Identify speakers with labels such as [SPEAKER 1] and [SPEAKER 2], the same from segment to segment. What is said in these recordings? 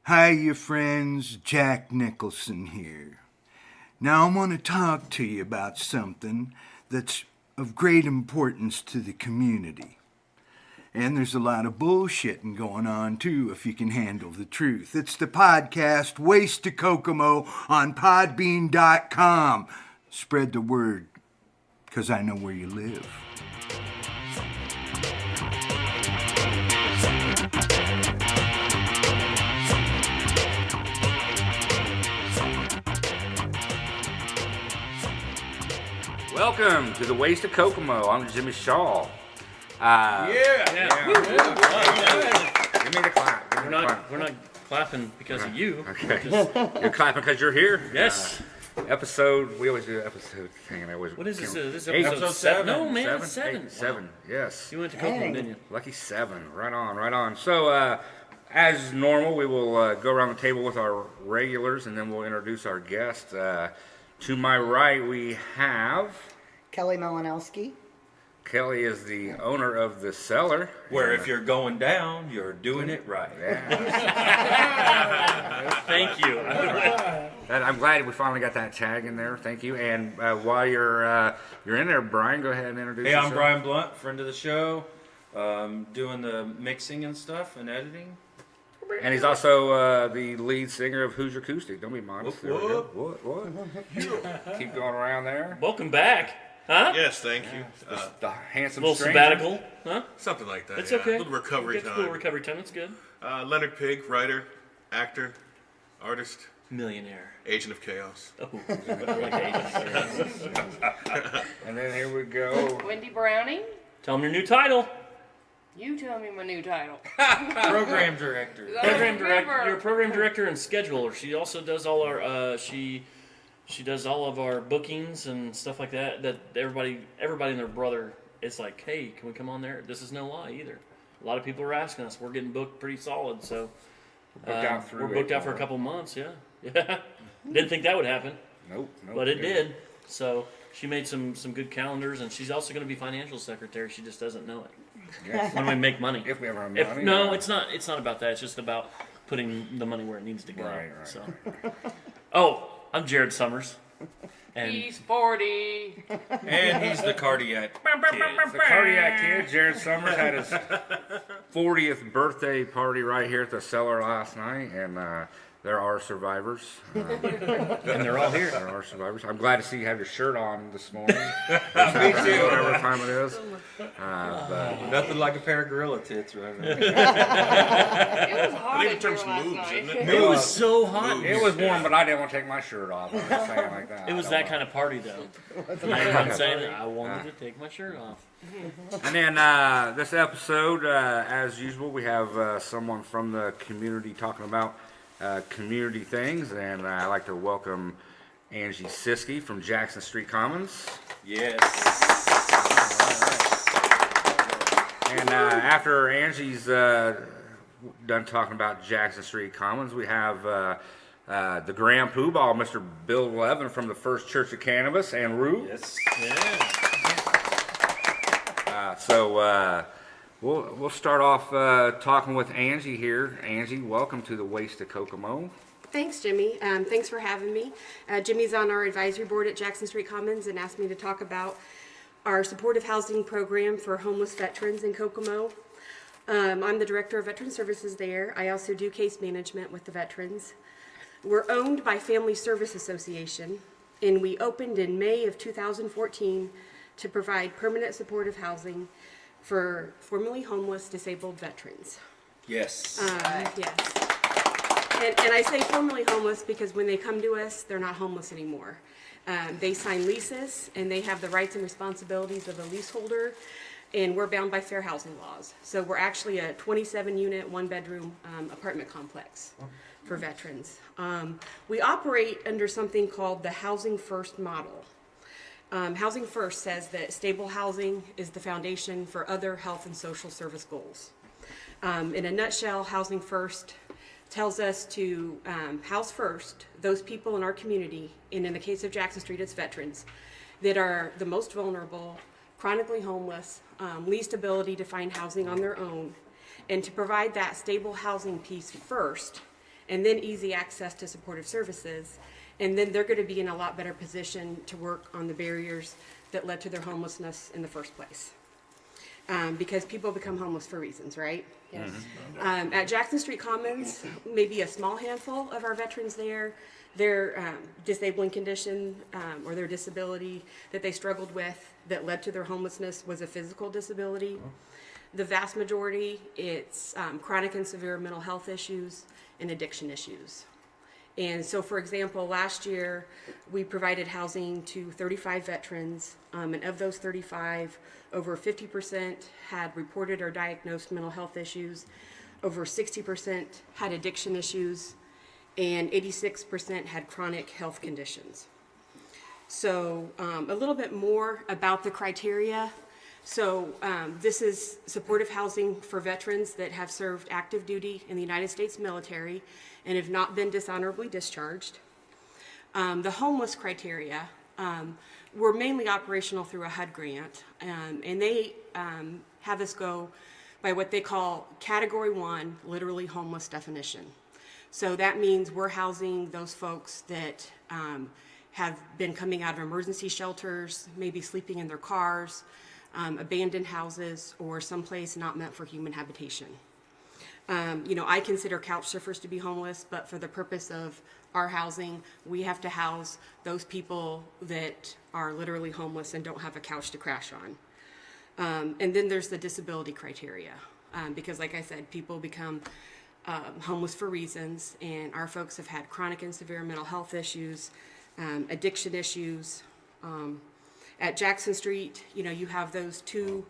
[SPEAKER 1] Hi, you friends. Jack Nicholson here. Now, I want to talk to you about something that's of great importance to the community. And there's a lot of bullshitting going on, too, if you can handle the truth. It's the podcast Waste to Kokomo on podbean.com. Spread the word, because I know where you live.
[SPEAKER 2] Welcome to the Waste of Kokomo. I'm Jimmy Shaw.
[SPEAKER 3] Yeah.
[SPEAKER 2] Give me the clap.
[SPEAKER 3] We're not clapping because of you.
[SPEAKER 2] Okay. You're clapping because you're here?
[SPEAKER 3] Yes.
[SPEAKER 2] Episode, we always do an episode thing. And I always
[SPEAKER 3] What is this? This is
[SPEAKER 2] Eight.
[SPEAKER 3] episode 7. No, man, it's 7.
[SPEAKER 2] Eight, 7, yes.
[SPEAKER 3] You went to Kokomo, didn't you?
[SPEAKER 2] Lucky 7. Right on. So, as normal, we will go around the table with our regulars, and then we'll introduce our guest. To my right, we have...
[SPEAKER 4] Kelly Malinowski.
[SPEAKER 2] Kelly is the owner of the cellar.
[SPEAKER 5] Where if you're going down, you're doing it right.
[SPEAKER 2] Yeah.
[SPEAKER 3] Thank you.
[SPEAKER 2] I'm glad we finally got that tag in there. Thank you. And while you're in there, Brian, go ahead and introduce yourself.
[SPEAKER 5] Hey, I'm Brian Blunt, friend of the show. Doing the mixing and stuff and editing.
[SPEAKER 2] And he's also the lead singer of Who's Acoustic. Don't be modest. There we go. What? Keep going around there.
[SPEAKER 3] Welcome back. Huh?
[SPEAKER 6] Yes, thank you.
[SPEAKER 2] The handsome
[SPEAKER 3] little
[SPEAKER 2] stranger.
[SPEAKER 3] sabbatical, huh?
[SPEAKER 6] Something like that.
[SPEAKER 3] It's
[SPEAKER 6] yeah.
[SPEAKER 3] okay.
[SPEAKER 6] A little recovery
[SPEAKER 3] It's
[SPEAKER 6] time.
[SPEAKER 3] a little recovery time. It's good.
[SPEAKER 6] Leonard Pig, writer, actor, artist,
[SPEAKER 3] Millionaire.
[SPEAKER 6] agent of chaos.
[SPEAKER 3] Oh, I like Asian.
[SPEAKER 2] And then here we go.
[SPEAKER 7] Wendy Browning,
[SPEAKER 3] Tell them your new title.
[SPEAKER 7] you tell me my new title.
[SPEAKER 5] Program director.
[SPEAKER 3] Program director.
[SPEAKER 7] Remember.
[SPEAKER 3] You're a program director and scheduler. She also does all our. She does all of our bookings and stuff like that. That everybody and their brother is like, hey, can we come on there? This is no lie either. A lot of people are asking us. We're getting booked pretty solid, so we're booked out for a couple months. Yeah. Didn't think that would happen,
[SPEAKER 2] Nope.
[SPEAKER 3] but it did. So she made some good calendars, and she's also going to be financial secretary. She just doesn't know it.
[SPEAKER 2] Yes.
[SPEAKER 3] When we make money.
[SPEAKER 2] If we ever have money.
[SPEAKER 3] No, it's not. It's not about that. It's just about putting the money where it needs to go.
[SPEAKER 2] Right.
[SPEAKER 3] So. Oh, I'm Jared Summers. And
[SPEAKER 7] He's 40.
[SPEAKER 5] And he's the cardiac kid.
[SPEAKER 2] The cardiac kid, Jared Summers, had his 40th birthday party right here at the cellar last night, and there are survivors.
[SPEAKER 3] and they're all here.
[SPEAKER 2] There are survivors. I'm glad to see you have your shirt on this morning.
[SPEAKER 5] Me too.
[SPEAKER 2] Whatever time it is. But
[SPEAKER 5] Nothing like a pair of gorilla tits right now.
[SPEAKER 7] It was hot
[SPEAKER 6] even
[SPEAKER 7] in
[SPEAKER 6] turns
[SPEAKER 7] here last
[SPEAKER 6] moves,
[SPEAKER 7] night.
[SPEAKER 6] isn't
[SPEAKER 3] It was so hot.
[SPEAKER 2] it was warm, but I didn't want to take my shirt off. I'm just saying like that.
[SPEAKER 3] It was that kind of party, though. I'm saying that I wanted to take my shirt off.
[SPEAKER 2] And then this episode, as usual, we have someone from the community talking about community things, and I'd like to welcome Angie Siskey from Jackson Street Commons.
[SPEAKER 5] Yes.
[SPEAKER 2] And after Angie's done talking about Jackson Street Commons, we have the Grand Poobah, Mr. Bill Levin from the First Church of Cannabis, and Rue.
[SPEAKER 5] Yes.
[SPEAKER 3] Yeah.
[SPEAKER 2] So we'll start off talking with Angie here. Angie, welcome to the Waste of Kokomo.
[SPEAKER 8] Thanks, Jimmy. Thanks for having me. Jimmy's on our advisory board at Jackson Street Commons and asked me to talk about our supportive housing program for homeless veterans in Kokomo. I'm the director of veteran services there. I also do case management with the veterans. We're owned by Family Service Association, and we opened in May of 2014 to provide permanent supportive housing for formerly homeless disabled veterans.
[SPEAKER 5] Yes.
[SPEAKER 8] Yes. And I say formerly homeless because when they come to us, they're not homeless anymore. They sign leases, and they have the rights and responsibilities of a leaseholder, and we're bound by fair housing laws. So we're actually a 27-unit, one-bedroom apartment complex for veterans. We operate under something called the Housing First model. Housing First says that stable housing is the foundation for other health and social service goals. In a nutshell, Housing First tells us to house first those people in our community, and in the case of Jackson Street, it's veterans, that are the most vulnerable, chronically homeless, least ability to find housing on their own, and to provide that stable housing piece first, and then easy access to supportive services. And then they're going to be in a lot better position to work on the barriers that led to their homelessness in the first place. Because people become homeless for reasons, right?
[SPEAKER 7] Yes.
[SPEAKER 8] At Jackson Street Commons, maybe a small handful of our veterans there, their disabling condition or their disability that they struggled with that led to their homelessness was a physical disability. The vast majority, it's chronic and severe mental health issues and addiction issues. And so, for example, last year we provided housing to 35 veterans, and of those 35, over 50% had reported or diagnosed mental health issues, over 60% had addiction issues, and 86% had chronic health conditions. So a little bit more about the criteria. So this is supportive housing for veterans that have served active duty in the United States military and have not been dishonorably discharged. The homeless criteria were mainly operational through a HUD grant, and they have us go by what they call Category 1, literally homeless definition. So that means we're housing those folks that have been coming out of emergency shelters, maybe sleeping in their cars, abandoned houses, or someplace not meant for human habitation. I consider couch surfers to be homeless, but for the purpose of our housing, we have to house those people that are literally homeless and don't have a couch to crash on. And then there's the disability criteria, because like I said, people become homeless for reasons, and our folks have had chronic and severe mental health issues, addiction issues. At Jackson Street, you have those two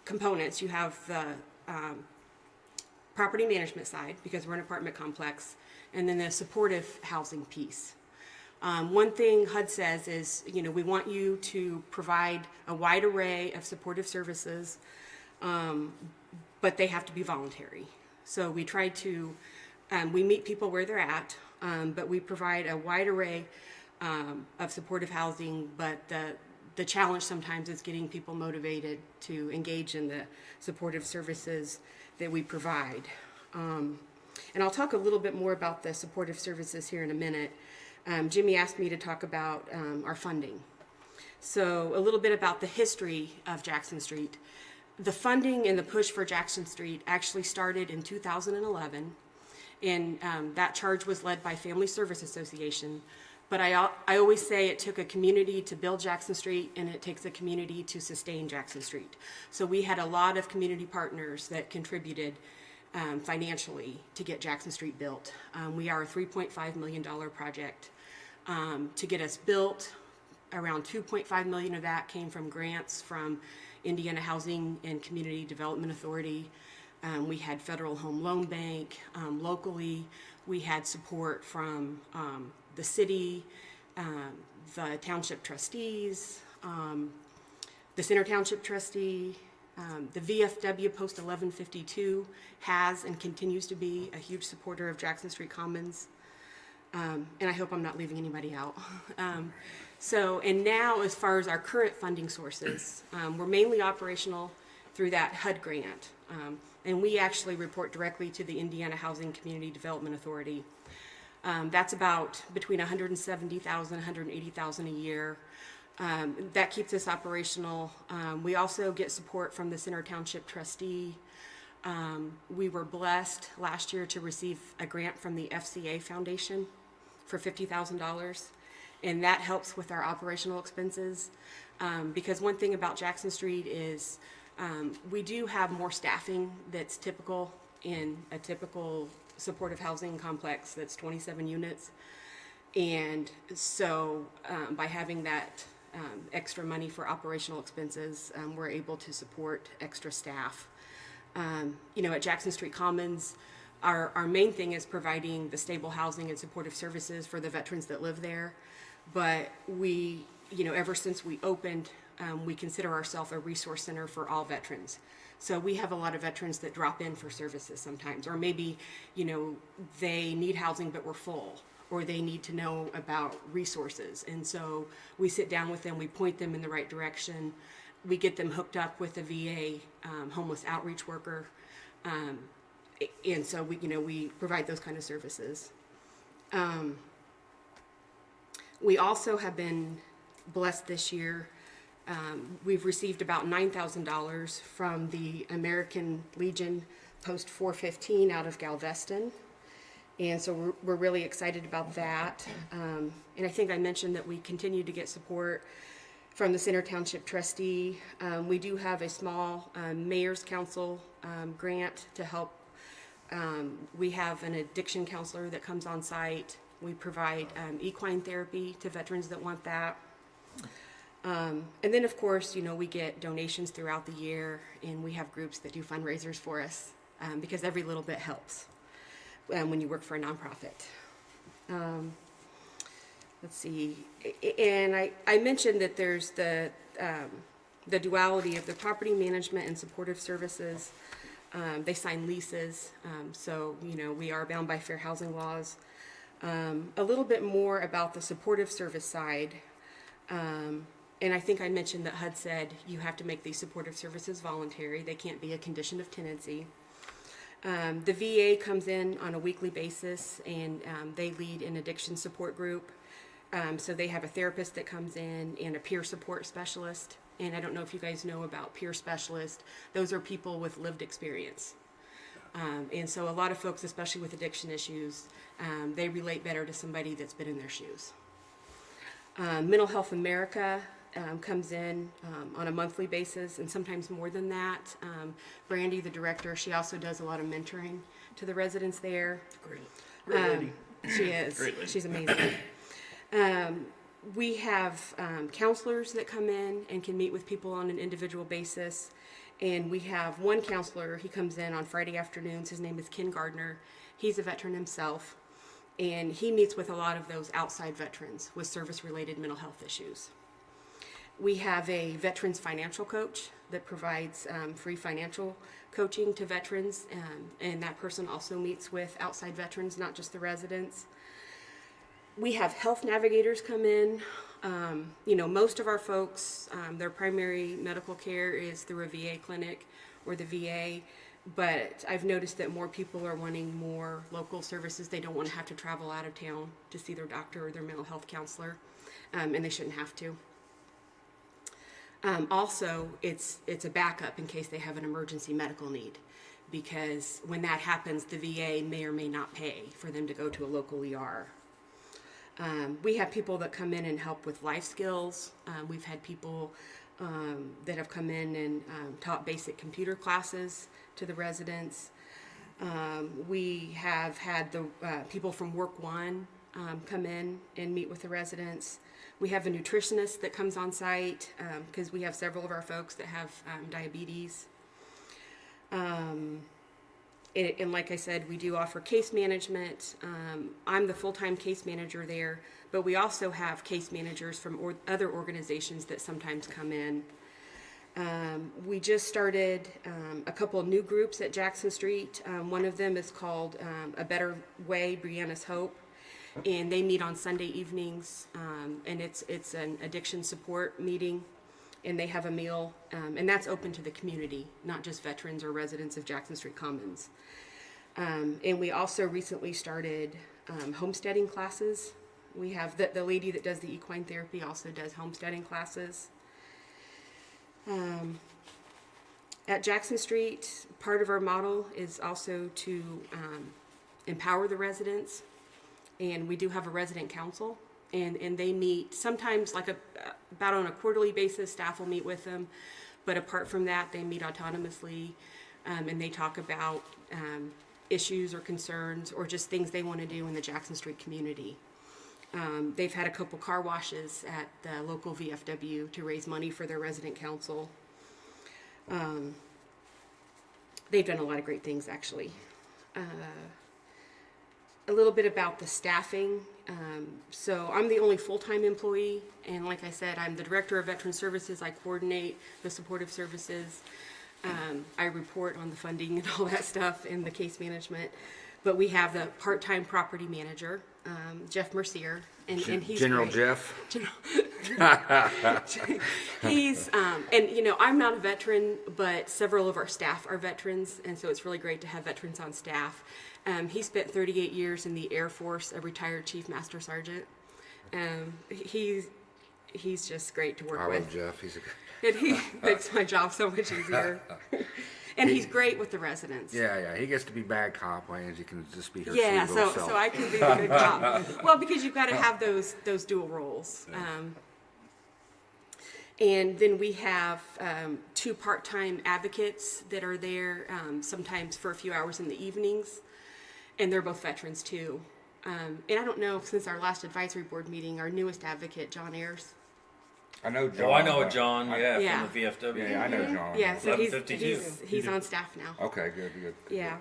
[SPEAKER 8] components. You have the property management side, because we're an apartment complex, and then the supportive housing piece. One thing HUD says is, we want you to provide a wide array of supportive services, but they have to be voluntary. So we try to, we meet people where they're at, but we provide a wide array of supportive housing, but the challenge sometimes is getting people motivated to engage in the supportive services that we provide. And I'll talk a little bit more about the supportive services here in a minute. Jimmy asked me to talk about our funding. So a little bit about the history of Jackson Street. The funding and the push for Jackson Street actually started in 2011, and that charge was led by Family Service Association. But I always say it took a community to build Jackson Street, and it takes a community to sustain Jackson Street. So we had a lot of community partners that contributed financially to get Jackson Street built. We are a $3.5 million project to get us built. Around $2.5 million of that came from grants from Indiana Housing and Community Development Authority. We had Federal Home Loan Bank. Locally, we had support from the city, the township trustees, the Center Township trustee, the VFW Post 1152 has and continues to be a huge supporter of Jackson Street Commons. And I hope I'm not leaving anybody out. And now as far as our current funding sources, we're mainly operational through that HUD grant. And we actually report directly to the Indiana Housing Community Development Authority. That's about between $170,000, $180,000 a year. That keeps us operational. We also get support from the Center Township trustee. We were blessed last year to receive a grant from the FCA Foundation for $50,000, and that helps with our operational expenses. Because one thing about Jackson Street is we do have more staffing that's typical in a typical supportive housing complex that's 27 units. And so by having that extra money for operational expenses, we're able to support extra staff. At Jackson Street Commons, our main thing is providing the stable housing and supportive services for the veterans that live there. But we, ever since we opened, we consider ourselves a resource center for all veterans. So we have a lot of veterans that drop in for services sometimes, or maybe, they need housing but we're full, or they need to know about resources. And so we sit down with them, we point them in the right direction, we get them hooked up with a VA homeless outreach worker, and so we provide those kind of services. We also have been blessed this year. We've received about $9,000 from the American Legion Post 415 out of Galveston. And so we're really excited about that. And I think I mentioned that we continue to get support from the Center Township trustee. We do have a small mayor's council grant to help. We have an addiction counselor that comes on site. We provide equine therapy to veterans that want that. And then, of course, we get donations throughout the year, and we have groups that do fundraisers for us because every little bit helps when you work for a nonprofit. Let's see. And I mentioned that there's the duality of the property management and supportive services. They sign leases, so we are bound by fair housing laws. A little bit more about the supportive service side. And I think I mentioned that HUD said you have to make these supportive services voluntary. They can't be a condition of tenancy. The VA comes in on a weekly basis, and they lead an addiction support group. So they have a therapist that comes in and a peer support specialist. And I don't know if you guys know about peer specialists. Those are people with lived experience. And so a lot of folks, especially with addiction issues, they relate better to somebody that's been in their shoes. Mental Health America comes in on a monthly basis, and sometimes more than that. Brandy, the director, she also does a lot of mentoring to the residents there.
[SPEAKER 3] Great lady.
[SPEAKER 8] She is.
[SPEAKER 3] Great lady.
[SPEAKER 8] She's amazing. We have counselors that come in and can meet with people on an individual basis. And we have one counselor, he comes in on Friday afternoons. His name is Ken Gardner. He's a veteran himself. And he meets with a lot of those outside veterans with service-related mental health issues. We have a veterans financial coach that provides free financial coaching to veterans. And that person also meets with outside veterans, not just the residents. We have health navigators come in. Most of our folks, their primary medical care is through a VA clinic or the VA, but I've noticed that more people are wanting more local services. They don't want to have to travel out of town to see their doctor or their mental health counselor, and they shouldn't have to. Also, it's a backup in case they have an emergency medical need, because when that happens, the VA may or may not pay for them to go to a local ER. We have people that come in and help with life skills. We've had people that have come in and taught basic computer classes to the residents. We have had the people from Work One come in and meet with the residents. We have a nutritionist that comes on site because we have several of our folks that have diabetes. And like I said, we do offer case management. I'm the full-time case manager there, but we also have case managers from other organizations that sometimes come in. We just started a couple of new groups at Jackson Street. One of them is called A Better Way, Brianna's Hope, and they meet on Sunday evenings, and it's an addiction support meeting. And they have a meal, and that's open to the community, not just veterans or residents of Jackson Street Commons. And we also recently started homesteading classes. We have the lady that does the equine therapy also does homesteading classes. At Jackson Street, part of our model is also to empower the residents, and we do have a resident council. And they meet sometimes about on a quarterly basis. Staff will meet with them, but apart from that, they meet autonomously, and they talk about issues or concerns or just things they want to do in the Jackson Street community. They've had a couple car washes at the local VFW to raise money for their resident council. They've done a lot of great things, actually. A little bit about the staffing. So I'm the only full-time employee, and like I said, I'm the director of Veteran Services. I coordinate the supportive services. I report on the funding and all that stuff and the case management. But we have the part-time property manager, Jeff Mercier, and he's
[SPEAKER 2] General
[SPEAKER 8] great.
[SPEAKER 2] Jeff.
[SPEAKER 8] He's, and you know, I'm not a veteran, but several of our staff are veterans, and so it's really great to have veterans on staff. He spent 38 years in the Air Force, a retired Chief Master Sergeant. He's just great to work
[SPEAKER 2] I
[SPEAKER 8] with.
[SPEAKER 2] love Jeff. He's a
[SPEAKER 8] And he makes my job so much easier. And he's great with the residents.
[SPEAKER 2] yeah. He gets to be bad cop, and he can just be her
[SPEAKER 8] Yeah,
[SPEAKER 2] sweet little
[SPEAKER 8] so
[SPEAKER 2] self.
[SPEAKER 8] I can be a good cop. Well, because you've got to have those dual roles. And then we have 2 part-time advocates that are there sometimes for a few hours in the evenings, and they're both veterans too. And I don't know, since our last advisory board meeting, our newest advocate, John Ayers.
[SPEAKER 2] I know John.
[SPEAKER 5] Oh, I know John. Yeah,
[SPEAKER 8] Yeah.
[SPEAKER 5] from the VFW.
[SPEAKER 2] Yeah, I know John.
[SPEAKER 8] Yeah, so he's
[SPEAKER 5] 1152.
[SPEAKER 8] on staff now.
[SPEAKER 2] Okay, good.
[SPEAKER 8] Yeah.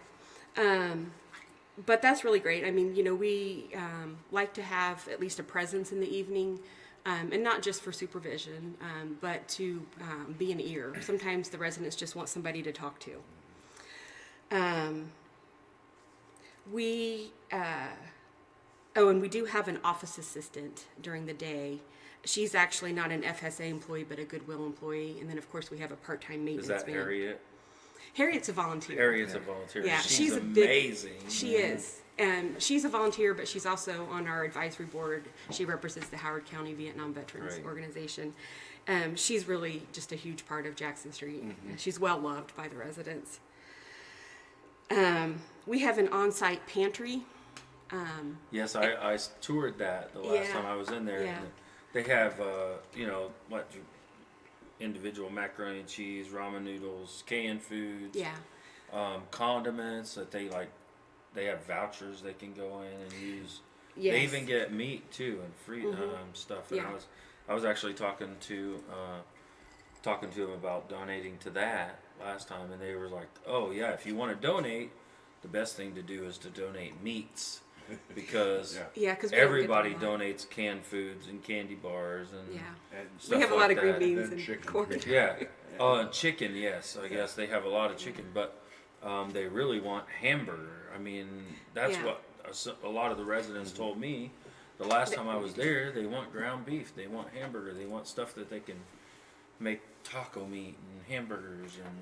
[SPEAKER 8] But that's really great. I mean, you know, we like to have at least a presence in the evening, and not just for supervision, but to be an ear. Sometimes the residents just want somebody to talk to. And we do have an office assistant during the day. She's actually not an FSA employee, but a Goodwill employee. And then, of course, we have a part-time maintenance
[SPEAKER 5] Is that
[SPEAKER 8] man.
[SPEAKER 5] Harriet?
[SPEAKER 8] Harriet's a volunteer.
[SPEAKER 5] Harriet's a volunteer.
[SPEAKER 8] Yeah,
[SPEAKER 5] she's
[SPEAKER 8] a big-
[SPEAKER 5] amazing.
[SPEAKER 8] She is. And she's a volunteer, but she's also on our advisory board. She represents the Howard County Vietnam Veterans
[SPEAKER 5] Right.
[SPEAKER 8] Organization. She's really just a huge part of Jackson Street.
[SPEAKER 5] Mm-hmm.
[SPEAKER 8] She's well loved by the residents. We have an on-site pantry.
[SPEAKER 5] Yes, I toured that the last
[SPEAKER 8] Yeah.
[SPEAKER 5] time I was in there.
[SPEAKER 8] Yeah.
[SPEAKER 5] And they have, individual macaroni and cheese, ramen noodles, canned foods,
[SPEAKER 8] Yeah.
[SPEAKER 5] condiments that they have vouchers they can go in and use.
[SPEAKER 8] Yes.
[SPEAKER 5] They even get meat too and free stuff. And
[SPEAKER 8] Yeah.
[SPEAKER 5] I was actually talking to them about donating to that last time, and they were like, "Oh yeah, if you want to donate, the best thing to do is to donate meats." Because
[SPEAKER 8] Yeah, because
[SPEAKER 5] everybody donates canned foods and candy bars and
[SPEAKER 8] Yeah.
[SPEAKER 5] stuff
[SPEAKER 8] We have a
[SPEAKER 5] like
[SPEAKER 8] lot of green
[SPEAKER 5] that.
[SPEAKER 8] beans
[SPEAKER 1] And
[SPEAKER 8] and
[SPEAKER 1] chicken.
[SPEAKER 8] corn.
[SPEAKER 5] Yeah. And chicken, yes. I guess they have a lot of chicken, but they really want hamburger. I mean, that's
[SPEAKER 8] Yeah.
[SPEAKER 5] what a lot of the residents told me. The last time I was there, they want ground beef, they want hamburger, they want stuff that they can make taco meat and hamburgers and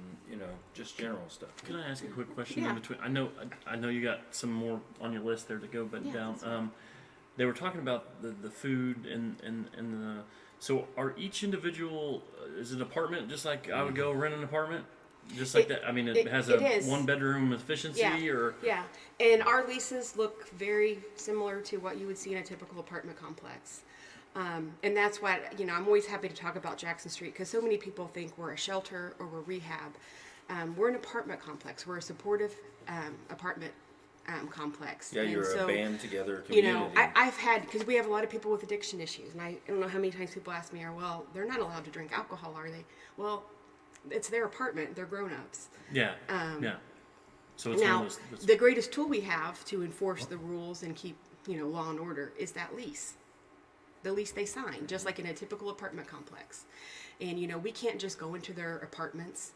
[SPEAKER 5] just general stuff.
[SPEAKER 3] Can I ask a quick question
[SPEAKER 8] Yeah.
[SPEAKER 3] in between? I know you got some more on your list there to go, but
[SPEAKER 8] Yeah,
[SPEAKER 3] down.
[SPEAKER 8] that's fine.
[SPEAKER 3] They were talking about the food and the. So are each individual is an apartment just like I would go rent an apartment, just like that? I mean, it has
[SPEAKER 8] it
[SPEAKER 3] a
[SPEAKER 8] is.
[SPEAKER 3] 1-bedroom efficiency or.
[SPEAKER 8] Yeah, and our leases look very similar to what you would see in a typical apartment complex. And that's why, I'm always happy to talk about Jackson Street because so many people think we're a shelter or we're rehab. We're an apartment complex. We're a supportive apartment complex.
[SPEAKER 5] Yeah,
[SPEAKER 8] And
[SPEAKER 5] you're
[SPEAKER 8] so,
[SPEAKER 5] a band together community.
[SPEAKER 8] I've had, because we have a lot of people with addiction issues, and I don't know how many times people ask me, well, they're not allowed to drink alcohol, are they? Well, it's their apartment. They're grown-ups.
[SPEAKER 3] Yeah. Yeah. So it's
[SPEAKER 8] Now,
[SPEAKER 3] one of those.
[SPEAKER 8] the greatest tool we have to enforce the rules and keep, law and order is that lease. The lease they sign, just like in a typical apartment complex. And, we can't just go into their apartments.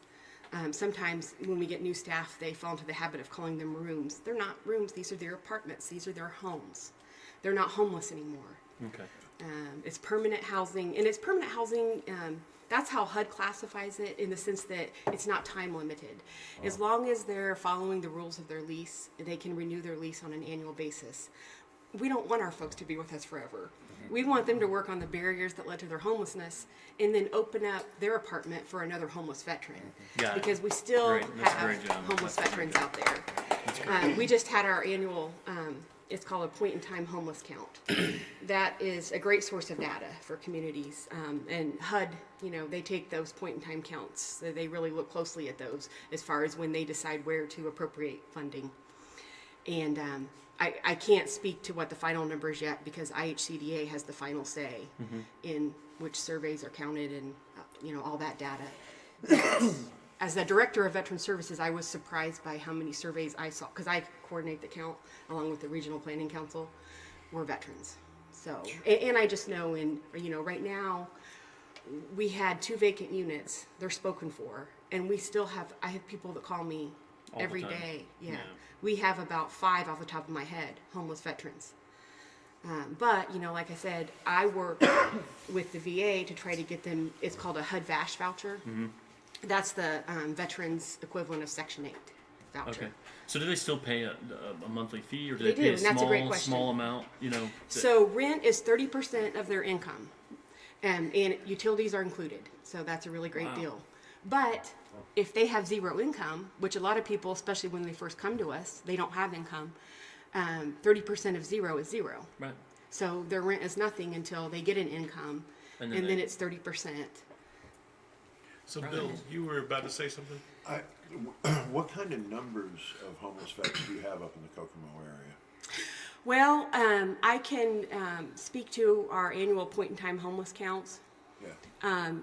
[SPEAKER 8] Sometimes when we get new staff, they fall into the habit of calling them rooms. They're not rooms. These are their apartments. These are their homes. They're not homeless anymore.
[SPEAKER 3] Okay.
[SPEAKER 8] It's permanent housing, and it's permanent housing. That's how HUD classifies it, in the sense that it's not time limited. As long as they're following the rules of their lease, they can renew their lease on an annual basis. We don't want our folks to be with us forever. We want them to work on the barriers that led to their homelessness, and then open up their apartment for another homeless veteran.
[SPEAKER 3] Got it.
[SPEAKER 8] Because we still
[SPEAKER 3] Great. That's a
[SPEAKER 8] have
[SPEAKER 3] great job.
[SPEAKER 8] homeless veterans out there. We just had our annual, it's called a point-in-time homeless count. That is a great source of data for communities. And HUD, they take those point-in-time counts. So they really look closely at those as far as when they decide where to appropriate funding. And I can't speak to what the final number is yet, because IHCDA has the final say in which surveys are counted and, all that data. As the director of Veteran Services, I was surprised by how many surveys I saw, because I coordinate the count along with the Regional Planning Council, were veterans. So, and I just know right now, we had 2 vacant units, they're spoken for, and I have people that call me,
[SPEAKER 3] All the
[SPEAKER 8] every
[SPEAKER 3] time.
[SPEAKER 8] day. Yeah.
[SPEAKER 3] Yeah.
[SPEAKER 8] We have about 5 off the top of my head, homeless veterans. But, like I said, I work with the VA to try to get them, it's called a HUD-VASH voucher.
[SPEAKER 3] Mm-hmm.
[SPEAKER 8] That's the veterans equivalent of Section 8 voucher.
[SPEAKER 3] Okay. So do they still pay a monthly fee, or do
[SPEAKER 8] They
[SPEAKER 3] they pay
[SPEAKER 8] do,
[SPEAKER 3] a
[SPEAKER 8] and that's a great question.
[SPEAKER 3] small amount?
[SPEAKER 8] So rent is 30% of their income, and utilities are included. So that's a really great deal. But if they have zero income, which a lot of people, especially when they first come to us, they don't have income. 30% of zero is zero.
[SPEAKER 3] Right.
[SPEAKER 8] So their rent is nothing until they get an income,
[SPEAKER 3] And
[SPEAKER 8] and
[SPEAKER 3] then
[SPEAKER 8] then it's 30%.
[SPEAKER 6] So, Bill, you were about to say something?
[SPEAKER 9] What kind of numbers of homeless veterans do you have up in the Kokomo area?
[SPEAKER 8] Well, I can speak to our annual point-in-time homeless counts.
[SPEAKER 9] Yeah.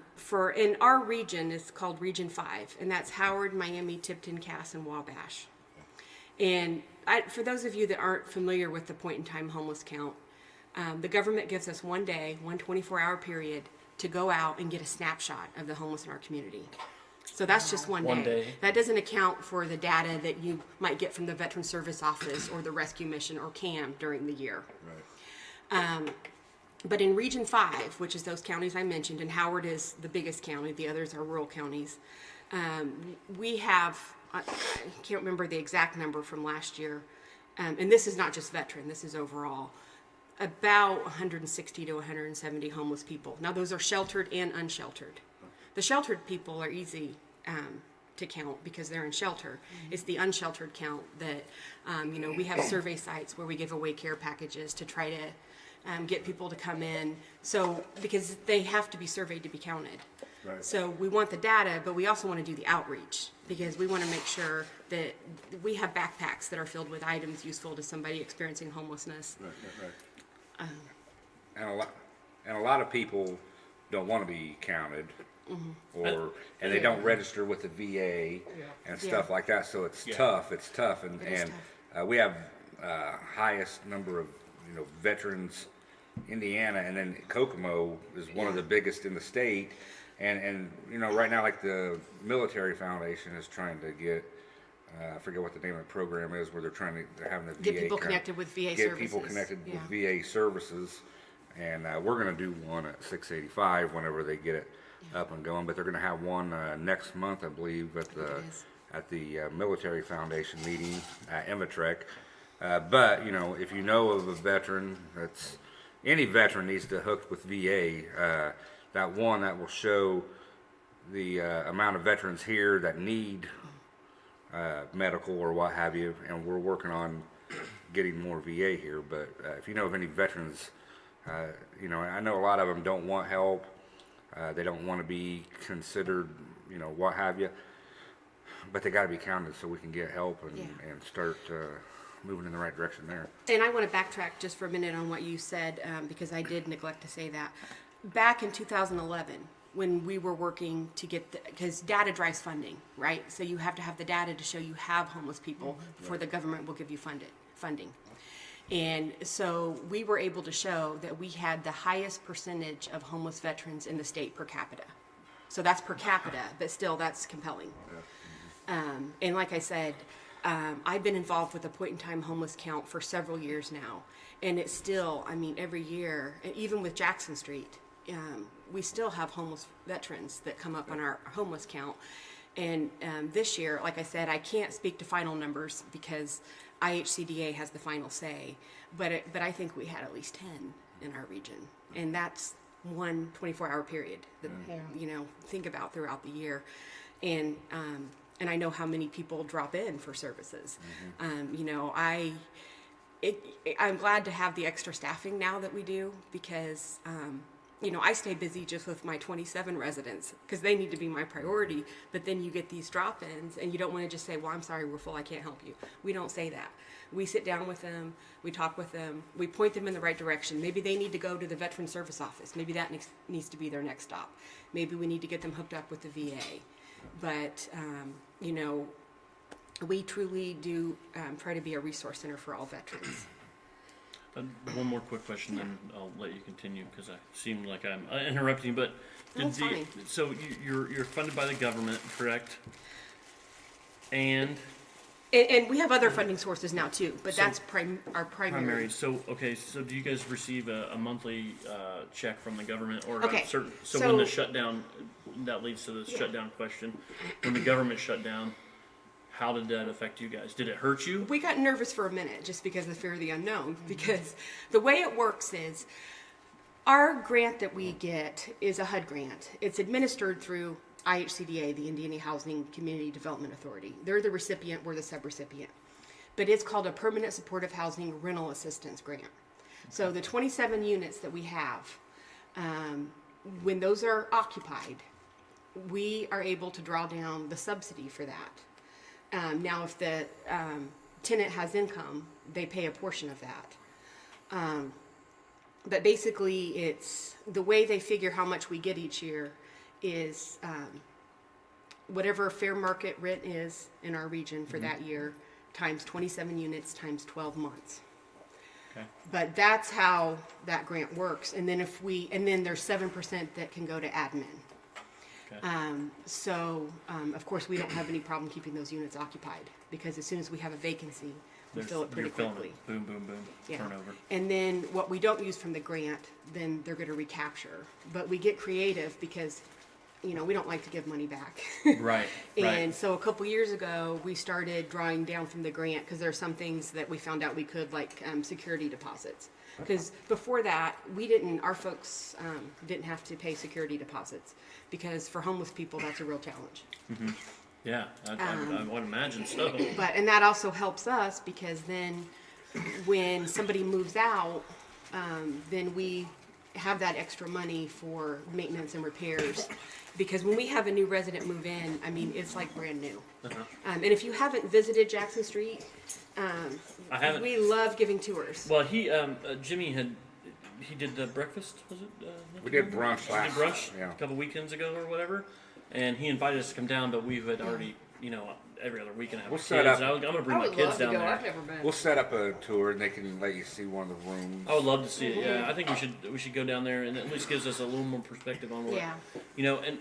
[SPEAKER 8] In our region, it's called Region 5, and that's Howard, Miami, Tipton, Cass, and Wabash. And for those of you that aren't familiar with the point-in-time homeless count, the government gives us one day, one 24-hour period, to go out and get a snapshot of the homeless in our community. So that's just one day. That doesn't account for the data that you might get from the Veteran Service Office or the Rescue Mission or CAM during the year.
[SPEAKER 9] Right.
[SPEAKER 8] But in Region 5, which is those counties I mentioned, and Howard is the biggest county, the others are rural counties, we have, I can't remember the exact number from last year, and this is not just veteran, this is overall, about 160 to 170 homeless people. Now those are sheltered and unsheltered. The sheltered people are easy to count because they're in shelter. It's the unsheltered count that, we have survey sites where we give away care packages to try to get people to come in. So, because they have to be surveyed to be counted.
[SPEAKER 9] Right.
[SPEAKER 8] So we want the data, but we also want to do the outreach because we want to make sure that we have backpacks that are filled with items useful to somebody experiencing homelessness.
[SPEAKER 9] Right.
[SPEAKER 2] And a lot of people don't want to be counted,
[SPEAKER 8] Mm-hmm.
[SPEAKER 2] and they don't register with the VA and stuff like that. So it's tough. It's tough, and
[SPEAKER 8] It is
[SPEAKER 2] we have highest number of veterans, Indiana, and then Kokomo is one of the biggest in the state. And right now, like the military foundation is trying to get. I forget what the name of the program is, where they're having the
[SPEAKER 8] Get
[SPEAKER 2] VA
[SPEAKER 8] people connected with VA
[SPEAKER 2] get
[SPEAKER 8] services.
[SPEAKER 2] people connected
[SPEAKER 8] Yeah.
[SPEAKER 2] with VA services, and we're going to do one at 685 whenever they get it up and going. But they're going to have one next month, I believe, at the Military Foundation meeting at Ematrek. But if you know of a veteran, any veteran needs to hook with VA. That one that will show the amount of veterans here that need medical or what have you, and we're working on getting more VA here. But if you know of any veterans, I know a lot of them don't want help. They don't want to be considered, what have you. But they got to be counted so we can get help and start moving in the right direction there.
[SPEAKER 8] And I want to backtrack just for a minute on what you said because I did neglect to say that. Back in 2011, when we were working to get because data drives funding, right? So you have to have the data to show you have homeless people before the government will give you funding. And so we were able to show that we had the highest percentage of homeless veterans in the state per capita. So that's per capita, but still that's compelling. And like I said, I've been involved with the point-in-time homeless count for several years now. And it's still, every year, and even with Jackson Street, we still have homeless veterans that come up on our homeless count. And this year, like I said, I can't speak to final numbers because IHCDA has the final say, but I think we had at least 10 in our region, and that's one 24-hour period that think about throughout the year, and I know how many people drop in for services. I'm glad to have the extra staffing now that we do because I stay busy just with my 27 residents because they need to be my priority. But then you get these drop-ins and you don't want to just say, well, I'm sorry, we're full, I can't help you. We don't say that. We sit down with them, we talk with them, we point them in the right direction. Maybe they need to go to the Veteran Service Office. Maybe that needs to be their next stop. Maybe we need to get them hooked up with the VA. But, we truly do try to be a resource center for all veterans.
[SPEAKER 3] One more quick question, then I'll let you continue because I seem like I'm interrupting you. But
[SPEAKER 8] That's fine.
[SPEAKER 3] So you're funded by the government, correct? And
[SPEAKER 8] And we have other funding sources now too, but
[SPEAKER 3] So-
[SPEAKER 8] that's our primary.
[SPEAKER 3] So so do you guys receive a monthly check from the government or
[SPEAKER 8] Okay,
[SPEAKER 3] a certain? So,
[SPEAKER 8] so-
[SPEAKER 3] when the shutdown, that leads to the shutdown question. When the government shut down, how did that affect you guys? Did it hurt you?
[SPEAKER 8] We got nervous for a minute just because of the fear of the unknown. Because the way it works is our grant that we get is a HUD grant. It's administered through IHCDA, the Indiana Housing Community Development Authority. They're the recipient, we're the subrecipient. But it's called a Permanent Supportive Housing Rental Assistance Grant. So the 27 units that we have, when those are occupied, we are able to draw down the subsidy for that. Now, if the tenant has income, they pay a portion of that. But basically, it's the way they figure how much we get each year is whatever fair market rent is in our region for that year times 27 units times 12 months.
[SPEAKER 3] Okay.
[SPEAKER 8] But that's how that grant works. And then then there's 7% that can go to admin.
[SPEAKER 3] Okay.
[SPEAKER 8] Of course, we don't have any problem keeping those units occupied because as soon as we have a vacancy, we fill it pretty
[SPEAKER 3] You're filling
[SPEAKER 8] quickly.
[SPEAKER 3] it. Boom, boom, boom.
[SPEAKER 8] Yeah.
[SPEAKER 3] Turnover.
[SPEAKER 8] And then what we don't use from the grant, then they're going to recapture. But we get creative because, we don't like to give money back.
[SPEAKER 3] Right.
[SPEAKER 8] And so a couple years ago, we started drawing down from the grant because there are some things that we found out we could, like security deposits. Because before that, our folks didn't have to pay security deposits because for homeless people, that's a real challenge.
[SPEAKER 3] Yeah, I would imagine so.
[SPEAKER 8] And that also helps us because then when somebody moves out, then we have that extra money for maintenance and repairs. Because when we have a new resident move in, it's like brand new. And if you haven't visited Jackson Street,
[SPEAKER 3] I haven't.
[SPEAKER 8] we love giving tours.
[SPEAKER 3] Well, Jimmy he did the breakfast, was it?
[SPEAKER 2] We did brunch
[SPEAKER 3] We
[SPEAKER 2] last.
[SPEAKER 3] did brunch
[SPEAKER 2] Yeah.
[SPEAKER 3] a couple weekends ago or whatever, and he invited us to come down, but we had already, every other weekend have
[SPEAKER 2] We'll
[SPEAKER 3] kids.
[SPEAKER 2] set up-
[SPEAKER 3] I'm gonna bring
[SPEAKER 7] I
[SPEAKER 3] my
[SPEAKER 7] would
[SPEAKER 3] kids
[SPEAKER 7] love to
[SPEAKER 3] down
[SPEAKER 7] go.
[SPEAKER 3] there.
[SPEAKER 7] I've never been.
[SPEAKER 2] We'll set up a tour and they can let you see one of the rooms.
[SPEAKER 3] I would love to see it. Yeah, I think we should go down there and at least gives us a little more perspective on what
[SPEAKER 8] Yeah.
[SPEAKER 3] and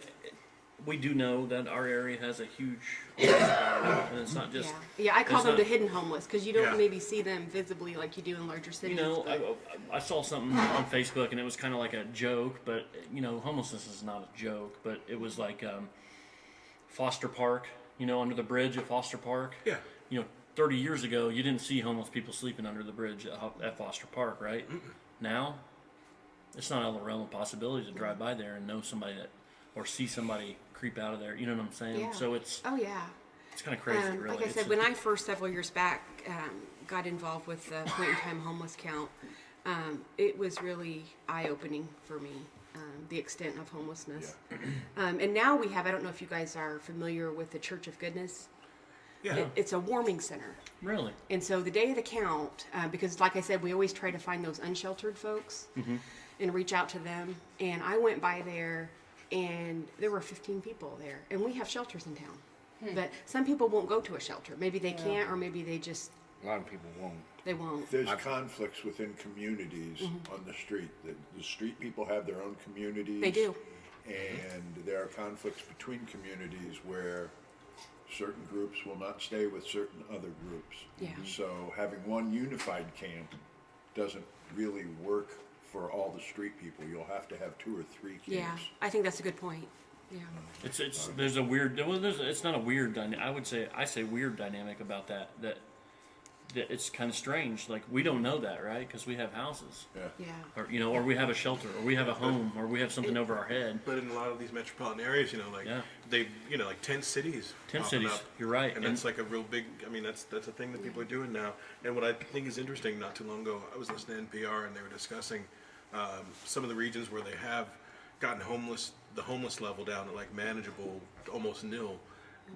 [SPEAKER 3] we do know that our area has a huge homeless problem, and it's not just
[SPEAKER 8] Yeah, I call
[SPEAKER 3] it's
[SPEAKER 8] them
[SPEAKER 3] not-
[SPEAKER 8] the hidden homeless because you don't
[SPEAKER 6] Yeah.
[SPEAKER 8] maybe see them visibly like you do in larger cities. but-
[SPEAKER 3] I saw something on Facebook and it was kind of like a joke, but homelessness is not a joke, but it was like Foster Park, under the bridge at Foster Park.
[SPEAKER 6] Yeah.
[SPEAKER 3] 30 years ago, you didn't see homeless people sleeping under the bridge at Foster Park, right? Now, it's not out of the realm of possibility to drive by there and know somebody or see somebody creep out of there. You know what I'm saying?
[SPEAKER 8] Yeah.
[SPEAKER 3] So it's
[SPEAKER 8] Oh, yeah.
[SPEAKER 3] kind of crazy, really.
[SPEAKER 8] Like I said, when I first several years back got involved with the point in time homeless count, it was really eye-opening for me, the extent of homelessness. And now we have, I don't know if you guys are familiar with the Church of Goodness.
[SPEAKER 6] Yeah.
[SPEAKER 8] It's a warming center.
[SPEAKER 3] Really?
[SPEAKER 8] And so the day of the count, because like I said, we always try to find those unsheltered folks and reach out to them. And I went by there and there were 15 people there. And we have shelters in town. But some people won't go to a shelter. Maybe they can't, or maybe they just,
[SPEAKER 2] A lot of people won't.
[SPEAKER 8] they won't.
[SPEAKER 9] There's conflicts within communities on the street. The street people have their own communities.
[SPEAKER 8] They do.
[SPEAKER 9] And there are conflicts between communities where certain groups will not stay with certain other groups.
[SPEAKER 8] Yeah.
[SPEAKER 9] So having one unified camp doesn't really work for all the street people. You'll have to have 2 or 3 camps.
[SPEAKER 8] Yeah, I think that's a good point. Yeah.
[SPEAKER 3] There's a weird. Well, it's not a weird dynamic. I say weird dynamic about that it's kind of strange. Like we don't know that, right? Because we have houses,
[SPEAKER 8] Yeah.
[SPEAKER 3] or we have a shelter, or we have a home, or we have something over our head.
[SPEAKER 6] But in a lot of these metropolitan areas,
[SPEAKER 3] Yeah.
[SPEAKER 6] like tent cities.
[SPEAKER 3] Tent
[SPEAKER 6] popping
[SPEAKER 3] cities,
[SPEAKER 6] up.
[SPEAKER 3] you're right.
[SPEAKER 6] And that's like a real big. That's a thing that people are doing now. And what I think is interesting, not too long ago, I was listening to NPR and they were discussing some of the regions where they have gotten the homeless level down to like manageable, almost nil.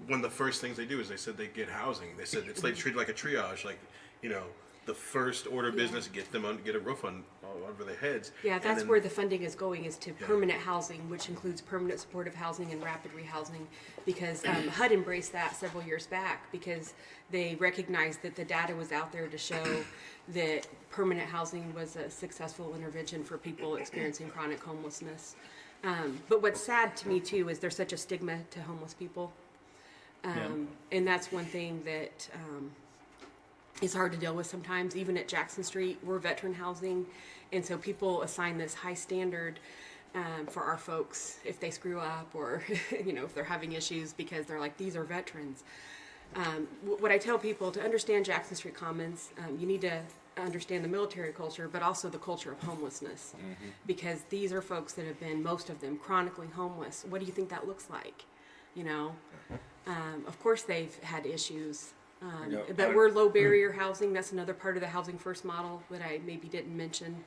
[SPEAKER 6] One of the first things they do is they said they get housing. They said it's like treated like a triage, like the first order of business, get a roof over their heads.
[SPEAKER 8] Yeah,
[SPEAKER 6] And
[SPEAKER 8] that's
[SPEAKER 6] then-
[SPEAKER 8] where the funding is going, is to permanent housing, which includes permanent supportive housing and rapid rehousing, because HUD embraced that several years back because they recognized that the data was out there to show that permanent housing was a successful intervention for people experiencing chronic homelessness. But what's sad to me too is there's such a stigma to homeless people. And that's one thing that is hard to deal with sometimes. Even at Jackson Street, we're veteran housing, and so people assign this high standard for our folks if they screw up or if they're having issues because they're like, these are veterans. What I tell people, to understand Jackson Street Commons, you need to understand the military culture, but also the culture of homelessness, because these are folks that have been, most of them, chronically homeless. What do you think that looks like? Of course they've had issues, but we're low barrier housing. That's another part of the Housing First model that I maybe didn't mention.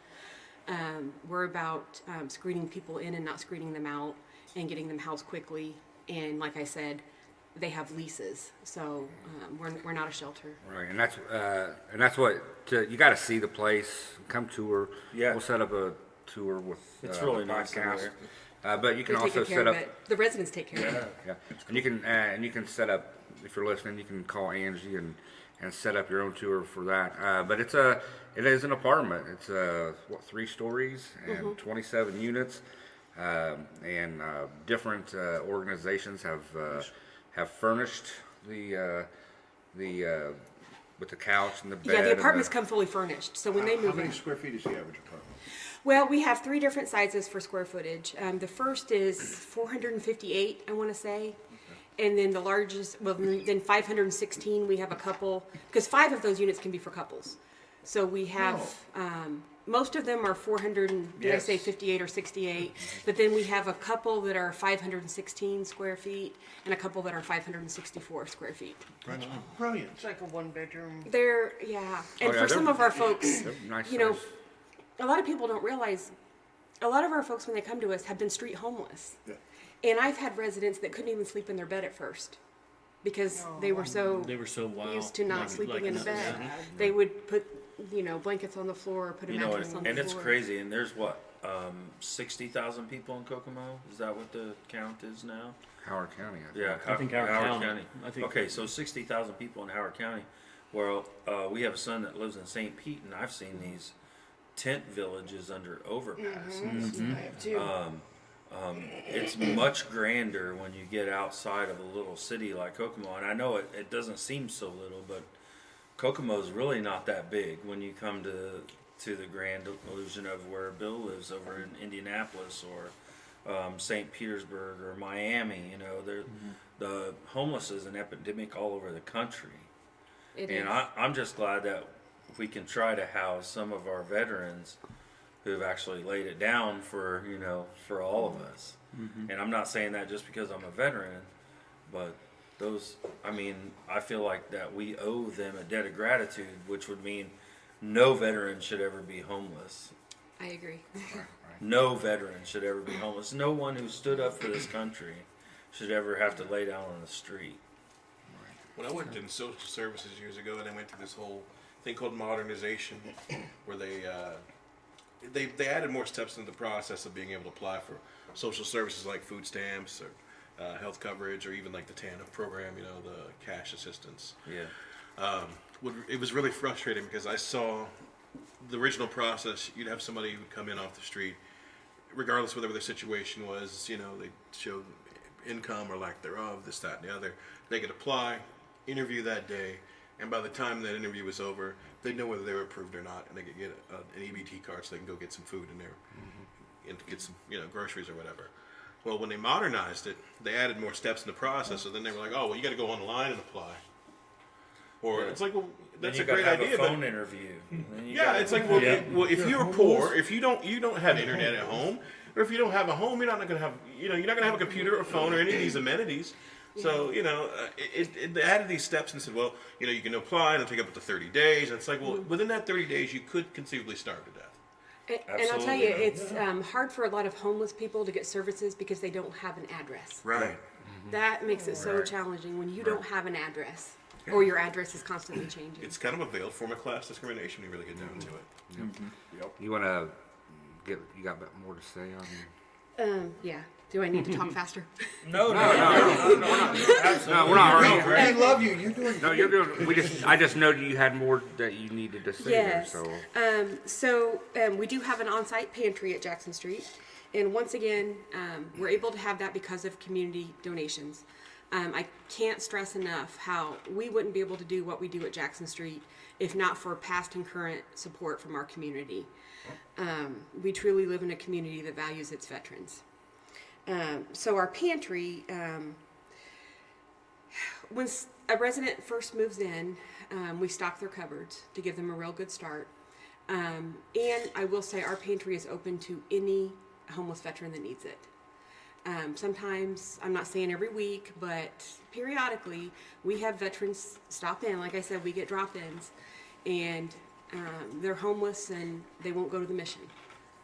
[SPEAKER 8] We're about screening people in and not screening them out and getting them housed quickly. And like I said, they have leases, so we're not a shelter.
[SPEAKER 2] Right, and that's what you got to see the place, come tour.
[SPEAKER 5] Yeah.
[SPEAKER 2] We'll set up a tour with
[SPEAKER 5] It's really
[SPEAKER 2] the
[SPEAKER 5] nice in
[SPEAKER 2] podcast.
[SPEAKER 5] there.
[SPEAKER 2] But you can
[SPEAKER 8] They're
[SPEAKER 2] also
[SPEAKER 8] taking care
[SPEAKER 2] set
[SPEAKER 8] of
[SPEAKER 2] up.
[SPEAKER 8] it. The residents take care of it.
[SPEAKER 2] Yeah, and you can set up, if you're listening, you can call Angie and set up your own tour for that. But it is an apartment. It's 3 stories and 27 units, and different organizations have furnished the with the couch and the bed.
[SPEAKER 8] Yeah, the
[SPEAKER 2] and
[SPEAKER 8] apartments come fully furnished, so when they
[SPEAKER 9] How
[SPEAKER 8] move
[SPEAKER 9] many
[SPEAKER 8] in.
[SPEAKER 9] square feet is the average apartment?
[SPEAKER 8] Well, we have 3 different sizes for square footage. The first is 458, I want to say. And then the largest, then 516, we have a couple, because 5 of those units can be for couples. So we have, most of them are 400, did I say 58 or 68? But then we have a couple that are 516 square feet and a couple that are 564 square feet.
[SPEAKER 9] That's brilliant.
[SPEAKER 7] It's like a 1-bedroom.
[SPEAKER 8] And
[SPEAKER 2] Oh, yeah,
[SPEAKER 8] for some
[SPEAKER 2] they're-
[SPEAKER 8] of our folks,
[SPEAKER 2] they're nice
[SPEAKER 8] you know,
[SPEAKER 2] size.
[SPEAKER 8] a lot of people don't realize, a lot of our folks when they come to us have been street homeless.
[SPEAKER 9] Yeah.
[SPEAKER 8] And I've had residents that couldn't even sleep in their bed at first because they were so
[SPEAKER 3] wild.
[SPEAKER 8] used to not sleeping in a bed.
[SPEAKER 3] yeah.
[SPEAKER 8] They would put, blankets on the floor or put a mattress on the
[SPEAKER 5] and
[SPEAKER 8] floor.
[SPEAKER 5] it's crazy. And there's 60,000 people in Kokomo. Is that what the count is now?
[SPEAKER 2] Howard County.
[SPEAKER 5] Yeah,
[SPEAKER 3] I think Howard County. I think-
[SPEAKER 5] Okay, so 60,000 people in Howard County. Well, we have a son that lives in St. Pete, and I've seen these tent villages under overpasses.
[SPEAKER 7] I have 2.
[SPEAKER 5] It's much grander when you get outside of a little city like Kokomo. And I know it doesn't seem so little, but Kokomo is really not that big when you come to the grand illusion of where Bill lives over in Indianapolis or St. Petersburg or Miami. The homeless is an epidemic all over the country.
[SPEAKER 8] It
[SPEAKER 5] And
[SPEAKER 8] is.
[SPEAKER 5] I'm just glad that we can try to house some of our veterans who've actually laid it down for all of us. And I'm not saying that just because I'm a veteran, but I feel like that we owe them a debt of gratitude, which would mean no veteran should ever be homeless.
[SPEAKER 8] I agree.
[SPEAKER 5] No veteran should ever be homeless. No one who stood up for this country should ever have to lay down on the street.
[SPEAKER 6] When I worked in social services years ago, and I went through this whole thing called modernization, where they added more steps in the process of being able to apply for social services like food stamps or health coverage, or even like the TANF program, the cash assistance.
[SPEAKER 5] Yeah.
[SPEAKER 6] It was really frustrating because I saw the original process. You'd have somebody who would come in off the street, regardless of whatever their situation was. They showed income or lack thereof, this, that, and the other. They could apply, interview that day, and by the time that interview was over, they'd know whether they were approved or not, and they could get an EBT card so they can go get some food in there and get some groceries or whatever. Well, when they modernized it, they added more steps in the process, so then they were like, oh, well, you got to go online and apply. Or it's like, well, that's a
[SPEAKER 5] Then you
[SPEAKER 6] great
[SPEAKER 5] gotta
[SPEAKER 6] idea,
[SPEAKER 5] have a phone
[SPEAKER 6] but
[SPEAKER 5] interview. Then you
[SPEAKER 6] yeah,
[SPEAKER 5] gotta-
[SPEAKER 6] it's like, well, if you're poor, if you don't have internet at home, or if you don't have a home, you're not going to have, you're not going to have a computer or phone or any of these amenities. So, it added these steps and said, well, you can apply and it'll take up to 30 days. And it's like, well, within that 30 days, you could conceivably starve to death.
[SPEAKER 8] And I'll tell you,
[SPEAKER 5] Absolutely.
[SPEAKER 8] it's hard for a lot of homeless people to get services because they don't have an address.
[SPEAKER 6] Right.
[SPEAKER 8] That makes it so challenging when you don't have an address or your address is constantly changing.
[SPEAKER 6] It's kind of a veiled form of class discrimination when you really get down to it.
[SPEAKER 2] You want to you got more to say on?
[SPEAKER 8] Yeah. Do I need to talk faster?
[SPEAKER 5] No,
[SPEAKER 2] No, we're not hurrying.
[SPEAKER 9] We love you. You're doing
[SPEAKER 2] No, you're doing. I just know you had more that you needed to say.
[SPEAKER 8] Yes.
[SPEAKER 2] There, so
[SPEAKER 8] We do have an on-site pantry at Jackson Street. And once again, we're able to have that because of community donations. I can't stress enough how we wouldn't be able to do what we do at Jackson Street if not for past and current support from our community. We truly live in a community that values its veterans. So our pantry, when a resident first moves in, we stock their cupboards to give them a real good start. And I will say our pantry is open to any homeless veteran that needs it. Sometimes, I'm not saying every week, but periodically we have veterans stop in. Like I said, we get drop-ins, and they're homeless and they won't go to the mission.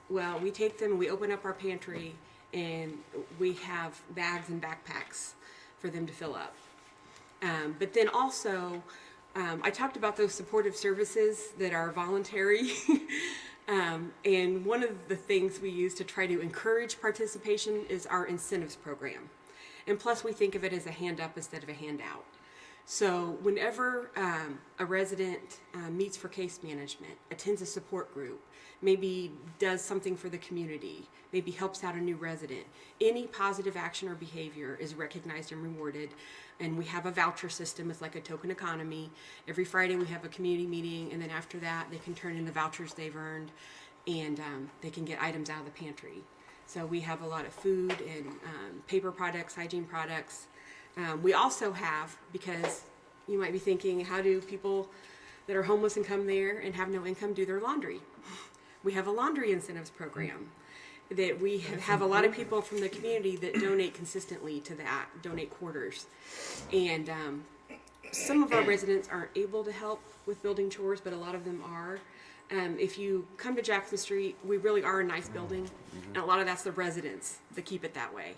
[SPEAKER 8] Well, we take them, we open up our pantry, and we have bags and backpacks for them to fill up. But then also, I talked about those supportive services that are voluntary. And one of the things we use to try to encourage participation is our incentives program. And plus, we think of it as a hand up instead of a handout. So whenever a resident meets for case management, attends a support group, maybe does something for the community, maybe helps out a new resident, any positive action or behavior is recognized and rewarded. And we have a voucher system. It's like a token economy. Every Friday we have a community meeting, and then after that they can turn in the vouchers they've earned, and they can get items out of the pantry. So we have a lot of food and paper products, hygiene products. We also have, because you might be thinking, how do people that are homeless and come there and have no income do their laundry? We have a laundry incentives program that we have a lot of people from the community that donate consistently to that, donate quarters. And some of our residents aren't able to help with building chores, but a lot of them are. If you come to Jackson Street, we really are a nice building, and a lot of that's the residents that keep it that way,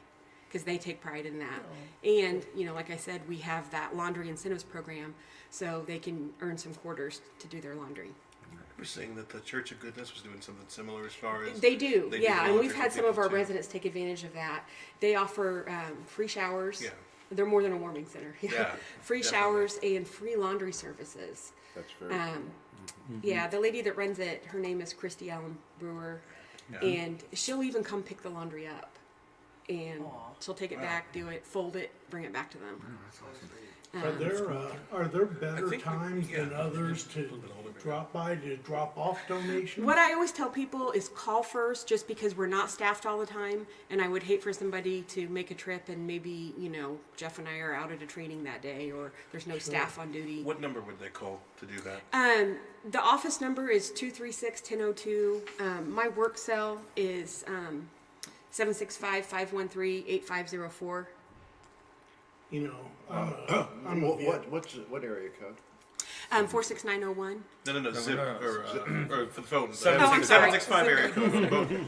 [SPEAKER 8] because they take pride in that. And, you know, like I said, we have that laundry incentives program, so they can earn some quarters to do their laundry.
[SPEAKER 6] I was saying that the Church of Goodness was doing something similar as far as
[SPEAKER 8] They do,
[SPEAKER 6] they
[SPEAKER 8] yeah, and
[SPEAKER 6] volunteer
[SPEAKER 8] we've
[SPEAKER 6] for
[SPEAKER 8] had some of
[SPEAKER 6] people
[SPEAKER 8] our
[SPEAKER 6] too.
[SPEAKER 8] residents take advantage of that. They offer free showers.
[SPEAKER 6] Yeah.
[SPEAKER 8] They're more than a warming center.
[SPEAKER 6] Yeah,
[SPEAKER 8] Free
[SPEAKER 6] definitely.
[SPEAKER 8] showers and free laundry services.
[SPEAKER 9] That's very
[SPEAKER 8] Yeah, the lady that runs it, her name is Christy Allen Brewer,
[SPEAKER 6] Yeah.
[SPEAKER 8] and she'll even come pick the laundry up. And she'll take it back, do it, fold it, bring it back to them.
[SPEAKER 10] Are there better
[SPEAKER 6] think-
[SPEAKER 10] times
[SPEAKER 6] yeah,
[SPEAKER 10] than others to drop by to drop off donations?
[SPEAKER 8] What I always tell people is call first, just because we're not staffed all the time, and I would hate for somebody to make a trip and maybe, you know, Jeff and I are out at a training that day, or there's no staff on duty.
[SPEAKER 6] What number would they call to do that?
[SPEAKER 8] The office number is 236-1002. My work cell is 765-513-8504.
[SPEAKER 10] You know, I'm a vet.
[SPEAKER 9] what area code?
[SPEAKER 8] 46901.
[SPEAKER 6] No, zip, or for the phone.
[SPEAKER 8] Oh, I'm sorry.
[SPEAKER 6] 765 area code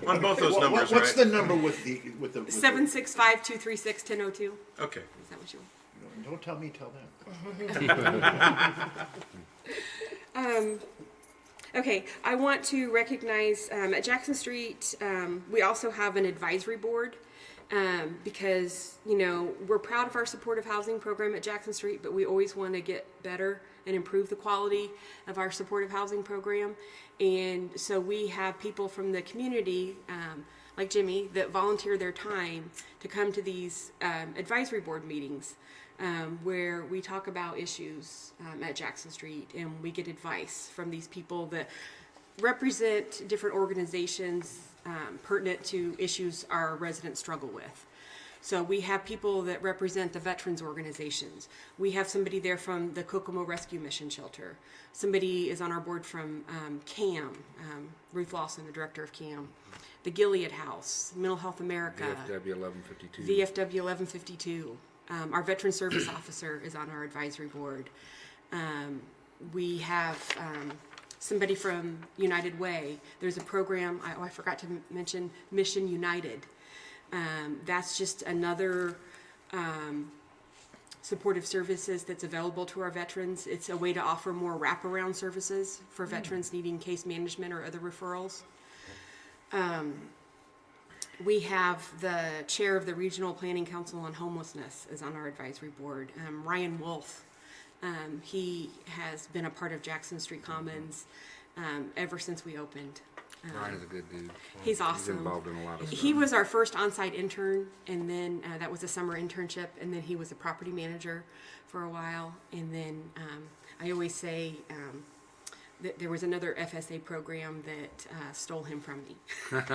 [SPEAKER 6] on both those numbers,
[SPEAKER 9] What's
[SPEAKER 6] right?
[SPEAKER 9] the number with the
[SPEAKER 8] 765-236-1002.
[SPEAKER 6] Okay.
[SPEAKER 8] Is that what you want?
[SPEAKER 9] Don't tell me, tell them.
[SPEAKER 8] Okay, I want to recognize at Jackson Street, we also have an advisory board because, you know, we're proud of our supportive housing program at Jackson Street, but we always want to get better and improve the quality of our supportive housing program. And so we have people from the community, like Jimmy, that volunteer their time to come to these advisory board meetings. Where we talk about issues at Jackson Street, and we get advice from these people that represent different organizations pertinent to issues our residents struggle with. So we have people that represent the veterans organizations. We have somebody there from the Kokomo Rescue Mission Shelter. Somebody is on our board from CAM, Ruth Lawson, the director of CAM. The Gilead House, Mental Health America.
[SPEAKER 2] VFW 1152.
[SPEAKER 8] VFW 1152. Our veteran service officer is on our advisory board. We have somebody from United Way. There's a program, I forgot to mention, Mission United. That's just another supportive services that's available to our veterans. It's a way to offer more wraparound services for veterans needing case management or other referrals. We have the chair of the Regional Planning Council on Homelessness is on our advisory board, Ryan Wolf. He has been a part of Jackson Street Commons ever since we opened.
[SPEAKER 2] Brian's a good dude.
[SPEAKER 8] He's awesome.
[SPEAKER 2] He's involved in a lot of stuff.
[SPEAKER 8] He was our first on-site intern, and then that was a summer internship, and then he was a property manager for a while. And then I always say that there was another FSA program that stole him from me. But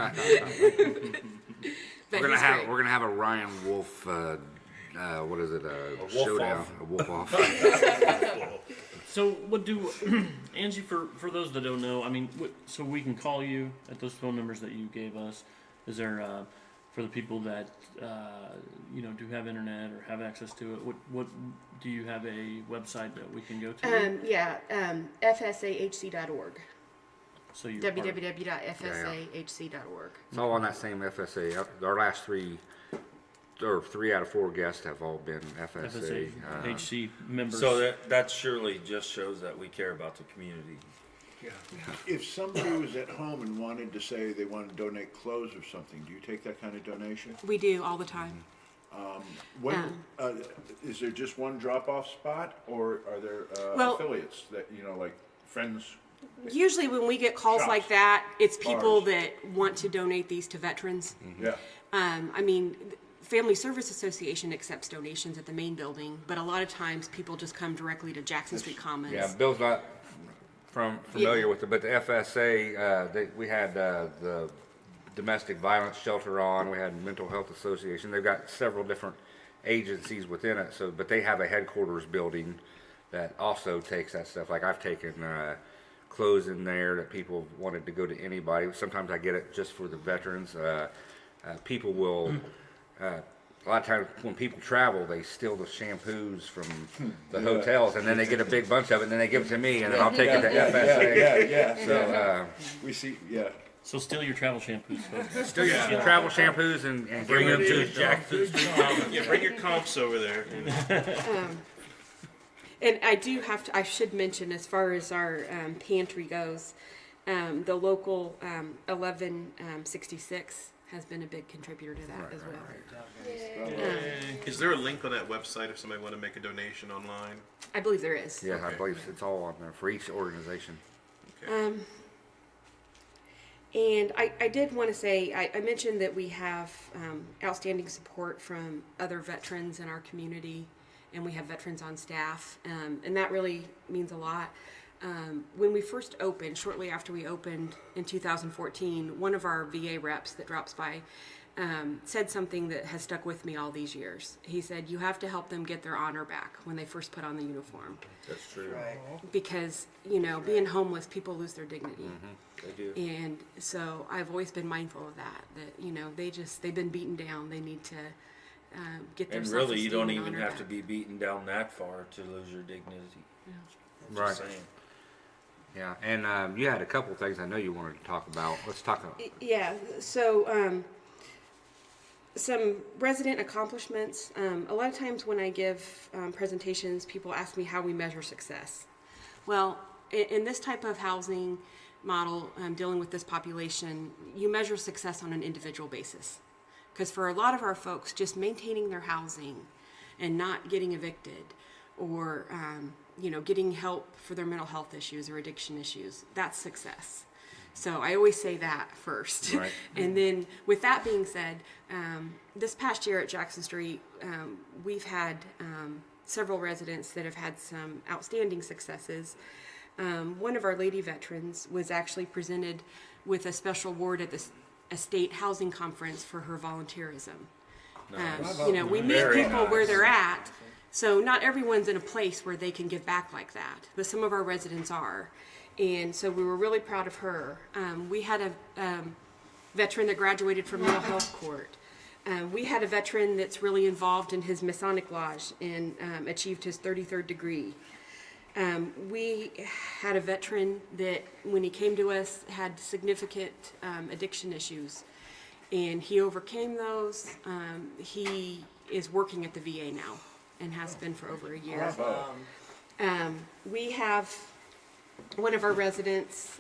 [SPEAKER 2] We're
[SPEAKER 8] he's great.
[SPEAKER 2] gonna have a Ryan Wolf. What is it? A
[SPEAKER 5] wolf
[SPEAKER 2] showdown.
[SPEAKER 5] off.
[SPEAKER 2] A wolf off.
[SPEAKER 3] So what do Angie, for those that don't know, I mean, so we can call you at those phone numbers that you gave us. Is there for the people that do have internet or have access to it? What do you have a website that we can go to?
[SPEAKER 8] FSAHC.org.
[SPEAKER 3] So you're part of-
[SPEAKER 8] www.fsahc.org.
[SPEAKER 2] It's all on that same FSA. Our last three out of 4 guests have all been FSA.
[SPEAKER 3] FSAHC members.
[SPEAKER 5] So that surely just shows that we care about the community.
[SPEAKER 9] Yeah. If somebody was at home and wanted to say they want to donate clothes or something, do you take that kind of donation?
[SPEAKER 8] We do all the time.
[SPEAKER 9] When, is there just one drop-off spot, or are there
[SPEAKER 8] Well-
[SPEAKER 9] affiliates that, like friends?
[SPEAKER 8] Usually when we get calls
[SPEAKER 9] Shops.
[SPEAKER 8] like that, it's people
[SPEAKER 9] Bars.
[SPEAKER 8] that want to donate these to veterans.
[SPEAKER 9] Yeah.
[SPEAKER 8] I mean, Family Service Association accepts donations at the main building, but a lot of times people just come directly to Jackson Street Commons.
[SPEAKER 2] Yeah, Bill's not familiar with it, but the FSA, we had the Domestic Violence Shelter on, we had Mental Health Association. They've got several different agencies within it, but they have a headquarters building that also takes that stuff. Like I've taken clothes in there that people wanted to go to anybody. Sometimes I get it just for the veterans. People will... a lot of times when people travel, they steal the shampoos from the hotels, and then they get a big bunch of it, and then they give it to me, and then I'll take it to FSA.
[SPEAKER 9] Yeah.
[SPEAKER 2] So,
[SPEAKER 9] We see, yeah.
[SPEAKER 3] So steal your travel shampoos, folks.
[SPEAKER 2] still your travel shampoos and bring them to Jackson.
[SPEAKER 6] Yeah, bring your comps over there.
[SPEAKER 8] And I should mention, as far as our pantry goes, the local 1166 has been a big contributor to that as well.
[SPEAKER 6] Is there a link on that website if somebody want to make a donation online?
[SPEAKER 8] I believe there is.
[SPEAKER 2] Yeah, I believe it's all on there for each organization.
[SPEAKER 8] And I did want to say, I mentioned that we have outstanding support from other veterans in our community, and we have veterans on staff, and that really means a lot. When we first opened, shortly after we opened in 2014, one of our VA reps that drops by said something that has stuck with me all these years. He said, you have to help them get their honor back when they first put on the uniform.
[SPEAKER 5] That's true.
[SPEAKER 8] Because, being homeless, people lose their dignity.
[SPEAKER 5] They do.
[SPEAKER 8] And so I've always been mindful of that they've been beaten down. They need to get their
[SPEAKER 5] And
[SPEAKER 8] self-esteem
[SPEAKER 5] really, you don't
[SPEAKER 8] and
[SPEAKER 5] even
[SPEAKER 8] honor
[SPEAKER 5] have to
[SPEAKER 8] back.
[SPEAKER 5] be beaten down that far to lose your dignity.
[SPEAKER 2] Right.
[SPEAKER 5] Just saying.
[SPEAKER 2] Yeah, and you had a couple things I know you wanted to talk about. Let's talk about.
[SPEAKER 8] Yeah, so some resident accomplishments. A lot of times when I give presentations, people ask me how we measure success. Well, in this type of housing model, dealing with this population, you measure success on an individual basis. Because for a lot of our folks, just maintaining their housing and not getting evicted or getting help for their mental health issues or addiction issues, that's success. So I always say that first.
[SPEAKER 2] Right.
[SPEAKER 8] And then with that being said, this past year at Jackson Street, we've had several residents that have had some outstanding successes. One of our lady veterans was actually presented with a special award at the state housing conference for her volunteerism. We meet
[SPEAKER 5] Very
[SPEAKER 8] people where
[SPEAKER 5] nice.
[SPEAKER 8] they're at. So not everyone's in a place where they can give back like that, but some of our residents are. And so we were really proud of her. We had a veteran that graduated from mental health court. We had a veteran that's really involved in his Masonic Lodge and achieved his 33rd degree. We had a veteran that, when he came to us, had significant addiction issues, and he overcame those. He is working at the VA now and has been for over a year. We have one of our residents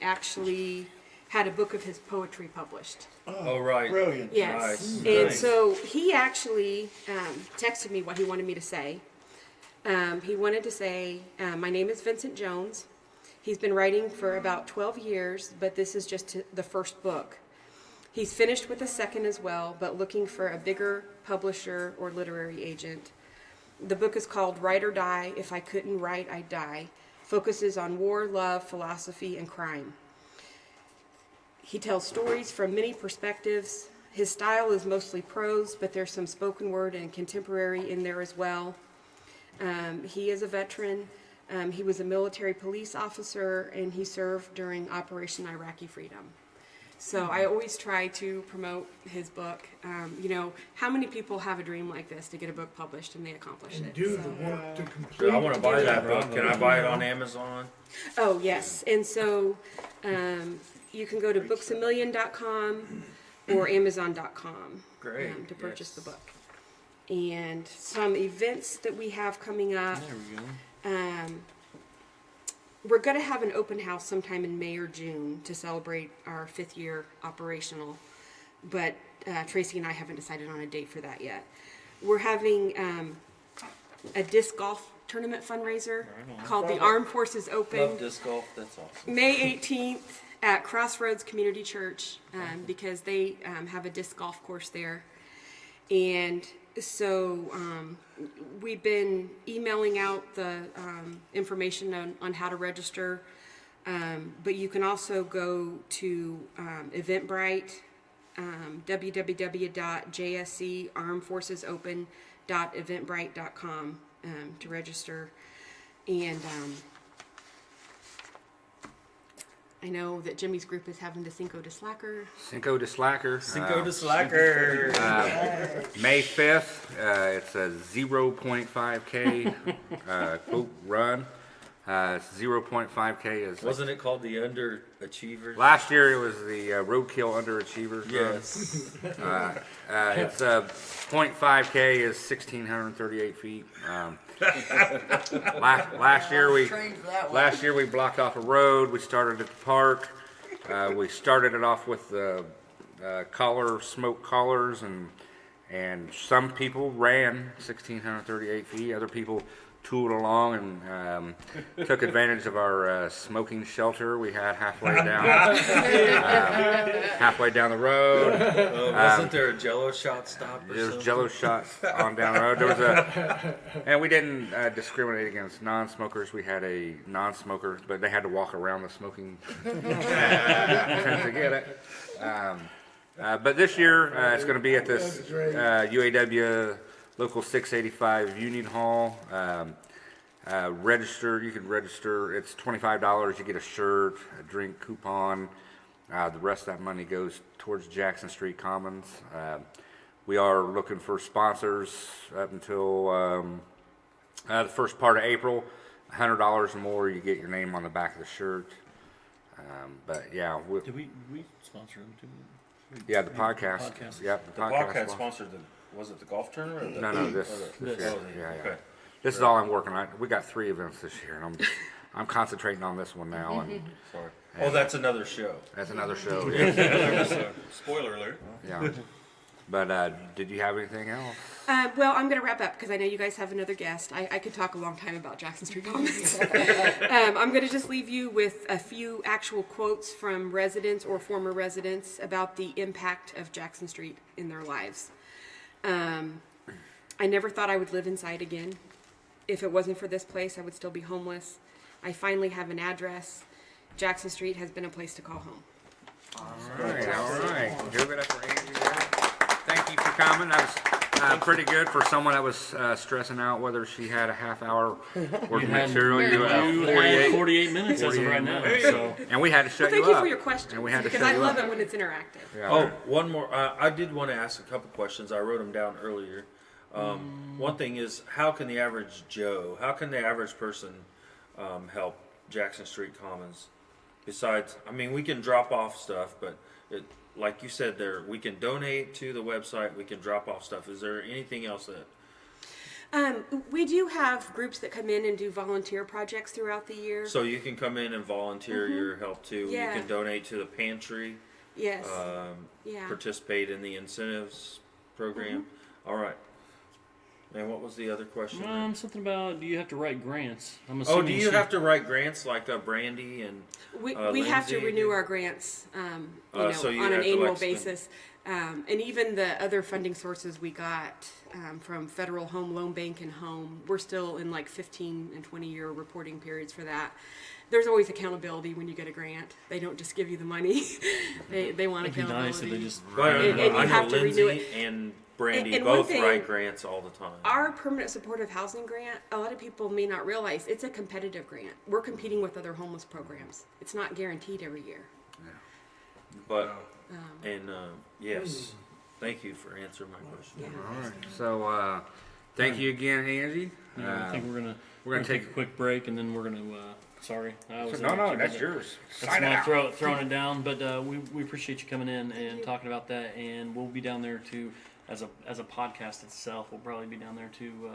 [SPEAKER 8] actually had a book of his poetry published.
[SPEAKER 5] Oh, right.
[SPEAKER 9] Brilliant.
[SPEAKER 8] Yes.
[SPEAKER 5] Nice.
[SPEAKER 8] And
[SPEAKER 5] Nice.
[SPEAKER 8] so he actually texted me what he wanted me to say. He wanted to say, my name is Vincent Jones, He's been writing for about 12 years, but this is just the first book. He's finished with a second as well, but looking for a bigger publisher or literary agent. The book is called Write or Die, If I Couldn't Write, I'd Die. Focuses on war, love, philosophy, and crime. He tells stories from many perspectives. His style is mostly prose, but there's some spoken word and contemporary in there as well. He is a veteran. He was a military police officer, and he served during Operation Iraqi Freedom. So I always try to promote his book. How many people have a dream like this to get a book published and they accomplish
[SPEAKER 10] And
[SPEAKER 8] it?
[SPEAKER 10] do
[SPEAKER 8] So-
[SPEAKER 10] the work to complete.
[SPEAKER 5] I want to buy that book. Can I buy it on Amazon?
[SPEAKER 8] Oh, yes. And so you can go to booksamillion.com or amazon.com
[SPEAKER 5] Great,
[SPEAKER 8] to purchase
[SPEAKER 5] yes.
[SPEAKER 8] the book. And some events that we have coming up.
[SPEAKER 3] There we go.
[SPEAKER 8] We're going to have an open house sometime in May or June to celebrate our 5th year operational. But Tracy and I haven't decided on a date for that yet. We're having a disc golf tournament fundraiser called the Armed Forces Open.
[SPEAKER 5] Love disc golf. That's awesome.
[SPEAKER 8] May 18th at Crossroads Community Church because they have a disc golf course there. And so we've been emailing out the information on how to register. But you can also go to Eventbrite, www.jscarmedforcesopen.eventbrite.com to register. And I know that Jimmy's group is having the Cinco de Slacker.
[SPEAKER 2] Cinco de Slacker.
[SPEAKER 5] Cinco de Slacker.
[SPEAKER 2] May 5th. It's a 0.5K quote run. 0.5K is.
[SPEAKER 5] Wasn't it called the Underachievers?
[SPEAKER 2] Last year it was the Roadkill Underachievers.
[SPEAKER 5] Yes.
[SPEAKER 2] It's 0.5K is 1,638 feet. Last year we blocked off a road. We started at the park. We started it off with the smoke collars, and some people ran 1,638 feet. Other people tooled along and took advantage of our smoking shelter we had halfway down the road.
[SPEAKER 5] Wasn't there a Jello shot stop? Or
[SPEAKER 2] There's
[SPEAKER 5] something?
[SPEAKER 2] Jello shots on down the road. There was and we didn't discriminate against non-smokers. We had a non-smoker, but they had to walk around the smoking to get it. But this year it's going to be at this UAW Local 685 Union Hall. Register. You can register. It's $25. You get a shirt, a drink coupon. The rest of that money goes towards Jackson Street Commons. We are looking for sponsors up until the first part of April. $100 or more, you get your name on the back of the shirt. But yeah,
[SPEAKER 3] Did we sponsor them too?
[SPEAKER 2] yeah, the podcast.
[SPEAKER 3] Podcast.
[SPEAKER 2] Yep,
[SPEAKER 5] The podcast sponsored was it the golf tournament? Or the,
[SPEAKER 2] No, this
[SPEAKER 3] This.
[SPEAKER 2] year.
[SPEAKER 5] Oh,
[SPEAKER 2] Yeah.
[SPEAKER 5] okay.
[SPEAKER 2] This is all I'm working on. We got 3 events this year, and I'm concentrating on this one now, and
[SPEAKER 5] Sorry. Oh, that's another show.
[SPEAKER 2] that's another show.
[SPEAKER 6] Spoiler alert.
[SPEAKER 2] Yeah. But did you have anything else?
[SPEAKER 8] Well, I'm going to wrap up because I know you guys have another guest. I could talk a long time about Jackson Street Commons. I'm going to just leave you with a few actual quotes from residents or former residents about the impact of Jackson Street in their lives. I never thought I would live inside again. If it wasn't for this place, I would still be homeless. I finally have an address. Jackson Street has been a place to call home.
[SPEAKER 2] All right. Give it up for Angie there. Thank you for coming. That was pretty good for someone that was stressing out whether she had a half hour worth of material. You
[SPEAKER 3] had 48 minutes as of right now. So.
[SPEAKER 2] And we had to shut
[SPEAKER 8] Well, thank
[SPEAKER 2] you
[SPEAKER 8] you
[SPEAKER 2] up.
[SPEAKER 8] for your questions
[SPEAKER 2] And we had to
[SPEAKER 8] because
[SPEAKER 2] shut
[SPEAKER 8] I
[SPEAKER 2] you
[SPEAKER 8] love
[SPEAKER 2] up.
[SPEAKER 8] it when it's interactive.
[SPEAKER 2] Yeah.
[SPEAKER 5] Oh, one more. I did want to ask a couple questions. I wrote them down earlier. One thing is, how can the average Joe, how can the average person help Jackson Street Commons? Besides, I mean, we can drop off stuff, but like you said there, we can donate to the website, we can drop off stuff. Is there anything else that...
[SPEAKER 8] We do have groups that come in and do volunteer projects throughout the year.
[SPEAKER 5] So you can come in and volunteer your help too.
[SPEAKER 8] Yeah.
[SPEAKER 5] You can donate to the pantry,
[SPEAKER 8] Yes. Yeah.
[SPEAKER 5] participate in the incentives program. All right. And what was the other question?
[SPEAKER 3] Something about, do you have to write grants? I'm
[SPEAKER 5] Oh,
[SPEAKER 3] assuming
[SPEAKER 5] do you have to write grants like Brandy and
[SPEAKER 8] We have to
[SPEAKER 5] Lindsay
[SPEAKER 8] renew
[SPEAKER 5] do?
[SPEAKER 8] our grants,
[SPEAKER 5] So you
[SPEAKER 8] on
[SPEAKER 5] have
[SPEAKER 8] an
[SPEAKER 5] to,
[SPEAKER 8] annual
[SPEAKER 5] like, spend-
[SPEAKER 8] basis. And even the other funding sources we got from Federal Home Loan Bank and Home, we're still in like 15 and 20-year reporting periods for that. There's always accountability when you get a grant. They don't just give you the money. they want
[SPEAKER 3] It'd be
[SPEAKER 8] accountability.
[SPEAKER 3] nice if they just.
[SPEAKER 5] But
[SPEAKER 8] And you
[SPEAKER 5] I know
[SPEAKER 8] have to renew
[SPEAKER 5] Lindsay and Brandy
[SPEAKER 8] And one
[SPEAKER 5] both
[SPEAKER 8] thing-
[SPEAKER 5] write grants all the time.
[SPEAKER 8] Our permanent supportive housing grant, a lot of people may not realize it's a competitive grant. We're competing with other homeless programs. It's not guaranteed every year.
[SPEAKER 5] But yes, thank you for answering my question.
[SPEAKER 8] Yeah.
[SPEAKER 2] All right. So, thank you again, Angie.
[SPEAKER 3] I think we're gonna
[SPEAKER 2] take
[SPEAKER 3] take a quick break, and then we're gonna. Sorry, I was
[SPEAKER 2] No, that's yours.
[SPEAKER 3] That's
[SPEAKER 2] Sign it
[SPEAKER 3] not
[SPEAKER 2] out.
[SPEAKER 3] throwing it down, but we appreciate you coming in and talking about that, and we'll be down there too as a podcast itself. We'll probably be down there to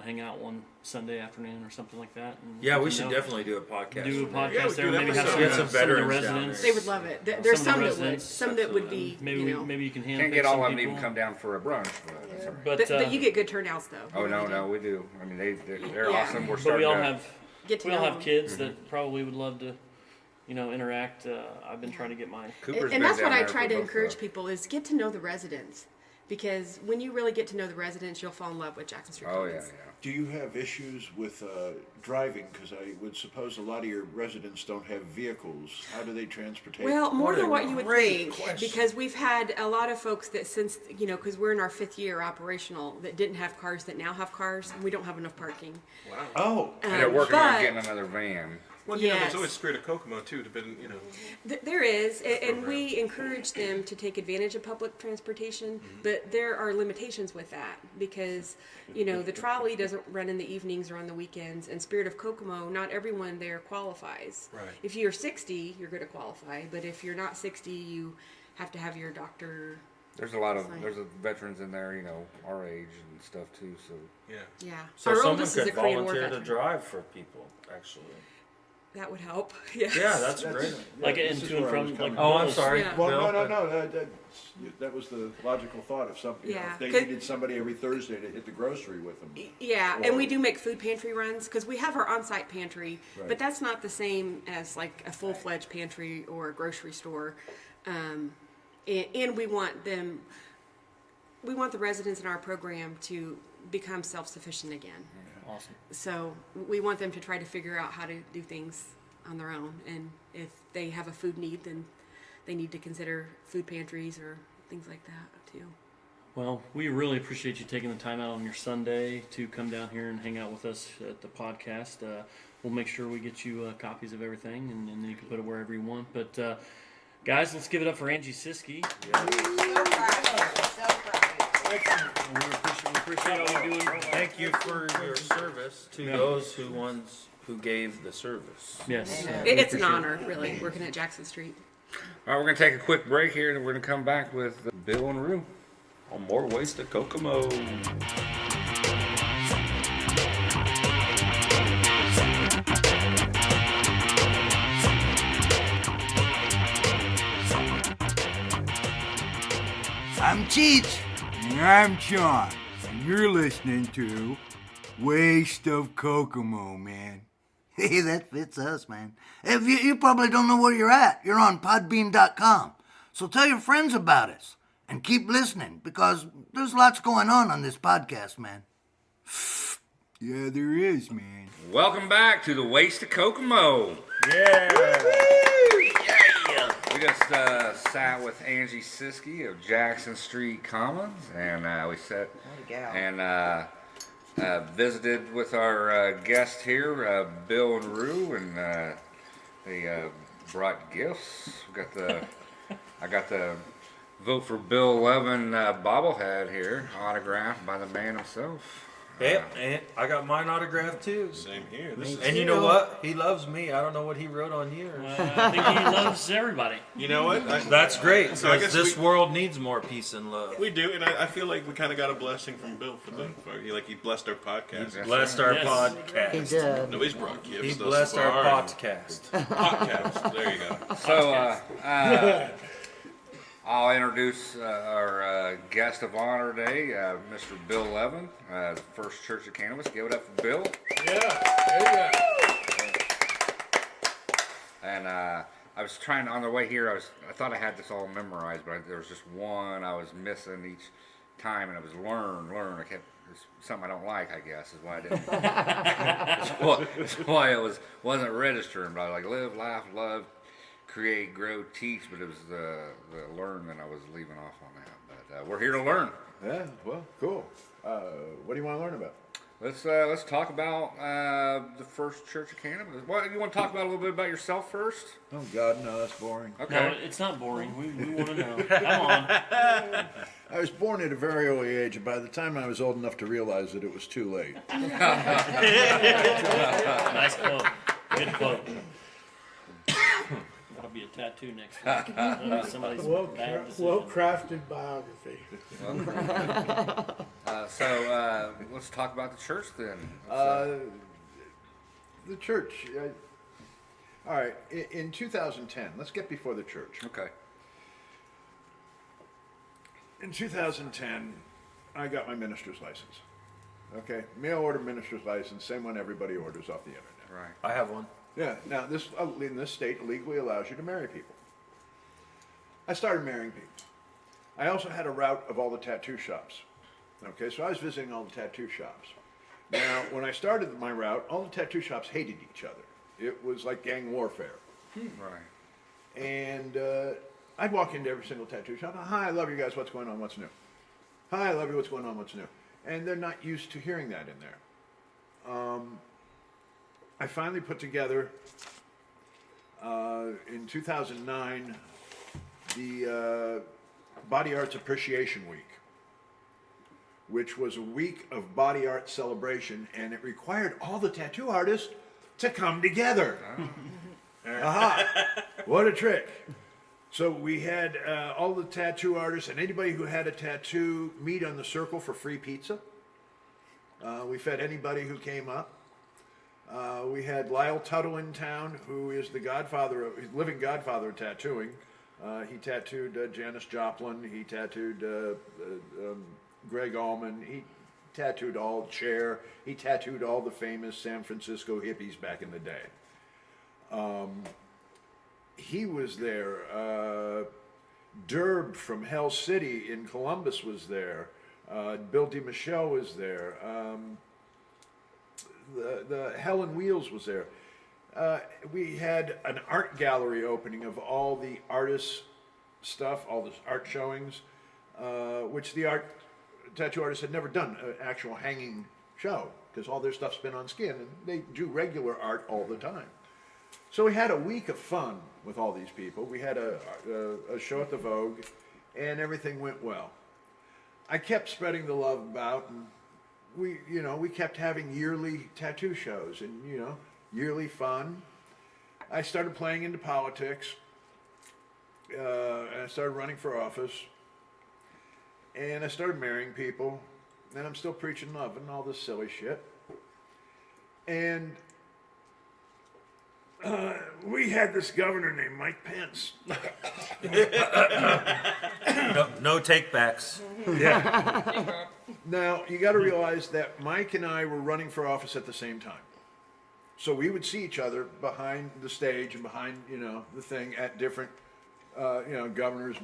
[SPEAKER 3] hang out one Sunday afternoon or something like that. And
[SPEAKER 5] Yeah, we
[SPEAKER 3] you
[SPEAKER 5] should
[SPEAKER 3] know,
[SPEAKER 5] definitely do a podcast.
[SPEAKER 3] do a
[SPEAKER 5] from there.
[SPEAKER 3] podcast
[SPEAKER 6] Yeah, we
[SPEAKER 3] there.
[SPEAKER 6] do an
[SPEAKER 3] Maybe have
[SPEAKER 6] episode.
[SPEAKER 3] some,
[SPEAKER 5] Get some
[SPEAKER 3] some of the
[SPEAKER 5] veterans down
[SPEAKER 3] residents.
[SPEAKER 8] They would love it. There's
[SPEAKER 3] of
[SPEAKER 8] some
[SPEAKER 3] the
[SPEAKER 8] that would.
[SPEAKER 3] residents.
[SPEAKER 8] Some that would be.
[SPEAKER 3] Maybe you can handpick
[SPEAKER 2] Can't get all
[SPEAKER 3] some
[SPEAKER 2] of them to
[SPEAKER 3] people.
[SPEAKER 2] even come down for a brunch, but that's all right.
[SPEAKER 3] But
[SPEAKER 8] But you get good turnouts though.
[SPEAKER 2] Oh,
[SPEAKER 8] You really do.
[SPEAKER 2] no, we do. I mean, they're
[SPEAKER 8] Yeah.
[SPEAKER 2] awesome. We're
[SPEAKER 3] But
[SPEAKER 2] starting
[SPEAKER 3] we all
[SPEAKER 2] to-
[SPEAKER 3] have
[SPEAKER 8] Get to
[SPEAKER 3] we all
[SPEAKER 8] know
[SPEAKER 3] have
[SPEAKER 8] them.
[SPEAKER 3] kids that probably would love to, interact. I've been trying to get my.
[SPEAKER 2] Cooper's been
[SPEAKER 8] And that's what
[SPEAKER 2] down
[SPEAKER 8] I
[SPEAKER 2] there
[SPEAKER 8] try
[SPEAKER 2] for
[SPEAKER 8] to
[SPEAKER 2] both
[SPEAKER 8] encourage
[SPEAKER 2] of
[SPEAKER 8] people is get to know the residents. Because when you really get to know the residents, you'll fall in love with Jackson Street
[SPEAKER 2] Oh, yeah,
[SPEAKER 8] Commons.
[SPEAKER 2] yeah.
[SPEAKER 9] Do you have issues with driving? Because I would suppose a lot of your residents don't have vehicles. How do they transport?
[SPEAKER 8] Well, more
[SPEAKER 5] What
[SPEAKER 8] than
[SPEAKER 5] a
[SPEAKER 8] what you would
[SPEAKER 5] great
[SPEAKER 8] think,
[SPEAKER 5] question.
[SPEAKER 8] because we've had a lot of folks that since, because we're in our 5th year operational, that didn't have cars that now have cars, and we don't have enough parking.
[SPEAKER 9] Oh,
[SPEAKER 2] And they're working on
[SPEAKER 8] But-
[SPEAKER 2] getting another van.
[SPEAKER 6] Well,
[SPEAKER 8] Yes.
[SPEAKER 6] there's always Spirit of Kokomo too.
[SPEAKER 8] There is, and we encourage them to take advantage of public transportation, but there are limitations with that because, the trolley doesn't run in the evenings or on the weekends, and Spirit of Kokomo, not everyone there qualifies.
[SPEAKER 6] Right.
[SPEAKER 8] If you're 60, you're going to qualify, but if you're not 60, you have to have your doctor.
[SPEAKER 2] There's a lot of
[SPEAKER 8] Fine.
[SPEAKER 2] there's veterans in there, our age and stuff too. So
[SPEAKER 6] Yeah.
[SPEAKER 8] Yeah.
[SPEAKER 5] So
[SPEAKER 8] Our
[SPEAKER 5] someone
[SPEAKER 8] oldest is
[SPEAKER 5] could
[SPEAKER 8] a Korean War
[SPEAKER 5] volunteer to
[SPEAKER 8] veteran.
[SPEAKER 5] drive for people, actually.
[SPEAKER 8] That would help. Yes.
[SPEAKER 5] Yeah, that's great.
[SPEAKER 3] Like
[SPEAKER 9] this
[SPEAKER 3] in
[SPEAKER 9] is
[SPEAKER 3] to and
[SPEAKER 9] where I was
[SPEAKER 3] from,
[SPEAKER 9] coming
[SPEAKER 3] like,
[SPEAKER 5] Oh, I'm
[SPEAKER 3] Bill's-
[SPEAKER 5] sorry.
[SPEAKER 8] Yeah.
[SPEAKER 9] Well,
[SPEAKER 5] Bill,
[SPEAKER 9] no. That was the logical thought of something.
[SPEAKER 8] Yeah.
[SPEAKER 9] If they
[SPEAKER 8] 'Cause-
[SPEAKER 9] needed somebody every Thursday to hit the grocery with them.
[SPEAKER 8] Yeah, and we do make food pantry runs because we have our on-site pantry,
[SPEAKER 9] Right.
[SPEAKER 8] but that's not the same as like a full-fledged pantry or a grocery store. And we want the residents in our program to become self-sufficient again.
[SPEAKER 3] Awesome.
[SPEAKER 8] So we want them to try to figure out how to do things on their own. And if they have a food need, then they need to consider food pantries or things like that too.
[SPEAKER 3] Well, we really appreciate you taking the time out on your Sunday to come down here and hang out with us at the podcast. We'll make sure we get you copies of everything, and then you can put it wherever you want. But guys, let's give it up for Angie Siskey. We appreciate all you're doing.
[SPEAKER 5] Thank you for your service to those who gave the service.
[SPEAKER 3] Yes.
[SPEAKER 8] It's an honor, really, working at Jackson Street.
[SPEAKER 2] all right, we're gonna take a quick break here, and we're gonna come back with Bill and Rue.
[SPEAKER 5] On more ways to Kokomo.
[SPEAKER 1] I'm Cheech. And I'm Sean. And you're listening to Waste of Kokomo, man. Hey, that fits us, man. If you probably don't know where you're at. You're on podbean.com. So tell your friends about us. And keep listening, because there's lots going on this podcast, man. Yeah, there is, man.
[SPEAKER 2] Welcome back to the Waste of Kokomo.
[SPEAKER 5] Yeah.
[SPEAKER 2] We just sat with Angie Siskey of Jackson Street Commons, and we sat and visited with our guest here, Bill and Rue, and they brought gifts. I got the Vote for Bill 11 bobblehead here, autographed by the man himself.
[SPEAKER 5] Hey, and I got mine autographed too.
[SPEAKER 6] Same here. This is,
[SPEAKER 5] And you know what? He loves me. I don't know what he wrote on yours.
[SPEAKER 3] I think he loves everybody.
[SPEAKER 6] you know what?
[SPEAKER 5] That's great.
[SPEAKER 6] So I
[SPEAKER 5] Because
[SPEAKER 6] guess
[SPEAKER 5] this world needs more peace and love.
[SPEAKER 6] we do, and I feel like we kind of got a blessing from Bill for he blessed our podcast.
[SPEAKER 2] Yes.
[SPEAKER 5] Blessed our
[SPEAKER 3] Yes.
[SPEAKER 5] podcast.
[SPEAKER 4] He did.
[SPEAKER 6] Nobody's brought gifts.
[SPEAKER 5] He
[SPEAKER 6] thus
[SPEAKER 5] blessed our
[SPEAKER 6] far.
[SPEAKER 5] podcast.
[SPEAKER 6] Podcast. There you go.
[SPEAKER 2] So, I'll introduce our guest of honor today, Mr. Bill Levin, the First Church of Cannabis. Give it up for Bill.
[SPEAKER 10] Yeah,
[SPEAKER 2] And I was trying on the way here. I thought I had this all memorized, but there was just one I was missing each time, and it was learn. I kept it's something I don't like. I guess is why I didn't. That's why it wasn't registering. But I was like live, laugh, love, create, grow, teach. But it was the learn that I was leaving off on that. But we're here to learn.
[SPEAKER 9] Yeah, well, cool. What do you want to learn about?
[SPEAKER 2] Let's talk about the First Church of Cannabis. What you want to talk about a little bit about yourself first?
[SPEAKER 9] Oh God, no, that's boring.
[SPEAKER 2] Okay.
[SPEAKER 3] No, it's not boring. We want to know. Come on.
[SPEAKER 9] I was born at a very early age, and by the time I was old enough to realize that it was too late.
[SPEAKER 3] Nice quote. Good quote. That'll be a tattoo next week. Somebody's bad decision.
[SPEAKER 10] well-crafted biography.
[SPEAKER 2] So let's talk about the church then.
[SPEAKER 9] The church. All right, in 2010, let's get before the church.
[SPEAKER 2] Okay.
[SPEAKER 9] In 2010, I got my minister's license. Okay, mail order minister's license, same one everybody orders off the internet.
[SPEAKER 2] Right.
[SPEAKER 5] I have one.
[SPEAKER 9] Yeah, now this in this state legally allows you to marry people. I started marrying people. I also had a route of all the tattoo shops. Okay, so I was visiting all the tattoo shops. Now, when I started my route, all the tattoo shops hated each other. It was like gang warfare.
[SPEAKER 2] Right.
[SPEAKER 9] And I'd walk into every single tattoo shop. Hi, I love you guys. What's going on? What's new? Hi, I love you. What's going on? What's new? And they're not used to hearing that in there. I finally put together, in 2009, the Body Arts Appreciation Week, which was a week of body art celebration, and it required all the tattoo artists to come together. Aha! What a trick. So we had all the tattoo artists and anybody who had a tattoo meet on the circle for free pizza. We fed anybody who came up. We had Lyle Tuttle in town, who is the living godfather of tattooing. He tattooed Janis Joplin. He tattooed Greg Allman. He tattooed all Cher. He tattooed all the famous San Francisco hippies back in the day. He was there. Derb from Hell City in Columbus was there. Bill DiMichele was there. The Helen Wheels was there. We had an art gallery opening of all the artists' stuff, all the art showings, which the tattoo artists had never done an actual hanging show because all their stuff's been on skin, and they do regular art all the time. So we had a week of fun with all these people. We had a show at the Vogue, and everything went well. I kept spreading the love about, and we kept having yearly tattoo shows and, yearly fun. I started playing into politics, and I started running for office, and I started marrying people, and I'm still preaching love and all this silly shit. And we had this governor named Mike Pence.
[SPEAKER 5] No takebacks.
[SPEAKER 9] Yeah. Now, you got to realize that Mike and I were running for office at the same time. So we would see each other behind the stage and behind, the thing at different, governors,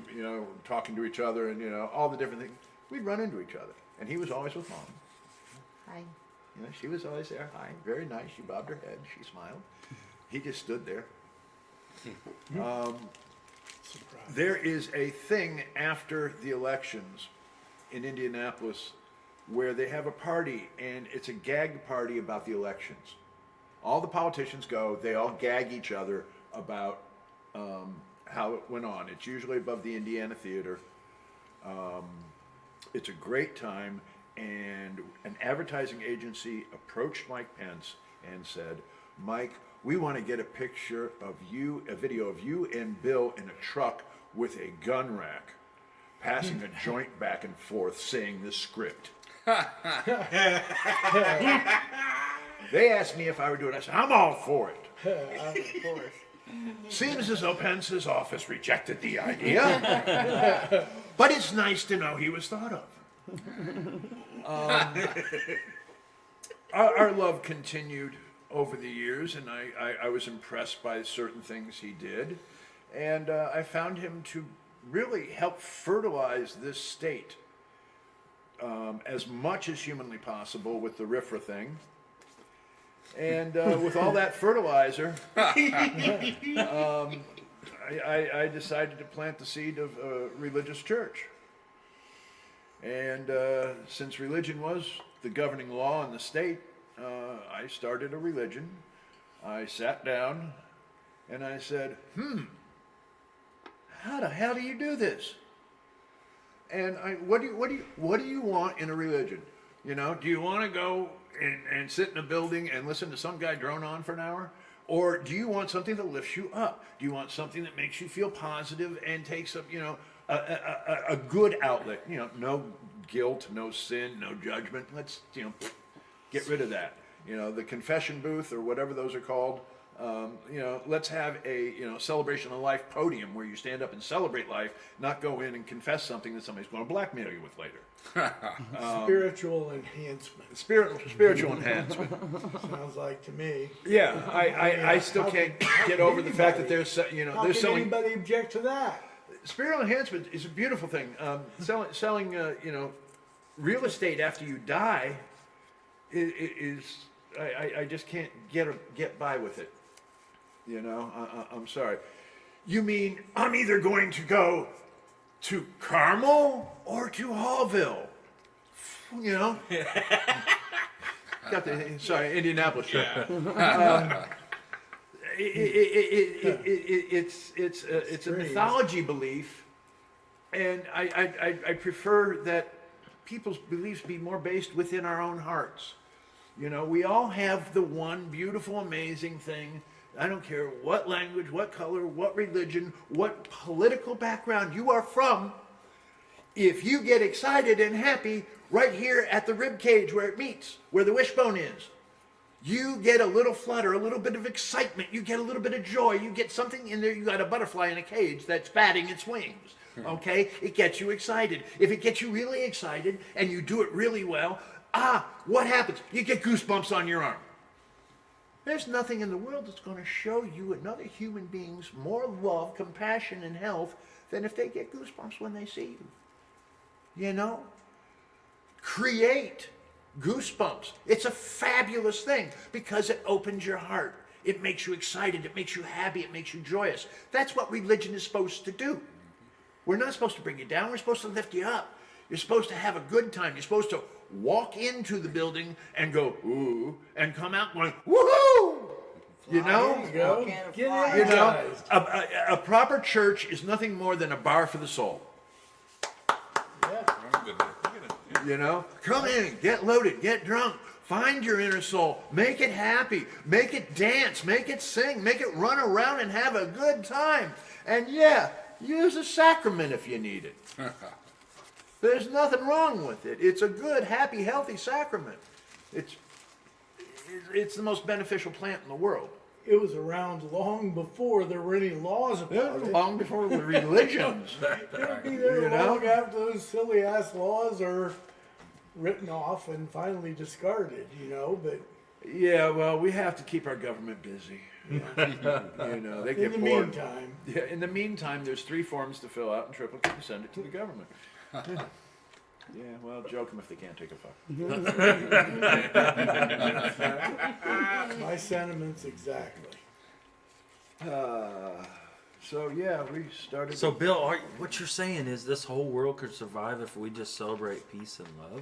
[SPEAKER 9] talking to each other and, all the different things. We'd run into each other. And he was always with Mom.
[SPEAKER 4] Hi.
[SPEAKER 9] She was always there. Hi. Very nice. She bobbed her head. She smiled. He just stood there. There is a thing after the elections in Indianapolis where they have a party, and it's a gag party about the elections. All the politicians go, they all gag each other about how it went on. It's usually above the Indiana Theater. It's a great time, and an advertising agency approached Mike Pence and said, Mike, we want to get a picture of you, a video of you and Bill in a truck with a gun rack, passing a joint back and forth, saying the script. They asked me if I would do it. I said, I'm all for it.
[SPEAKER 4] Of course.
[SPEAKER 9] Seems as though Pence's office rejected the idea, but it's nice to know he was thought of. Our love continued over the years, and I was impressed by certain things he did, and I found him to really help fertilize this state as much as humanly possible with the RIFRA thing. And with all that fertilizer, I decided to plant the seed of a religious church. And since religion was the governing law in the state, I started a religion. I sat down and I said, how the hell do you do this? And what do you want in a religion? You know, do you want to go and sit in a building and listen to some guy drone on for an hour? Or do you want something that lifts you up? Do you want something that makes you feel positive and takes up, you know, a good outlet? You know, no guilt, no sin, no judgment. Let's, you know, get rid of that. You know, the confession booth or whatever those are called. You know, let's have a, you know, celebration of life podium where you stand up and celebrate life, not go in and confess something that somebody's going to blackmail you with later.
[SPEAKER 10] Spiritual enhancement,
[SPEAKER 9] Spiritual enhancement.
[SPEAKER 10] sounds like to me.
[SPEAKER 9] Yeah, I still can't get over the fact that there's, you know,
[SPEAKER 10] How
[SPEAKER 9] there's
[SPEAKER 10] can
[SPEAKER 9] selling.
[SPEAKER 10] anybody object to that?
[SPEAKER 9] Spiritual enhancement is a beautiful thing. Selling, you know, real estate after you die is I just can't get by with it. You know, I'm sorry. You mean I'm either going to go to Carmel or to Hallville? You know? Got the, sorry, Indianapolis. Yeah. It's a mythology belief, and I prefer that people's beliefs be more based within our own hearts. You know, we all have the one beautiful, amazing thing. I don't care what language, what color, what religion, what political background you are from. If you get excited and happy right here at the rib cage where it meets, where the wishbone is, you get a little flutter, a little bit of excitement, you get a little bit of joy, you get something in there, you got a butterfly in a cage that's batting its wings. Okay? It gets you excited. If it gets you really excited and you do it really well, what happens? You get goosebumps on your arm. There's nothing in the world that's going to show you another human being's more love, compassion, and health than if they get goosebumps when they see you. You know? Create goosebumps. It's a fabulous thing because it opens your heart. It makes you excited. It makes you happy. It makes you joyous. That's what religion is supposed to do. We're not supposed to bring you down. We're supposed to lift you up. You're supposed to have a good time. You're supposed to walk into the building and go, ooh, and come out going, woohoo! You know?
[SPEAKER 10] There you go.
[SPEAKER 4] Get
[SPEAKER 10] Get
[SPEAKER 4] energized.
[SPEAKER 10] energized.
[SPEAKER 9] A proper church is nothing more than a bar for the soul.
[SPEAKER 10] Yeah.
[SPEAKER 9] You know? Come in, get loaded, get drunk, find your inner soul, make it happy, make it dance, make it sing, make it run around and have a good time. And yeah, use a sacrament if you need it. There's nothing wrong with it. It's a good, happy, healthy sacrament. It's the most beneficial plant in the world.
[SPEAKER 10] It was around long before there were any laws about it.
[SPEAKER 9] Long before the religions.
[SPEAKER 10] It'll be there
[SPEAKER 9] You know?
[SPEAKER 10] long after those silly ass laws are written off and finally discarded, you know, but
[SPEAKER 9] Yeah, well, we have to keep our government busy. You know, they
[SPEAKER 10] in
[SPEAKER 9] get
[SPEAKER 10] the
[SPEAKER 9] bored.
[SPEAKER 10] meantime,
[SPEAKER 9] Yeah, in the meantime, there's 3 forms to fill out and triplicate to send it to the government. Yeah, well, joke them if they can't take a fuck.
[SPEAKER 10] my sentiments exactly.
[SPEAKER 9] So yeah, we started.
[SPEAKER 5] So, Bill, what you're saying is this whole world could survive if we just celebrate peace and love?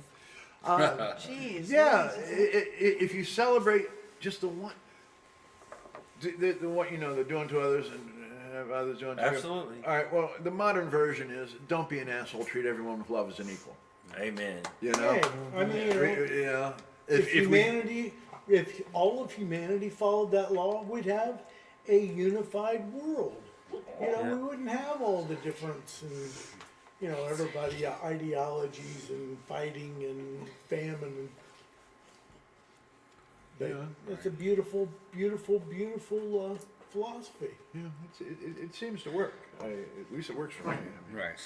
[SPEAKER 4] Jeez.
[SPEAKER 9] yeah, if you celebrate just the one, the what you know, they're doing to others and have others doing to you.
[SPEAKER 5] Absolutely.
[SPEAKER 9] All right. Well, the modern version is don't be an asshole. Treat everyone with love as an equal.
[SPEAKER 5] Amen.
[SPEAKER 9] You know.
[SPEAKER 10] Hey, I mean, you know,
[SPEAKER 9] Yeah.
[SPEAKER 10] if humanity, if all of humanity followed that law, we'd have a unified world. You know, we wouldn't have all the difference and, you know, everybody ideologies and fighting and famine. But
[SPEAKER 9] Yeah.
[SPEAKER 10] it's a beautiful, beautiful, beautiful philosophy.
[SPEAKER 9] Yeah, it seems to work. At least it works for me. I mean,
[SPEAKER 2] Right.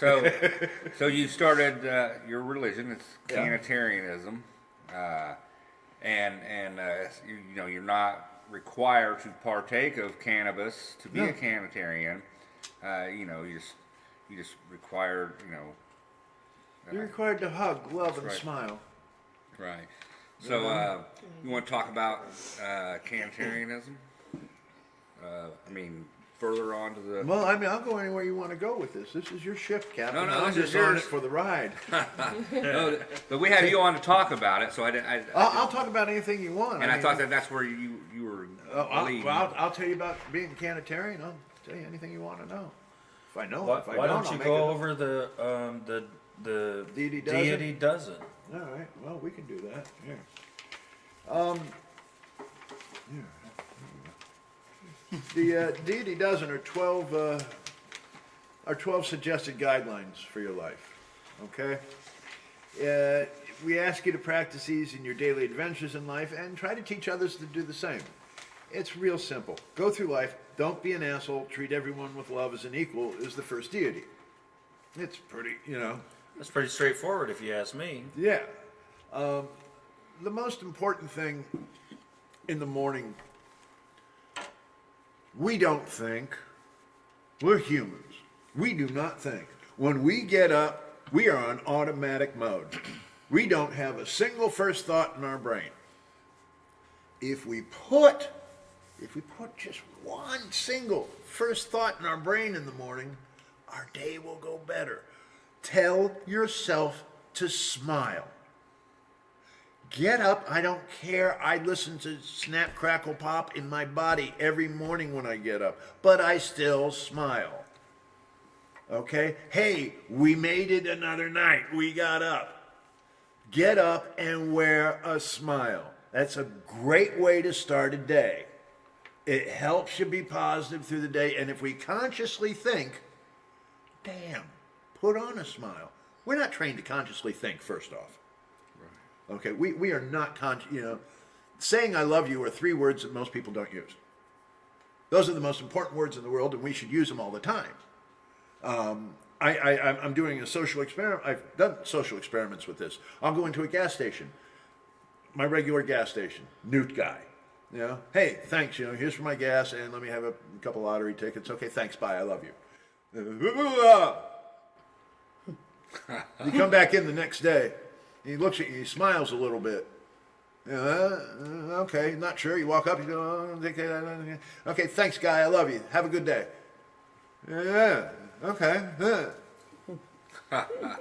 [SPEAKER 2] So you started your religion. It's Canitarianism, you're not required to partake of cannabis to be a Canitarian. You just required.
[SPEAKER 9] you're required to hug, love, and
[SPEAKER 2] right.
[SPEAKER 9] smile.
[SPEAKER 2] Right. So you want to talk about Canitarianism? Further on to the.
[SPEAKER 9] Well, I mean, I'll go anywhere you want to go with this. This is your ship, Captain.
[SPEAKER 2] No,
[SPEAKER 9] I'm
[SPEAKER 2] this is
[SPEAKER 9] just on
[SPEAKER 2] yours.
[SPEAKER 9] it for the ride.
[SPEAKER 2] No, but we had you on to talk about it, so
[SPEAKER 9] I'll talk about anything you want.
[SPEAKER 2] And I thought that's where you were leading.
[SPEAKER 9] I'll tell you about being a Canitarian. I'll tell you anything you want to know. If I know, if I
[SPEAKER 5] Why
[SPEAKER 9] don't,
[SPEAKER 5] don't you
[SPEAKER 9] I'll make
[SPEAKER 5] go
[SPEAKER 9] it up.
[SPEAKER 5] over the
[SPEAKER 9] Deity dozen?
[SPEAKER 5] deity dozen?
[SPEAKER 9] All right. Well, we can do that. Here. The deity dozen are 12 suggested guidelines for your life. Okay. We ask you to practice these in your daily adventures in life and try to teach others to do the same. It's real simple. Go through life. Don't be an asshole. Treat everyone with love as an equal is the first deity. It's pretty,
[SPEAKER 5] That's pretty straightforward, if you ask me.
[SPEAKER 9] Yeah. The most important thing in the morning, we don't think. We're humans. We do not think. When we get up, we are on automatic mode. We don't have a single first thought in our brain. If we put just one single first thought in our brain in the morning, our day will go better. Tell yourself to smile. Get up, I don't care. I listen to Snap, Crackle, Pop in my body every morning when I get up, but I still smile. Okay? Hey, we made it another night. We got up. Get up and wear a smile. That's a great way to start a day. It helps you be positive through the day, and if we consciously think, damn, put on a smile. We're not trained to consciously think, first off. Right. Okay, we are not saying I love you are 3 words that most people don't use. Those are the most important words in the world, and we should use them all the time. I'm doing a social experiment. I've done social experiments with this. I'll go into a gas station, my regular gas station, Newt guy. Hey, thanks, here's for my gas, and let me have a couple lottery tickets. Okay, thanks, bye, I love you. You come back in the next day, he looks at you, he smiles a little bit. Okay, not sure. You walk up, you go, okay, thanks, guy, I love you. Have a good day. Yeah, okay.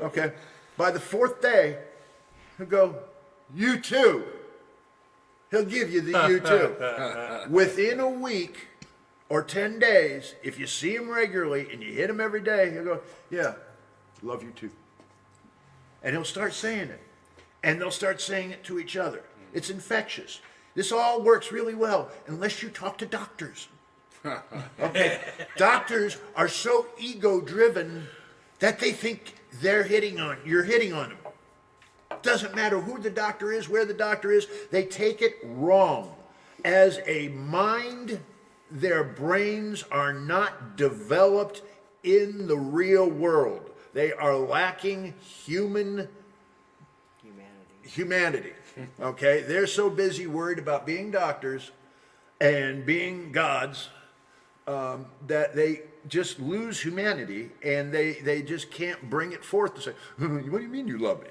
[SPEAKER 9] Okay, by the 4th day, he'll go, you too. He'll give you the you too. Within a week or 10 days, if you see him regularly and you hit him every day, he'll go, yeah, love you too. And he'll start saying it. And they'll start saying it to each other. It's infectious. This all works really well unless you talk to doctors. Okay? Doctors are so ego-driven that they think you're hitting on them. Doesn't matter who the doctor is, where the doctor is, they take it wrong. As a mind, their brains are not developed in the real world. They are lacking humanity. Okay? They're so busy worried about being doctors and being gods that they just lose humanity, and they just can't bring it forth to say, what do you mean you love me?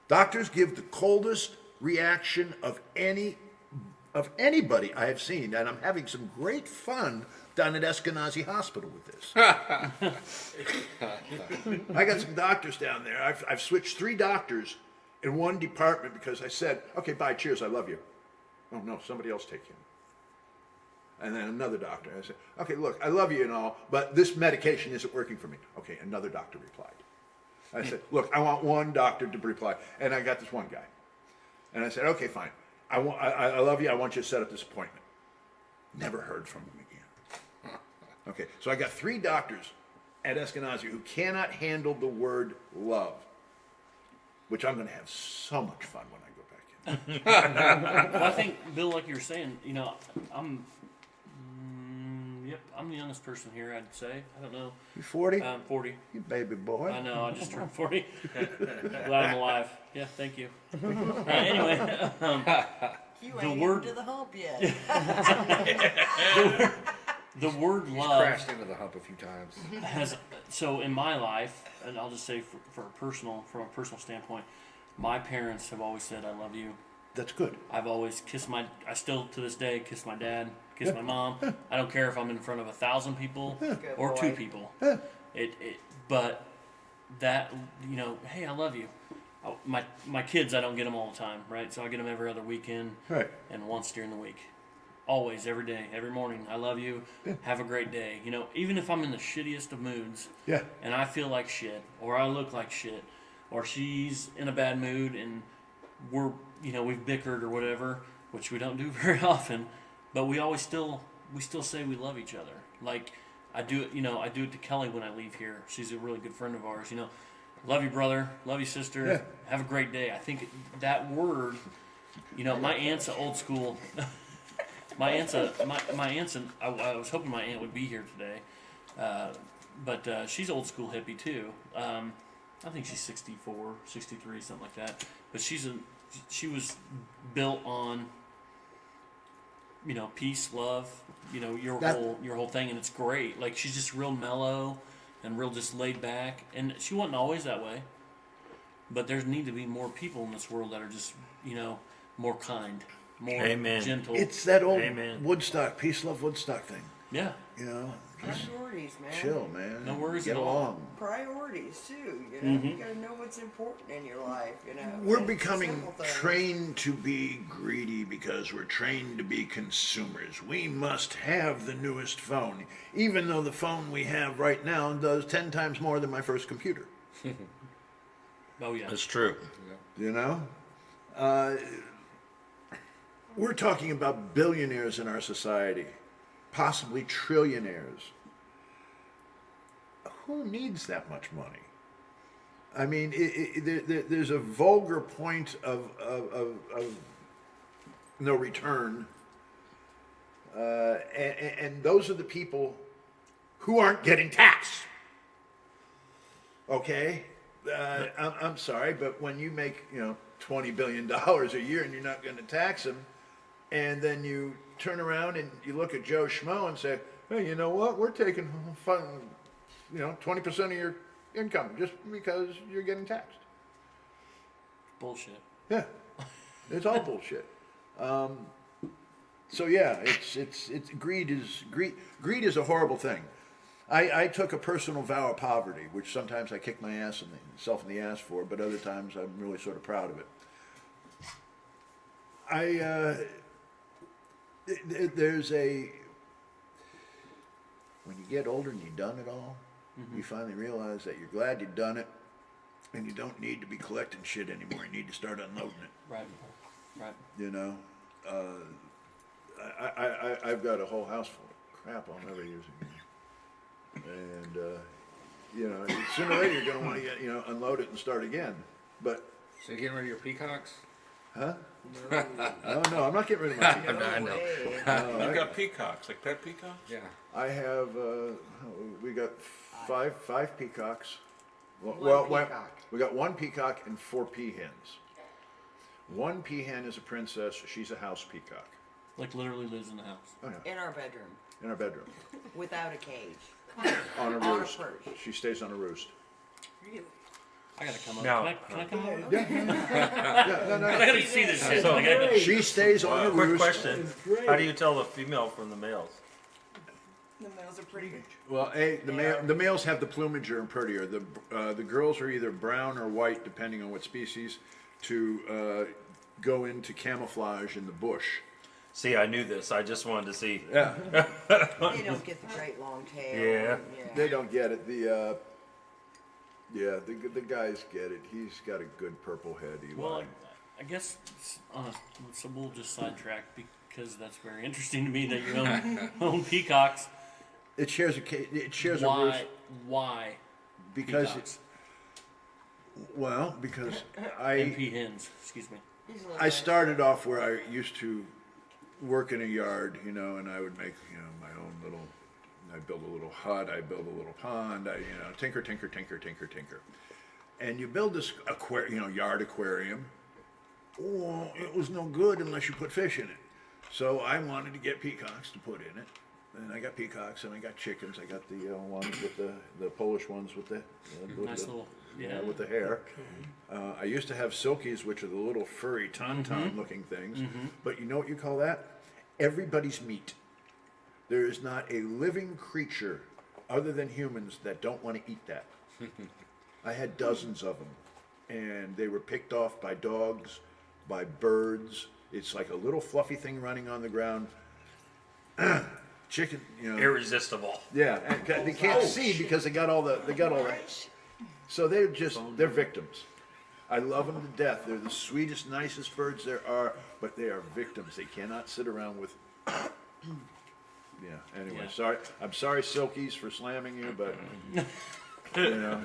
[SPEAKER 9] Doctors give the coldest reaction of anybody I have seen, and I'm having some great fun down at Eskenazi Hospital with this. I got some doctors down there. I've switched 3 doctors in one department because I said, okay, bye, cheers, I love you. Oh no, somebody else take him. And then another doctor. I said, okay, look, I love you and all, but this medication isn't working for me. Okay, another doctor replied. I said, look, I want one doctor to reply. And I got this one guy. And I said, okay, fine. I love you. I want you to set up this appointment. Never heard from him again. Okay, so I got 3 doctors at Eskenazi who cannot handle the word love, which I'm going to have so much fun when I go back in.
[SPEAKER 3] Well, I think, Bill, like you were saying, I'm Yep, I'm the youngest person here, I'd say. I don't know.
[SPEAKER 9] You 40?
[SPEAKER 3] I'm 40.
[SPEAKER 9] You baby boy.
[SPEAKER 3] I know, I just turned 40. Glad I'm alive. Yeah, thank you. Anyway,
[SPEAKER 11] You
[SPEAKER 3] The
[SPEAKER 11] ain't
[SPEAKER 3] word-
[SPEAKER 11] into the hump yet.
[SPEAKER 3] the word
[SPEAKER 2] He's
[SPEAKER 3] love
[SPEAKER 2] crashed into the hump a few times.
[SPEAKER 3] has, so in my life, and I'll just say from a personal standpoint, my parents have always said, I love you.
[SPEAKER 9] That's good.
[SPEAKER 3] I've always kissed I still to this day kiss my dad, kiss my mom. I don't care if I'm in front of 1,000 people
[SPEAKER 11] Good
[SPEAKER 3] or
[SPEAKER 11] boy.
[SPEAKER 3] 2 people. But that, hey, I love you. My kids, I don't get them all the time, right? So I get them every other weekend
[SPEAKER 9] Right.
[SPEAKER 3] and once during the week. Always, every day, every morning. I love you. Have a great day. Even if I'm in the shittiest of moods
[SPEAKER 9] Yeah.
[SPEAKER 3] and I feel like shit or I look like shit or she's in a bad mood and we've bickered or whatever, which we don't do very often, but we still say we love each other. Like I do it to Kelly when I leave here. She's a really good friend of ours. Love you, brother. Love you, sister.
[SPEAKER 9] Yeah.
[SPEAKER 3] Have a great day. I think that word, my aunt's old school. my aunt's and I was hoping my aunt would be here today, but she's old school hippie too. I think she's 64, 63, something like that. But she was built on, peace, love, your whole thing, and it's great. Like she's just real mellow and real just laid back, and she wasn't always that way. But there's need to be more people in this world that are just, more kind, more
[SPEAKER 5] Amen.
[SPEAKER 3] gentle.
[SPEAKER 9] It's that old
[SPEAKER 5] Amen.
[SPEAKER 9] Woodstock, peace, love, Woodstock thing.
[SPEAKER 3] Yeah,
[SPEAKER 9] Just
[SPEAKER 11] Priorities, man.
[SPEAKER 9] chill, man.
[SPEAKER 3] No worries
[SPEAKER 9] Get
[SPEAKER 3] at all.
[SPEAKER 9] along.
[SPEAKER 11] Priorities too.
[SPEAKER 3] Mm-hmm.
[SPEAKER 11] You gotta know what's important in your life.
[SPEAKER 9] We're
[SPEAKER 11] It's the
[SPEAKER 9] becoming
[SPEAKER 11] simple things.
[SPEAKER 9] trained to be greedy because we're trained to be consumers. We must have the newest phone, even though the phone we have right now does 10 times more than my first computer.
[SPEAKER 3] oh yeah.
[SPEAKER 5] That's true.
[SPEAKER 9] You know? We're talking about billionaires in our society, possibly trillionaires. Who needs that much money? I mean, there's a vulgar point of no return, and those are the people who aren't getting taxed. Okay, I'm sorry, but when you make $20 billion a year and you're not going to tax them, and then you turn around and you look at Joe Schmo and say, hey, you know what? We're taking 20% of your income just because you're getting taxed.
[SPEAKER 3] Bullshit.
[SPEAKER 9] Yeah, it's all bullshit. So yeah, it's greed is a horrible thing. I took a personal vow of poverty, which sometimes I kick myself in the ass for, but other times I'm really sort of proud of it. There's when you get older and you've done it all, you finally realize that you're glad you've done it, and you don't need to be collecting shit anymore. You need to start unloading it.
[SPEAKER 3] Right.
[SPEAKER 9] I've got a whole house full of crap I'll never use again, and sooner or later you're going to want to unload it and start again. But
[SPEAKER 2] So you getting rid of your peacocks?
[SPEAKER 9] huh? No, I'm not getting rid of my peacocks.
[SPEAKER 2] I know.
[SPEAKER 11] Way.
[SPEAKER 6] You've got peacocks, like pet peacocks?
[SPEAKER 2] Yeah.
[SPEAKER 9] I have we got five peacocks.
[SPEAKER 11] One peacock.
[SPEAKER 9] We got one peacock and 4 peahens. One peahen is a princess. She's a house peacock.
[SPEAKER 3] Like literally lives in the house.
[SPEAKER 9] Oh, yeah.
[SPEAKER 11] In our bedroom,
[SPEAKER 9] In our bedroom.
[SPEAKER 11] without a cage.
[SPEAKER 9] On a
[SPEAKER 11] On a
[SPEAKER 9] roost.
[SPEAKER 11] perch.
[SPEAKER 9] She stays on a roost.
[SPEAKER 3] I gotta come up.
[SPEAKER 5] Now-
[SPEAKER 3] Can I come over?
[SPEAKER 9] Yeah, no.
[SPEAKER 3] I gotta see this shit.
[SPEAKER 5] So-
[SPEAKER 3] Like, I-
[SPEAKER 9] She stays on a
[SPEAKER 5] Quick
[SPEAKER 9] roost.
[SPEAKER 5] question.
[SPEAKER 10] It's great.
[SPEAKER 5] How do you tell the female from the males?
[SPEAKER 11] The males are pretty good.
[SPEAKER 9] Well, the males have the plumage are prettier. The girls are either brown or white, depending on what species, to go into camouflage in the bush.
[SPEAKER 5] See, I knew this. I just wanted to see.
[SPEAKER 9] Yeah,
[SPEAKER 11] They don't get the great long tail.
[SPEAKER 5] Yeah.
[SPEAKER 9] they don't get it. The guys get it. He's got a good purple head. Eli.
[SPEAKER 3] well, I guess so we'll just sidetrack because that's very interesting to me that you own peacocks.
[SPEAKER 9] It shares a roost
[SPEAKER 3] Why?
[SPEAKER 9] because
[SPEAKER 3] Peacocks
[SPEAKER 9] because
[SPEAKER 3] and peahens. Excuse me.
[SPEAKER 11] He's a little
[SPEAKER 9] I
[SPEAKER 11] nice.
[SPEAKER 9] started off where I used to work in a yard, and I would make my own little I build a little hut, I build a little pond, tinker. And you build this yard aquarium. Oh, it was no good unless you put fish in it. So I wanted to get peacocks to put in it. And I got peacocks and I got chickens. I got the ones with the Polish ones with the
[SPEAKER 3] Nice little, yeah.
[SPEAKER 9] with the hair. I used to have silkies, which are the little furry tauntaun looking things. But you know what you call that? Everybody's meat. There is not a living creature other than humans that don't want to eat that. I had dozens of them, and they were picked off by dogs, by birds. It's like a little fluffy thing running on the ground. Chicken,
[SPEAKER 5] Irresistible.
[SPEAKER 9] yeah, and they can't see because they got all that. So they're victims. I love them to death. They're the sweetest, nicest birds there are, but they are victims. They cannot sit around with. Anyway,
[SPEAKER 3] Yeah.
[SPEAKER 9] sorry. I'm sorry, Silkies, for slamming you, but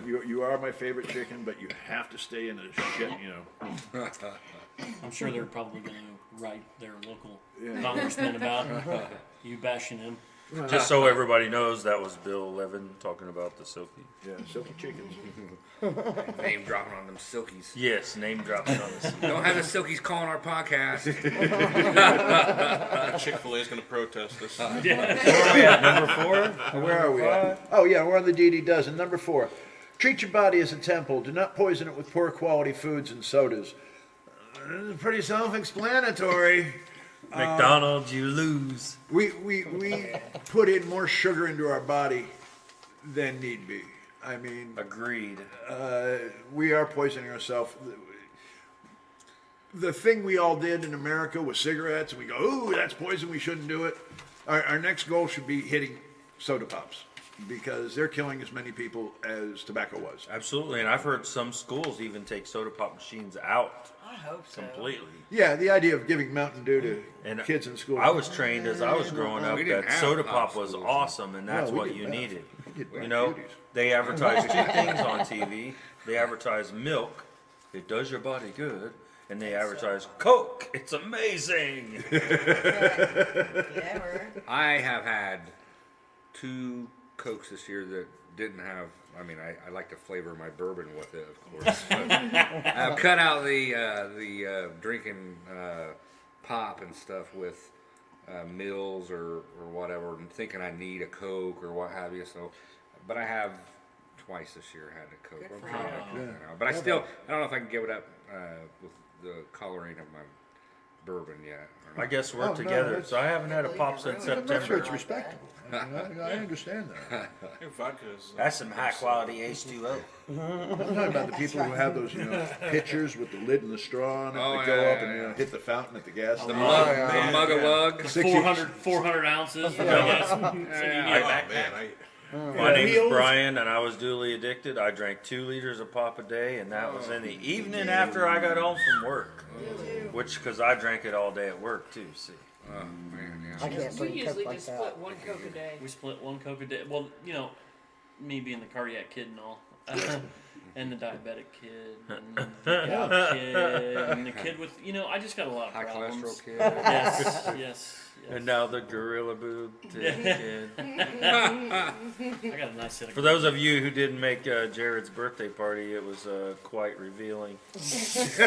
[SPEAKER 9] you are my favorite chicken, but you have to stay in the shit.
[SPEAKER 3] I'm sure they're probably going to write their local congressman about you bashing him.
[SPEAKER 5] Just so everybody knows, that was Bill Levin talking about the silky.
[SPEAKER 9] Yeah, silky chickens.
[SPEAKER 2] Name dropping on them silkies.
[SPEAKER 5] Yes, name dropping on this.
[SPEAKER 2] Don't have the silkies calling our podcast.
[SPEAKER 6] Chick-fil-A is going to protest this.
[SPEAKER 9] Where are we at? Number 4? Where are we at? Oh yeah, we're on the DD dozen. Number 4. Treat your body as a temple. Do not poison it with poor quality foods and sodas. Pretty self-explanatory.
[SPEAKER 5] McDonald's, you lose.
[SPEAKER 9] We put in more sugar into our body than need be. I mean,
[SPEAKER 5] Agreed.
[SPEAKER 9] we are poisoning ourselves. The thing we all did in America was cigarettes, and we go, ooh, that's poison, we shouldn't do it. Our next goal should be hitting soda pops, because they're killing as many people as tobacco was.
[SPEAKER 5] Absolutely, and I've heard some schools even take soda pop machines out
[SPEAKER 11] I hope so.
[SPEAKER 5] completely.
[SPEAKER 9] Yeah, the idea of giving Mountain Dew to
[SPEAKER 5] And
[SPEAKER 9] kids in school.
[SPEAKER 5] I was trained as I was growing up
[SPEAKER 2] We didn't
[SPEAKER 5] that
[SPEAKER 2] have
[SPEAKER 5] soda
[SPEAKER 2] pop
[SPEAKER 5] pop was
[SPEAKER 2] schools.
[SPEAKER 5] awesome, and that's
[SPEAKER 9] No, we
[SPEAKER 5] what
[SPEAKER 9] didn't
[SPEAKER 5] you
[SPEAKER 9] have.
[SPEAKER 5] needed.
[SPEAKER 9] We did
[SPEAKER 5] You
[SPEAKER 9] Black
[SPEAKER 5] know,
[SPEAKER 9] Beauties.
[SPEAKER 5] they advertise 2 things on TV. They advertise milk, it does your body good, and they advertise Coke, it's amazing.
[SPEAKER 11] Never.
[SPEAKER 2] I have had 2 Cokes this year that didn't have. I mean, I like to flavor my bourbon with it, of course. But I've cut out the drinking pop and stuff with meals or whatever, and thinking I need a Coke or what have you. So, but I have twice this year had a Coke.
[SPEAKER 11] Good for
[SPEAKER 2] I'm trying
[SPEAKER 11] you.
[SPEAKER 2] to, but I still, I don't know if I can give it up with the coloring of my bourbon yet.
[SPEAKER 5] I guess we're
[SPEAKER 9] Oh, no,
[SPEAKER 5] together,
[SPEAKER 9] that's-
[SPEAKER 5] so I haven't had a pop since
[SPEAKER 9] That's where
[SPEAKER 5] September.
[SPEAKER 9] it's respectable. I mean, I understand that.
[SPEAKER 6] Vodka is.
[SPEAKER 5] That's some high quality H2O.
[SPEAKER 9] I'm talking about the people who have those, pitchers with the lid and the straw on it
[SPEAKER 2] Oh,
[SPEAKER 9] that go
[SPEAKER 2] yeah,
[SPEAKER 9] up
[SPEAKER 2] yeah,
[SPEAKER 9] and
[SPEAKER 2] yeah.
[SPEAKER 9] hit the fountain at the gas station.
[SPEAKER 2] The mug of lug.
[SPEAKER 3] 400 ounces. I guess. So you need a
[SPEAKER 6] Oh,
[SPEAKER 3] backpack.
[SPEAKER 6] man,
[SPEAKER 5] My name's
[SPEAKER 10] Wheels.
[SPEAKER 5] Brian, and I was duly addicted. I drank 2 liters of pop a day, and that was in the evening after I got home from work. Because I drank it all day at work, too, see.
[SPEAKER 2] Oh man, yeah.
[SPEAKER 4] I can't
[SPEAKER 7] We
[SPEAKER 4] drink
[SPEAKER 7] usually
[SPEAKER 4] Coke like
[SPEAKER 7] just
[SPEAKER 4] that.
[SPEAKER 7] split 1 Coke a day.
[SPEAKER 3] We split 1 Coke a day. Well, me being the cardiac kid and all. And the diabetic kid, and the gout kid, and the kid with, I just got a lot of
[SPEAKER 2] High
[SPEAKER 3] problems.
[SPEAKER 2] cholesterol kid.
[SPEAKER 3] Yes.
[SPEAKER 5] And now the gorilla boob kid.
[SPEAKER 3] I got a nice set of.
[SPEAKER 5] For those of you who didn't make Jared's birthday party, it was quite revealing.
[SPEAKER 4] To say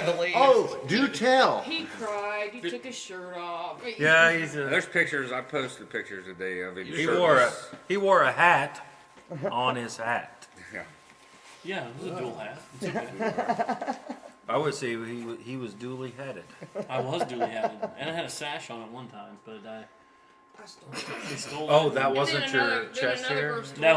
[SPEAKER 4] the least.
[SPEAKER 9] Oh, do tell.
[SPEAKER 7] He cried. He took his shirt off.
[SPEAKER 5] Yeah, he's
[SPEAKER 2] There's pictures. I posted pictures today of him.
[SPEAKER 5] he wore a hat on his hat.
[SPEAKER 3] Yeah, it was a dual hat. It's okay.
[SPEAKER 5] I would say he was duly hatted.
[SPEAKER 3] I was duly hatted, and I had a sash on at one time, but they stole
[SPEAKER 5] Oh,
[SPEAKER 3] it.
[SPEAKER 5] that wasn't your chest hair?
[SPEAKER 3] No.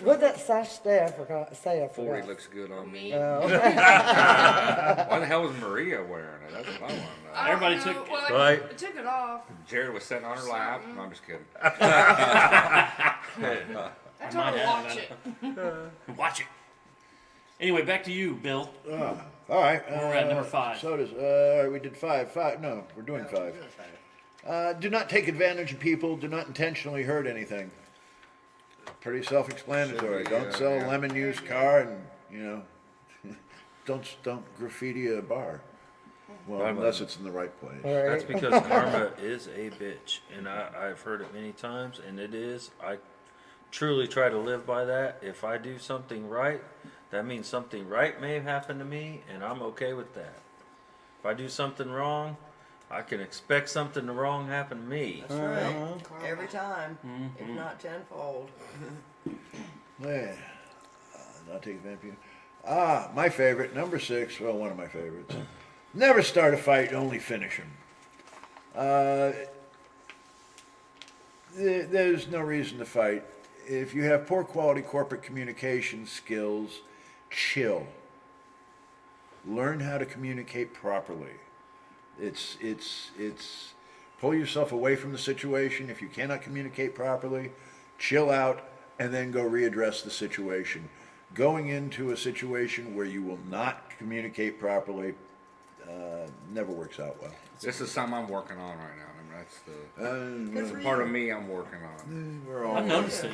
[SPEAKER 4] What did that sash say? I forgot.
[SPEAKER 2] 40 looks good on me.
[SPEAKER 7] Me.
[SPEAKER 4] Oh.
[SPEAKER 2] Why the hell was Maria wearing it? That's what I want to know.
[SPEAKER 7] I don't
[SPEAKER 3] Everybody
[SPEAKER 7] know.
[SPEAKER 3] took-
[SPEAKER 7] Well,
[SPEAKER 5] Right.
[SPEAKER 7] I took it off.
[SPEAKER 2] Jared was sitting on her lap. No, I'm just kidding.
[SPEAKER 7] I told
[SPEAKER 3] might
[SPEAKER 7] her to
[SPEAKER 3] have
[SPEAKER 7] watch
[SPEAKER 3] it.
[SPEAKER 7] it.
[SPEAKER 3] Watch it. Anyway, back to you, Bill.
[SPEAKER 9] All right.
[SPEAKER 3] We're at number 5.
[SPEAKER 9] Sodas. All right, we did 5. 5. No, we're doing 5. Do not take advantage of people. Do not intentionally hurt anything. Pretty self-explanatory.
[SPEAKER 2] Should be,
[SPEAKER 9] Don't sell
[SPEAKER 2] yeah.
[SPEAKER 9] a lemon used car, and don't graffiti a bar. Well, unless it's in the right place.
[SPEAKER 4] All right.
[SPEAKER 5] That's because karma is a bitch, and I've heard it many times, and it is. I truly try to live by that. If I do something right, that means something right may have happened to me, and I'm okay with that. If I do something wrong, I can expect something wrong happen to me.
[SPEAKER 11] That's right. Every time, if not tenfold.
[SPEAKER 9] Yeah. Not take advantage of you. My favorite, number 6, well, one of my favorites. Never start a fight, only finish them. There's no reason to fight. If you have poor quality corporate communication skills, chill. Learn how to communicate properly. It's pull yourself away from the situation. If you cannot communicate properly, chill out and then go readdress the situation. Going into a situation where you will not communicate properly never works out well.
[SPEAKER 2] This is something I'm working on right now. I mean, that's the
[SPEAKER 11] for
[SPEAKER 2] part
[SPEAKER 11] you.
[SPEAKER 2] of me I'm working on.
[SPEAKER 9] We're all
[SPEAKER 3] I've noticed it.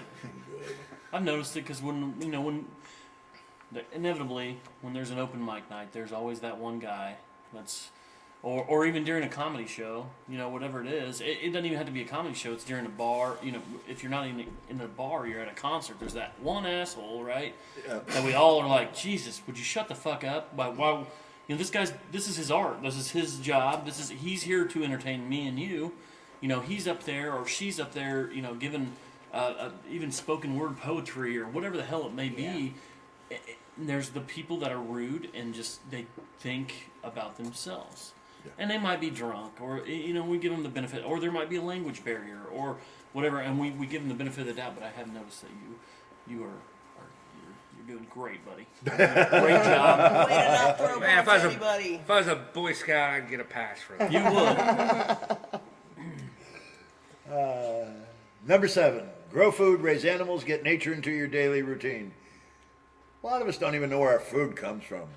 [SPEAKER 3] I've noticed it because when inevitably when there's an open mic night, there's always that one guy that's, or even during a comedy show, whatever it is. It doesn't even have to be a comedy show. It's during a bar. If you're not in a bar, you're at a concert. There's that one asshole, right?
[SPEAKER 9] Yeah.
[SPEAKER 3] That we all are like, Jesus, would you shut the fuck up? Why? This is his art. This is his job. He's here to entertain me and you. He's up there or she's up there, giving even spoken word poetry or whatever the hell it may be. There's the people that are rude and just they think about themselves. Yeah. And they might be drunk or, we give them the benefit, or there might be a language barrier or whatever, and we give them the benefit of the doubt, but I have noticed that you're doing great, buddy. Great job.
[SPEAKER 11] Way to not throw
[SPEAKER 2] Man,
[SPEAKER 11] bombs at anybody.
[SPEAKER 2] if I was a Boy Scout, I'd get a pass for that.
[SPEAKER 3] You would.
[SPEAKER 9] Number 7, grow food, raise animals, get nature into your daily routine. A lot of us don't even know where our food comes from.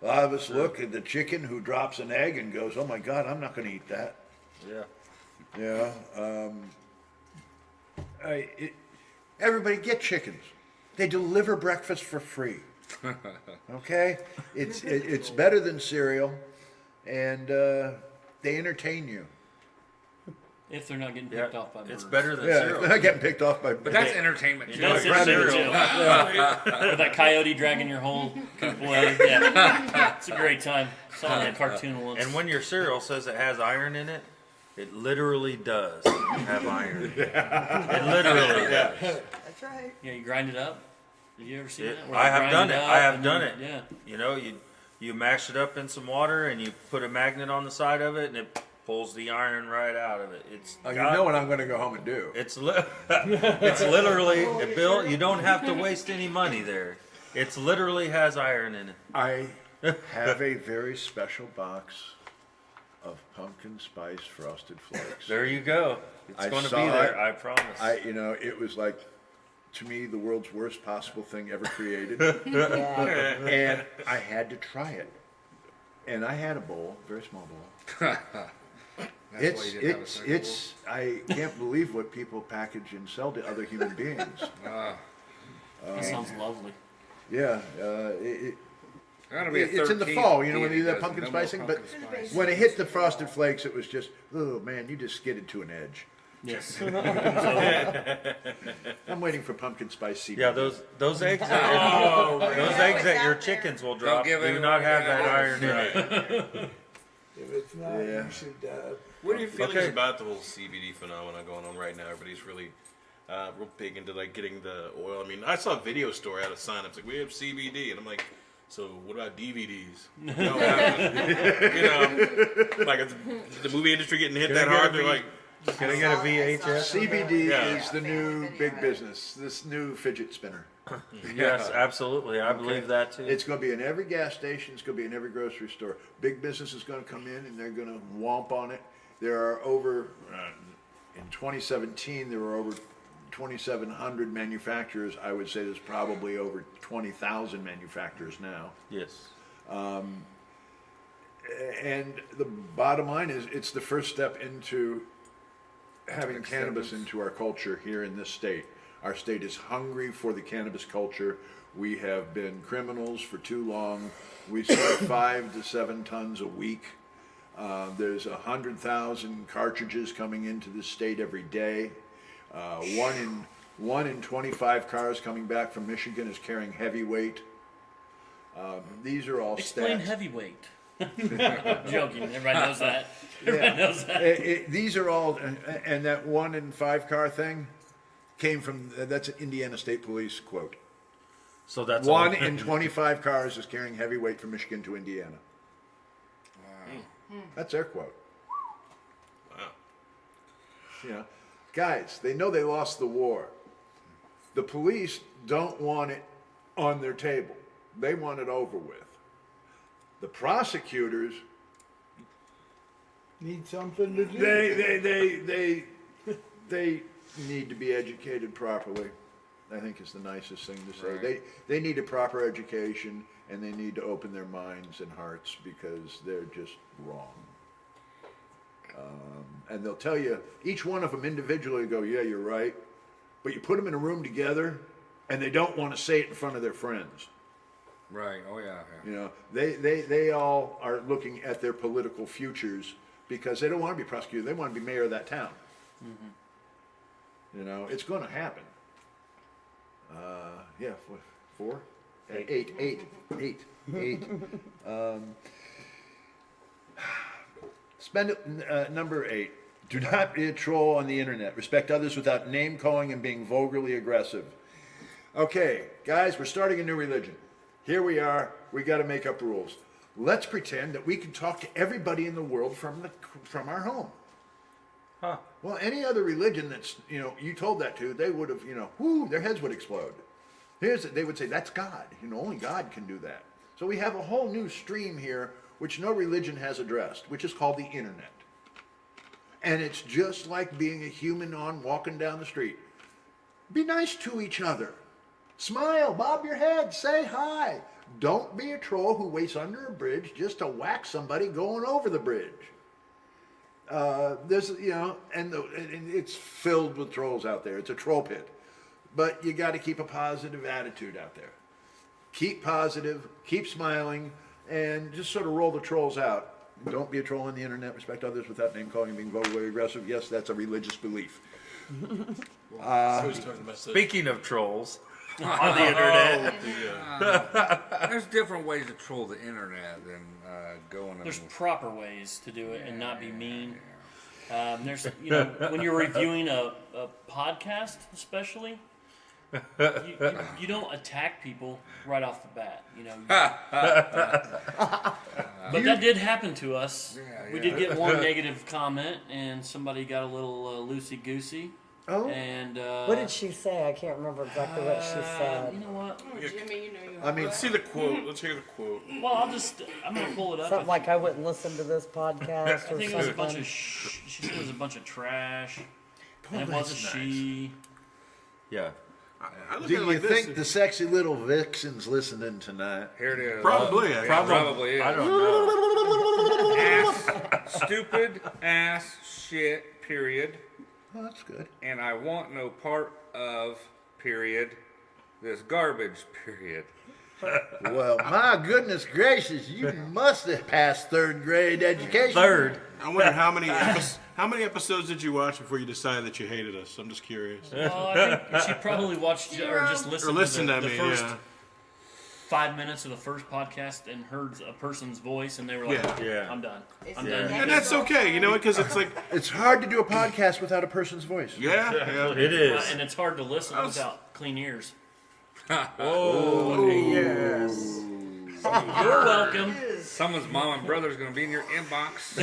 [SPEAKER 9] A lot of us look at the chicken who drops an egg and goes, oh my God, I'm not going to eat that.
[SPEAKER 5] Yeah.
[SPEAKER 9] Everybody get chickens. They deliver breakfast for free. Okay? It's better than cereal, and they entertain you.
[SPEAKER 3] If they're not getting picked off by birds.
[SPEAKER 5] It's better than
[SPEAKER 9] Yeah,
[SPEAKER 5] cereal.
[SPEAKER 9] they're not getting picked off by.
[SPEAKER 2] But that's entertainment too.
[SPEAKER 3] That's
[SPEAKER 2] Like
[SPEAKER 3] cereal.
[SPEAKER 2] cereal.
[SPEAKER 3] With that coyote dragging your whole coop away. Yeah. It's a great time. Saw it in a cartoon once.
[SPEAKER 5] And when your cereal says it has iron in it, it literally does have iron. It literally does.
[SPEAKER 11] That's right.
[SPEAKER 3] Yeah, you grind it up. Did you ever see that? Where
[SPEAKER 5] I
[SPEAKER 3] they
[SPEAKER 5] have
[SPEAKER 3] grind
[SPEAKER 5] done it.
[SPEAKER 3] up
[SPEAKER 5] I have
[SPEAKER 3] and
[SPEAKER 5] done
[SPEAKER 3] then-
[SPEAKER 5] it.
[SPEAKER 3] Yeah.
[SPEAKER 5] You mash it up in some water and you put a magnet on the side of it and it pulls the iron right out of it. It's
[SPEAKER 9] You know what I'm going to go home and do.
[SPEAKER 5] It's literally, Bill, you don't have to waste any money there. It's literally has iron in it.
[SPEAKER 9] I have a very special box of pumpkin spice frosted flakes.
[SPEAKER 5] There you go. It's
[SPEAKER 9] I
[SPEAKER 5] going to be
[SPEAKER 9] saw
[SPEAKER 5] there,
[SPEAKER 9] it.
[SPEAKER 5] I promise.
[SPEAKER 9] It was like, to me, the world's worst possible thing ever created.
[SPEAKER 4] Yeah.
[SPEAKER 9] And I had to try it. And I had a bowl, a very small bowl.
[SPEAKER 2] That's why you didn't have a second
[SPEAKER 9] I can't believe what people package and sell to other human beings.
[SPEAKER 3] That sounds lovely.
[SPEAKER 9] Yeah,
[SPEAKER 2] Gotta be a
[SPEAKER 9] it's in the
[SPEAKER 2] 13th
[SPEAKER 9] fall, when you
[SPEAKER 2] deity
[SPEAKER 9] do that
[SPEAKER 2] does
[SPEAKER 9] pumpkin
[SPEAKER 2] no more
[SPEAKER 9] spicing, but
[SPEAKER 2] pumpkin spice.
[SPEAKER 9] when it hit the frosted flakes, it was just, oh man, you just skidded to an edge.
[SPEAKER 3] Yes.
[SPEAKER 9] I'm waiting for pumpkin spice CBD.
[SPEAKER 5] Yeah, those eggs that those eggs that your chickens will drop
[SPEAKER 2] give
[SPEAKER 5] do
[SPEAKER 2] anyone
[SPEAKER 5] not have
[SPEAKER 2] that
[SPEAKER 5] that iron in it.
[SPEAKER 10] If it's not,
[SPEAKER 9] Yeah.
[SPEAKER 10] you should.
[SPEAKER 6] What are your feelings
[SPEAKER 5] Okay.
[SPEAKER 6] about the whole CBD phenomenon going on right now? Everybody's really real big into like getting the oil. I mean, I saw a video store had a sign. It's like, we have CBD, and I'm like, so what about DVDs? Like is the movie industry getting hit that hard? They're like,
[SPEAKER 5] Can I get a VHS?
[SPEAKER 9] CBD
[SPEAKER 6] Yeah.
[SPEAKER 9] is the new big business, this new fidget spinner.
[SPEAKER 5] Yes, absolutely. I believe that too.
[SPEAKER 9] It's going to be in every gas station. It's going to be in every grocery store. Big business is going to come in and they're going to womp on it. There are over, in 2017, there were over 2,700 manufacturers. I would say there's probably over 20,000 manufacturers now.
[SPEAKER 5] Yes.
[SPEAKER 9] And the bottom line is, it's the first step into having cannabis into our culture here in this state. Our state is hungry for the cannabis culture. We have been criminals for too long. We smoke 5 to 7 tons a week. There's 100,000 cartridges coming into the state every day. One in 25 cars coming back from Michigan is carrying heavyweight. These are all
[SPEAKER 3] Explain
[SPEAKER 9] stats.
[SPEAKER 3] heavyweight. I'm joking. Everybody knows that. Everybody knows that.
[SPEAKER 9] These are all, and that 1 in 5 car thing came from, that's an Indiana State Police quote.
[SPEAKER 5] So that's
[SPEAKER 9] 1 in 25 cars is carrying heavyweight from Michigan to Indiana. That's their quote.
[SPEAKER 6] Wow.
[SPEAKER 9] You know, guys, they know they lost the war. The police don't want it on their table. They want it over with. The prosecutors,
[SPEAKER 10] Need something to do.
[SPEAKER 9] they need to be educated properly. I think is the nicest thing to say. They need a proper education, and they need to open their minds and hearts because they're just wrong. And they'll tell you, each one of them individually go, yeah, you're right. But you put them in a room together, and they don't want to say it in front of their friends.
[SPEAKER 2] Right. Oh yeah.
[SPEAKER 9] You know, they all are looking at their political futures because they don't want to be prosecuted. They want to be mayor of that town. You know, it's going to happen. Yeah, 4, 8. Spend it, number 8. Do not be a troll on the internet. Respect others without name calling and being vulgarly aggressive. Okay, guys, we're starting a new religion. Here we are. We got to make up rules. Let's pretend that we can talk to everybody in the world from our home.
[SPEAKER 5] Huh.
[SPEAKER 9] Well, any other religion that's, you know, you told that to, they would have, you know, whoo, their heads would explode. They would say, that's God. You know, only God can do that. So we have a whole new stream here, which no religion has addressed, which is called the internet. And it's just like being a human walking down the street. Be nice to each other. Smile, bob your head, say hi. Don't be a troll who waits under a bridge just to whack somebody going over the bridge. There's, you know, and it's filled with trolls out there. It's a troll pit. But you got to keep a positive attitude out there. Keep positive, keep smiling, and just sort of roll the trolls out. Don't be a troll on the internet. Respect others without name calling and being vocally aggressive. Yes, that's a religious belief.
[SPEAKER 5] Speaking of trolls on the internet,
[SPEAKER 2] There's different ways to troll the internet than going.
[SPEAKER 3] There's proper ways to do it and not be mean. There's, you know, when you're reviewing a podcast, especially, you don't attack people right off the bat. You know, but that did happen to us. We did get one negative comment, and somebody got a little loosey goosey.
[SPEAKER 4] Oh.
[SPEAKER 3] And
[SPEAKER 4] What did she say? I can't remember exactly what she said.
[SPEAKER 3] You know what?
[SPEAKER 7] Oh, Jimmy, you know you.
[SPEAKER 9] I mean,
[SPEAKER 6] Let's see the quote. Let's hear the quote.
[SPEAKER 3] Well, I'm gonna pull it up.
[SPEAKER 4] Something like I wouldn't listen to this podcast
[SPEAKER 3] I
[SPEAKER 4] or
[SPEAKER 3] think it was a
[SPEAKER 4] something.
[SPEAKER 3] bunch of she said it was a bunch of trash. And it was a she.
[SPEAKER 5] yeah.
[SPEAKER 6] I look
[SPEAKER 9] do
[SPEAKER 6] at it
[SPEAKER 9] you
[SPEAKER 6] like this.
[SPEAKER 9] think the sexy little vixen's listening tonight?
[SPEAKER 2] Here it is.
[SPEAKER 6] Probably.
[SPEAKER 2] Probably is.
[SPEAKER 5] I don't know.
[SPEAKER 2] Ass, stupid ass shit. Period.
[SPEAKER 9] Oh, that's good.
[SPEAKER 2] And I want no part of. Period. This garbage. Period.
[SPEAKER 9] Well, my goodness gracious, you must have passed 3rd grade education.
[SPEAKER 5] Third.
[SPEAKER 6] I wonder how many episodes did you watch before you decided that you hated us? I'm just curious.
[SPEAKER 3] Well, I think she probably watched or just listened to the first 5 minutes of the first podcast and heard a person's voice, and they were like,
[SPEAKER 5] Yeah.
[SPEAKER 3] I'm done. I'm
[SPEAKER 5] Yeah.
[SPEAKER 3] done.
[SPEAKER 6] And that's okay, you know, because it's like,
[SPEAKER 9] It's hard to do a podcast without a person's voice.
[SPEAKER 6] yeah.
[SPEAKER 5] It is.
[SPEAKER 3] And it's hard to listen without clean ears.
[SPEAKER 5] Oh, yes.
[SPEAKER 3] You're welcome.
[SPEAKER 2] Someone's mom and brother's going to be in your inbox.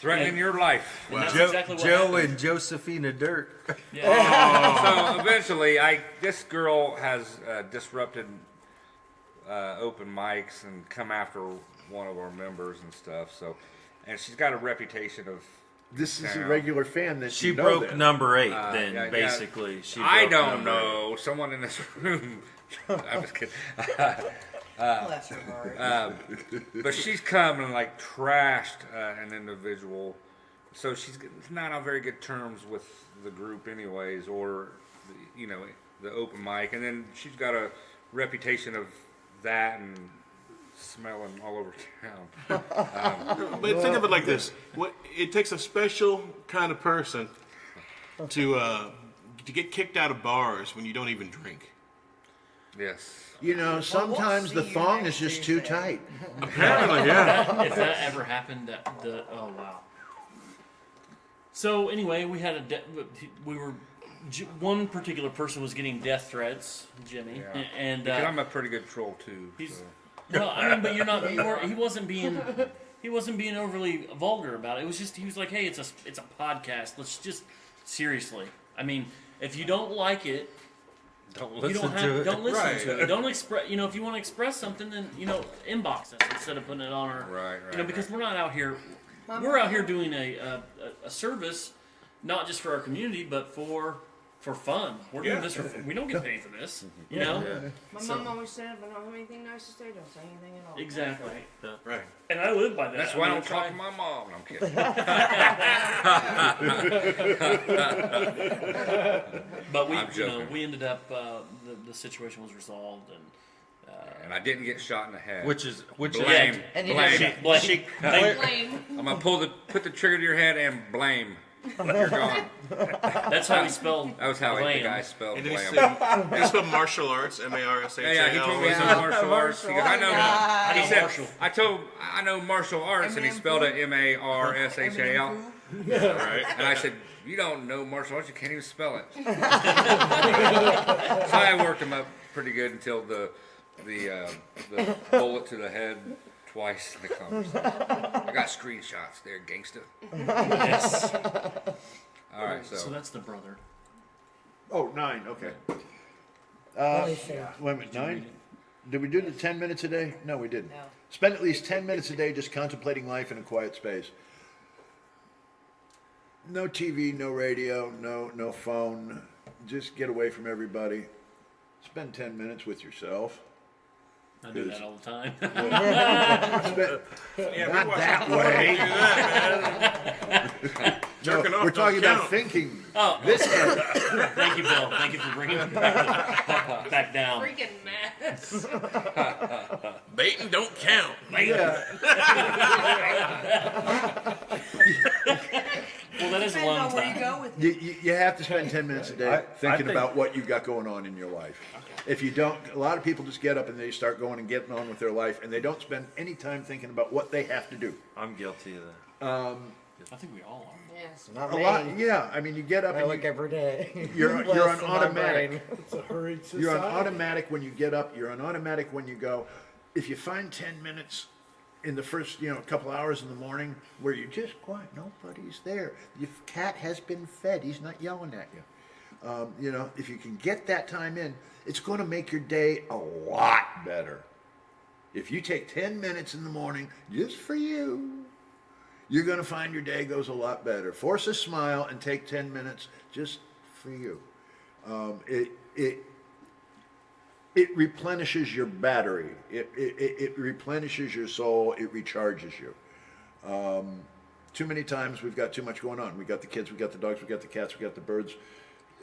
[SPEAKER 2] Threatening your life.
[SPEAKER 3] And that's exactly what
[SPEAKER 5] Joe
[SPEAKER 3] happened.
[SPEAKER 5] and Josephina Dirt.
[SPEAKER 2] So eventually, this girl has disrupted open mics and come after one of our members and stuff. So, and she's got a reputation of.
[SPEAKER 9] This is a
[SPEAKER 2] Yeah.
[SPEAKER 9] regular fan that
[SPEAKER 5] She
[SPEAKER 9] you know
[SPEAKER 5] broke
[SPEAKER 9] then.
[SPEAKER 5] number 8 then,
[SPEAKER 2] yeah,
[SPEAKER 5] basically. She
[SPEAKER 2] I
[SPEAKER 5] broke
[SPEAKER 2] don't
[SPEAKER 5] number
[SPEAKER 2] know. Someone in this room. I'm just kidding.
[SPEAKER 11] Bless her heart.
[SPEAKER 2] But she's come and like trashed an individual so she's not on very good terms with the group, anyways, or the open mic, and then she's got a reputation of that and smelling all over town.
[SPEAKER 6] But think of it like this: it takes a special kind of person to get kicked out of bars when you don't even drink.
[SPEAKER 2] Yes.
[SPEAKER 9] You know, sometimes the thong is just too tight.
[SPEAKER 6] Apparently, yeah.
[SPEAKER 3] If that ever happened, oh wow. So anyway, we had one particular person was getting death threats, Jimmy,
[SPEAKER 2] Yeah.
[SPEAKER 3] and
[SPEAKER 2] Because I'm a pretty good troll too.
[SPEAKER 3] he's
[SPEAKER 2] So.
[SPEAKER 3] well, I mean, but you're not. He wasn't being overly vulgar about it. It was just he was like, hey, it's a podcast. Let's just seriously. I mean, if you don't like it.
[SPEAKER 2] Don't
[SPEAKER 3] You
[SPEAKER 2] listen
[SPEAKER 3] don't have,
[SPEAKER 2] to it.
[SPEAKER 3] Don't listen
[SPEAKER 6] Right.
[SPEAKER 3] to it. Don't express. If you want to express something, then inbox us instead of putting it on our.
[SPEAKER 2] Right.
[SPEAKER 3] Because we're not out here. We're out here doing a service, not just for our community, but for fun. We're doing this. We don't get paid for this. You know.
[SPEAKER 7] My
[SPEAKER 3] So-
[SPEAKER 7] mom always said, if I don't have anything nice to say, don't say anything at all.
[SPEAKER 3] Exactly.
[SPEAKER 6] Right.
[SPEAKER 3] And I live by that.
[SPEAKER 2] That's why I don't talk to my mom. No, I'm kidding.
[SPEAKER 3] But
[SPEAKER 2] I'm joking.
[SPEAKER 3] we ended up. The situation was resolved, and.
[SPEAKER 2] And I didn't get shot in the head.
[SPEAKER 5] Which is
[SPEAKER 2] blame.
[SPEAKER 11] And you
[SPEAKER 2] Blame.
[SPEAKER 3] Blame.
[SPEAKER 7] Blame.
[SPEAKER 2] I'm gonna put the trigger to your head and blame. You're gone.
[SPEAKER 3] That's how we spelled.
[SPEAKER 2] That was how the
[SPEAKER 3] blame.
[SPEAKER 2] guy spelled
[SPEAKER 6] And then he
[SPEAKER 2] blame.
[SPEAKER 6] said, he spelled martial arts, M-A-R-S-H-A-L.
[SPEAKER 2] Yeah, he told me he said martial arts. He goes, I know.
[SPEAKER 11] God.
[SPEAKER 2] He said,
[SPEAKER 3] Martial.
[SPEAKER 2] I know martial arts, and he spelled it M-A-R-S-H-A-L.
[SPEAKER 6] Right.
[SPEAKER 2] And I said, you don't know martial arts, you can't even spell it. So I worked him up pretty good until the bullet to the head twice in the conversation. I got screenshots there, gangsta.
[SPEAKER 3] Yes.
[SPEAKER 2] All right,
[SPEAKER 3] So
[SPEAKER 2] so
[SPEAKER 3] that's the brother.
[SPEAKER 9] Oh, 9, okay.
[SPEAKER 4] Let me see.
[SPEAKER 9] Wait a minute, 9? Did we do the 10 minutes a day? No, we didn't.
[SPEAKER 11] No.
[SPEAKER 9] Spend at least 10 minutes a day just contemplating life in a quiet space. No TV, no radio, no phone. Just get away from everybody. Spend 10 minutes with yourself.
[SPEAKER 3] I do that all the time.
[SPEAKER 9] Not that way.
[SPEAKER 6] Jerking off
[SPEAKER 9] We're
[SPEAKER 6] don't
[SPEAKER 9] talking about
[SPEAKER 6] count.
[SPEAKER 9] thinking.
[SPEAKER 3] Oh.
[SPEAKER 9] This end.
[SPEAKER 3] Thank you, Bill. Thank you for bringing it back down.
[SPEAKER 7] Freaking mess.
[SPEAKER 6] Baiting don't count.
[SPEAKER 3] Well, that is a
[SPEAKER 11] Depends
[SPEAKER 3] long
[SPEAKER 11] on where you
[SPEAKER 3] time.
[SPEAKER 11] go with it.
[SPEAKER 9] You have to spend 10 minutes a day
[SPEAKER 12] I
[SPEAKER 9] thinking
[SPEAKER 12] think-
[SPEAKER 9] about what you've got going on in your life. If you don't, a lot of people just get up and they start going and getting on with their life, and they don't spend any time thinking about what they have to do.
[SPEAKER 5] I'm guilty of that.
[SPEAKER 3] I think we all are.
[SPEAKER 7] Yes.
[SPEAKER 4] Not
[SPEAKER 9] A
[SPEAKER 4] me.
[SPEAKER 9] lot, yeah. I mean, you get up
[SPEAKER 4] I
[SPEAKER 9] and
[SPEAKER 4] look every day.
[SPEAKER 9] you're on
[SPEAKER 4] Less in my
[SPEAKER 9] automatic.
[SPEAKER 4] brain.
[SPEAKER 10] It's a hurried society.
[SPEAKER 9] You're on automatic when you get up. You're on automatic when you go. If you find 10 minutes in the first, couple hours in the morning where you're just quiet, nobody's there. Your cat has been fed. He's not yelling at you. If you can get that time in, it's going to make your day a lot better. If you take 10 minutes in the morning just for you, you're going to find your day goes a lot better. Force a smile and take 10 minutes just for you. It replenishes your battery. It replenishes your soul. It recharges you. Too many times we've got too much going on. We got the kids, we got the dogs, we got the cats, we got the birds,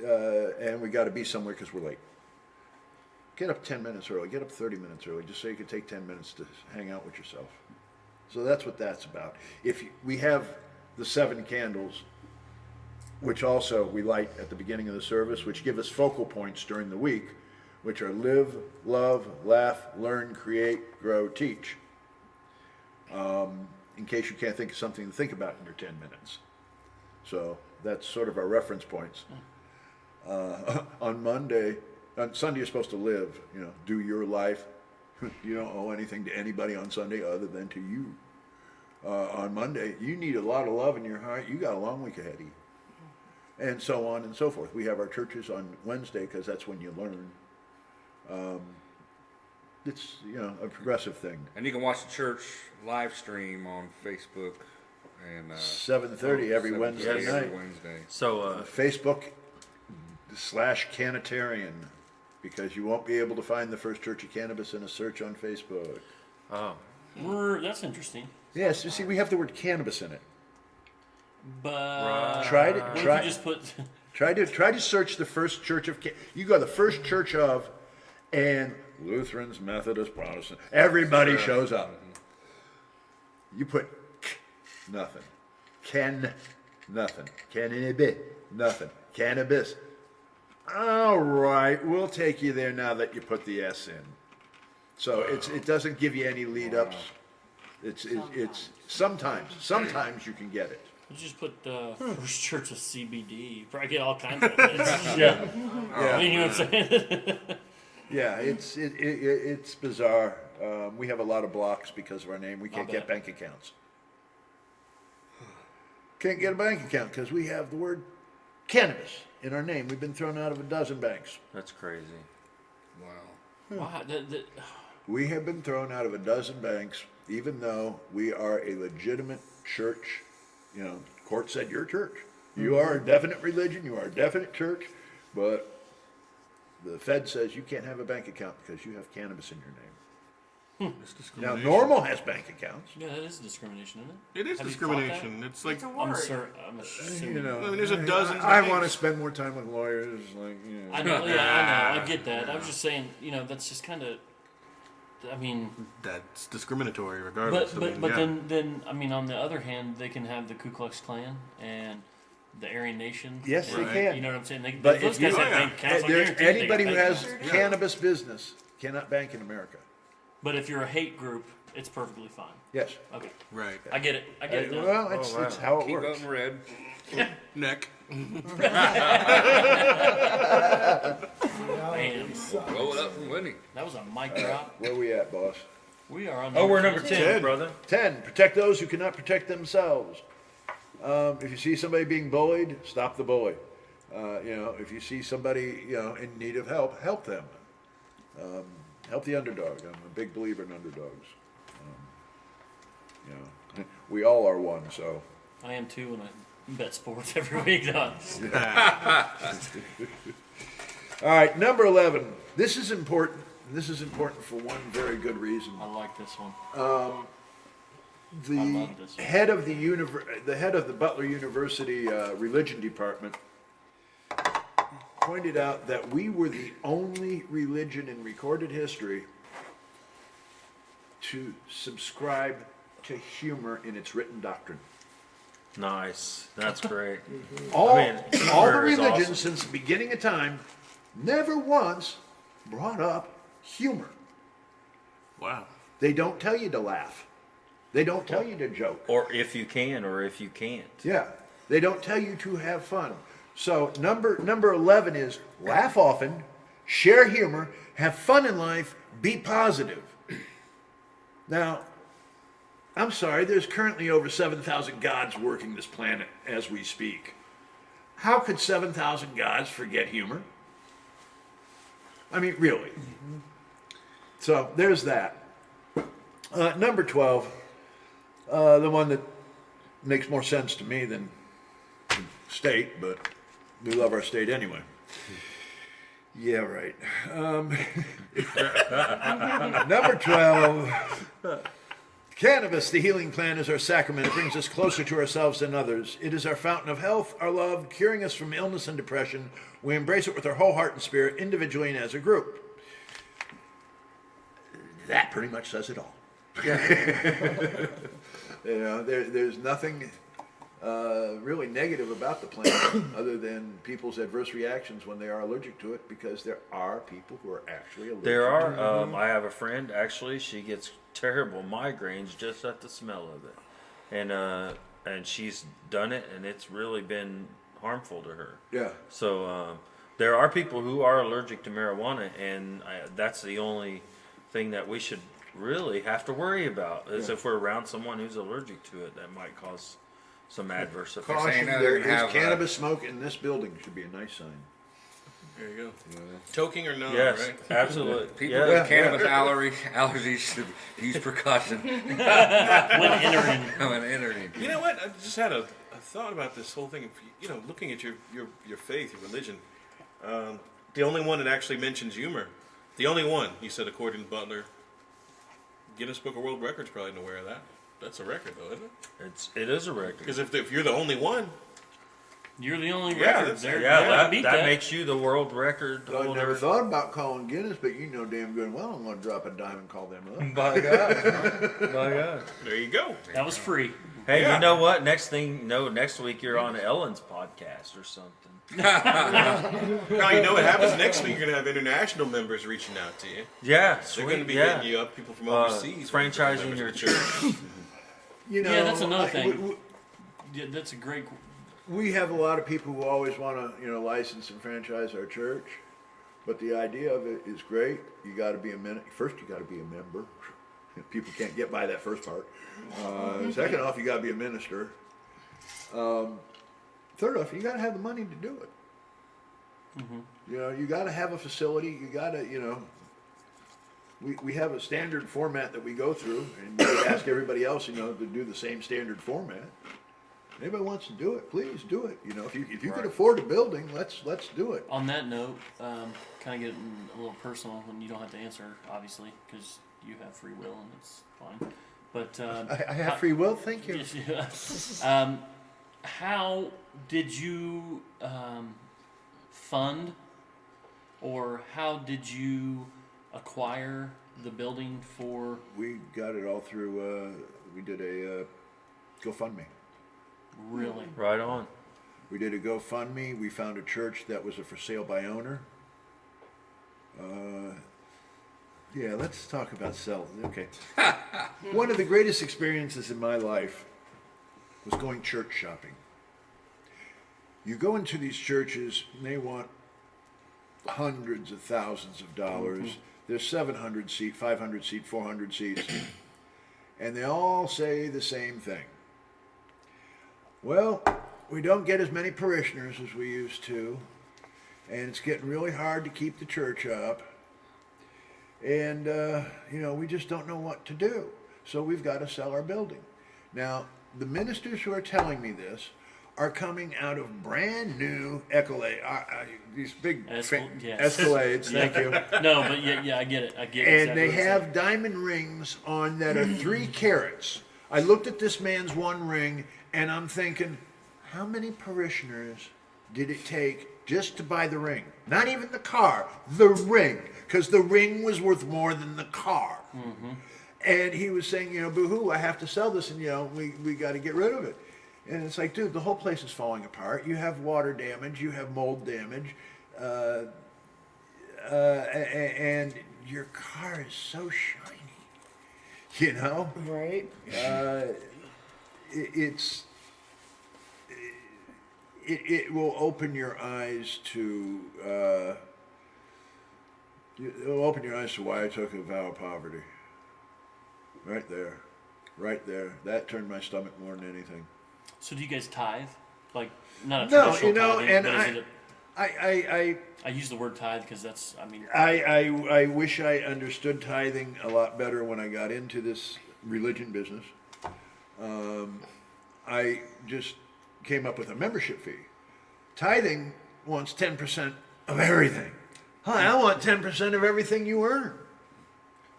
[SPEAKER 9] and we got to be somewhere because we're late. Get up 10 minutes early. Get up 30 minutes early, just so you can take 10 minutes to hang out with yourself. So that's what that's about. We have the 7 candles, which also we light at the beginning of the service, which give us focal points during the week, which are live, love, laugh, learn, create, grow, teach. In case you can't think of something to think about in your 10 minutes. So that's sort of our reference points. On Sunday you're supposed to live, do your life. You don't owe anything to anybody on Sunday other than to you. On Monday, you need a lot of love in your heart. You got a long week ahead of you. And so on and so forth. We have our churches on Wednesday because that's when you learn. It's, a progressive thing.
[SPEAKER 2] and you can watch the church live stream on Facebook and
[SPEAKER 9] 7:30 every
[SPEAKER 2] 7:30
[SPEAKER 9] Wednesday
[SPEAKER 2] every
[SPEAKER 9] night.
[SPEAKER 2] Wednesday.
[SPEAKER 5] So,
[SPEAKER 9] Facebook/Canitarian, because you won't be able to find the First Church of Cannabis in a search on Facebook.
[SPEAKER 5] oh,
[SPEAKER 3] That's interesting.
[SPEAKER 9] Yes, you see, we have the word cannabis in it.
[SPEAKER 3] But
[SPEAKER 9] Try to
[SPEAKER 3] what if
[SPEAKER 9] try.
[SPEAKER 3] you just put.
[SPEAKER 9] Try to search the first church of. You go to the first church of, and Lutherans, Methodists, Protestants. Everybody shows up. You put nothing. Nothing. Cannabis, nothing. Cannabis. All right, we'll take you there now that you put the S in. So it doesn't give you any lead ups. It's sometimes you can get it.
[SPEAKER 3] You just put First Church of CBD. You probably get all kinds of things. Yeah. I mean, you know what I'm saying?
[SPEAKER 9] Yeah, it's bizarre. We have a lot of blocks because of our name. We can't get bank accounts. Can't get a bank account because we have the word cannabis in our name. We've been thrown out of a dozen banks.
[SPEAKER 5] That's crazy.
[SPEAKER 3] Wow.
[SPEAKER 9] We have been thrown out of a dozen banks, even though we are a legitimate church. You know, court said you're a church. You are a definite religion. You are a definite church. But the Fed says you can't have a bank account because you have cannabis in your name. Now, Normal has bank accounts.
[SPEAKER 3] Yeah, that is discrimination, isn't it?
[SPEAKER 6] It is
[SPEAKER 3] Have you
[SPEAKER 6] discrimination. It's like,
[SPEAKER 7] It's a
[SPEAKER 3] I'm
[SPEAKER 7] word.
[SPEAKER 3] assuming.
[SPEAKER 9] You know,
[SPEAKER 6] I mean, there's a dozen
[SPEAKER 9] I
[SPEAKER 6] things.
[SPEAKER 9] want to spend more time with lawyers. Like, you know.
[SPEAKER 3] I know, yeah, I know, I get that. I was just saying, that's just kind of, I mean,
[SPEAKER 6] that's discriminatory regardless.
[SPEAKER 3] but then I mean, on the other hand, they can have the Ku Klux Klan and the Aryan Nation.
[SPEAKER 9] Yes, they
[SPEAKER 6] Right.
[SPEAKER 9] can.
[SPEAKER 3] You know what I'm saying?
[SPEAKER 9] But
[SPEAKER 3] Those
[SPEAKER 9] if you-
[SPEAKER 3] guys have bank accounts. I guarantee they
[SPEAKER 9] Anybody
[SPEAKER 3] got
[SPEAKER 9] who
[SPEAKER 3] bank
[SPEAKER 9] has
[SPEAKER 3] accounts.
[SPEAKER 9] cannabis business cannot bank in America.
[SPEAKER 3] But if you're a hate group, it's perfectly fine.
[SPEAKER 9] Yes.
[SPEAKER 3] Okay,
[SPEAKER 6] Right.
[SPEAKER 3] I get it. I get it now.
[SPEAKER 9] Well, it's how it
[SPEAKER 2] Keep
[SPEAKER 9] works.
[SPEAKER 2] voting red.
[SPEAKER 6] Neck.
[SPEAKER 3] Man,
[SPEAKER 2] Blow it up from Winnie.
[SPEAKER 3] that was a mic drop.
[SPEAKER 9] Where we at, boss?
[SPEAKER 3] We are on.
[SPEAKER 5] Oh, we're number 10, brother.
[SPEAKER 9] 10. Protect those who cannot protect themselves. If you see somebody being bullied, stop the bully. If you see somebody in need of help, help them. Help the underdog. I'm a big believer in underdogs. We all are one. So
[SPEAKER 3] I am too, and I bet sports every week. No.
[SPEAKER 9] all right, number 11. This is important. This is important for one very good reason.
[SPEAKER 3] I like this one.
[SPEAKER 9] The
[SPEAKER 3] love this one.
[SPEAKER 9] head of the head of the Butler University religion department pointed out that we were the only religion in recorded history to subscribe to humor in its written doctrine.
[SPEAKER 5] Nice. That's great.
[SPEAKER 9] All the
[SPEAKER 5] humor is
[SPEAKER 9] religions
[SPEAKER 5] awesome.
[SPEAKER 9] since the beginning of time never once brought up humor.
[SPEAKER 6] Wow.
[SPEAKER 9] They don't tell you to laugh. They don't tell you to joke.
[SPEAKER 5] Or if you can, or if you can't.
[SPEAKER 9] Yeah, they don't tell you to have fun. So number 11 is laugh often, share humor, have fun in life, be positive. Now, I'm sorry, there's currently over 7,000 gods working this planet as we speak. How could 7,000 gods forget humor? I mean, really. So there's that. Number 12, the one that makes more sense to me than state, but we love our state anyway. Yeah, right. Number 12. Cannabis, the healing plant, is our sacrament. It brings us closer to ourselves and others. It is our fountain of health, our love, curing us from illness and depression. We embrace it with our whole heart and spirit, individually and as a group. That pretty much says it all. There's nothing really negative about the plant other than people's adverse reactions when they are allergic to it, because there are people who are actually allergic
[SPEAKER 5] There
[SPEAKER 9] to
[SPEAKER 5] are.
[SPEAKER 9] it.
[SPEAKER 5] I have a friend, actually, she gets terrible migraines just at the smell of it. And she's done it, and it's really been harmful to her.
[SPEAKER 9] Yeah.
[SPEAKER 5] So there are people who are allergic to marijuana, and that's the only thing that we should really have to worry about, is if we're around someone who's allergic to it, that might cause some adverse effects.
[SPEAKER 9] Caution,
[SPEAKER 2] that
[SPEAKER 9] there
[SPEAKER 2] they're gonna
[SPEAKER 9] is
[SPEAKER 2] have,
[SPEAKER 9] cannabis smoke in this building. Should be a nice sign.
[SPEAKER 6] There you go. Toking or no,
[SPEAKER 5] Yes,
[SPEAKER 6] right?
[SPEAKER 5] absolutely.
[SPEAKER 2] People
[SPEAKER 5] Yeah.
[SPEAKER 2] with cannabis allergies should use precaution
[SPEAKER 3] When entering.
[SPEAKER 2] when entering.
[SPEAKER 6] You know what? I just had a thought about this whole thing. Looking at your faith, your religion, the only one that actually mentions humor, the only one, you said, according to Butler. Guinness Book of World Records probably not aware of that. That's a record, though, isn't it?
[SPEAKER 5] It is a record.
[SPEAKER 6] Because if you're the only one,
[SPEAKER 3] You're the only
[SPEAKER 6] Yeah,
[SPEAKER 3] record.
[SPEAKER 6] that's-
[SPEAKER 3] There,
[SPEAKER 5] Yeah,
[SPEAKER 3] you
[SPEAKER 5] that,
[SPEAKER 3] beat
[SPEAKER 5] that makes you the world record
[SPEAKER 9] I
[SPEAKER 5] holder.
[SPEAKER 9] never thought about calling Guinness, but you know damn good well I'm going to drop a dime and call them up.
[SPEAKER 5] By God. By God.
[SPEAKER 6] there you go.
[SPEAKER 3] That was free.
[SPEAKER 5] Hey,
[SPEAKER 6] Yeah.
[SPEAKER 5] you know what? Next week you're on Ellen's podcast or something.
[SPEAKER 6] Now you know what happens next week. You're gonna have international members reaching out to you.
[SPEAKER 5] Yeah,
[SPEAKER 6] They're gonna be
[SPEAKER 5] yeah.
[SPEAKER 6] hitting you up. People from overseas,
[SPEAKER 5] franchising your church.
[SPEAKER 9] You know,
[SPEAKER 3] Yeah, that's another thing.
[SPEAKER 9] we-
[SPEAKER 3] Yeah, that's a great.
[SPEAKER 9] We have a lot of people who always want to, license and franchise our church, but the idea of it is great. You got to be first, you got to be a member. People can't get by that first part. Second off, you got to be a minister. Third off, you got to have the money to do it. You got to have a facility. You got to, we have a standard format that we go through, and we ask everybody else, to do the same standard format. Anybody wants to do it, please do it. If you can afford a building, let's do it.
[SPEAKER 3] On that note, kind of getting a little personal, and you don't have to answer, obviously, because you have free will and it's fine. But
[SPEAKER 9] I have free will, thank you.
[SPEAKER 3] How did you fund, or how did you acquire the building for?
[SPEAKER 9] We got it all through. We did a GoFundMe.
[SPEAKER 3] Really?
[SPEAKER 5] Right on.
[SPEAKER 9] We did a GoFundMe. We found a church that was a for sale by owner. Yeah, let's talk about sales. Okay. One of the greatest experiences in my life was going church shopping. You go into these churches and they want hundreds of thousands of dollars. There's 700 seat, 500 seat, 400 seats. And they all say the same thing. Well, we don't get as many parishioners as we used to, and it's getting really hard to keep the church up. And, we just don't know what to do. So we've got to sell our building. Now, the ministers who are telling me this are coming out of brand new these big Escalades, thank you.
[SPEAKER 3] No, but yeah, I get it. I get it.
[SPEAKER 9] And
[SPEAKER 3] exactly
[SPEAKER 9] they
[SPEAKER 3] what you're
[SPEAKER 9] have
[SPEAKER 3] saying.
[SPEAKER 9] diamond rings on that are 3 carats. I looked at this man's one ring, and I'm thinking, how many parishioners did it take just to buy the ring? Not even the car, the ring, because the ring was worth more than the car. And he was saying, boo-hoo, I have to sell this, and we got to get rid of it. And it's like, dude, the whole place is falling apart. You have water damage, you have mold damage, and your car is so shiny.
[SPEAKER 11] Right.
[SPEAKER 9] It will open your eyes to why I took a vow of poverty. Right there. That turned my stomach more than anything.
[SPEAKER 3] So do you guys tithe? Like, not a
[SPEAKER 9] No,
[SPEAKER 3] traditional tithing,
[SPEAKER 9] and
[SPEAKER 3] but is it
[SPEAKER 9] I
[SPEAKER 3] use the word tithe because that's,
[SPEAKER 9] I wish I understood tithing a lot better when I got into this religion business. I just came up with a membership fee. Tithing wants 10% of everything. Hi, I want 10% of everything you earn.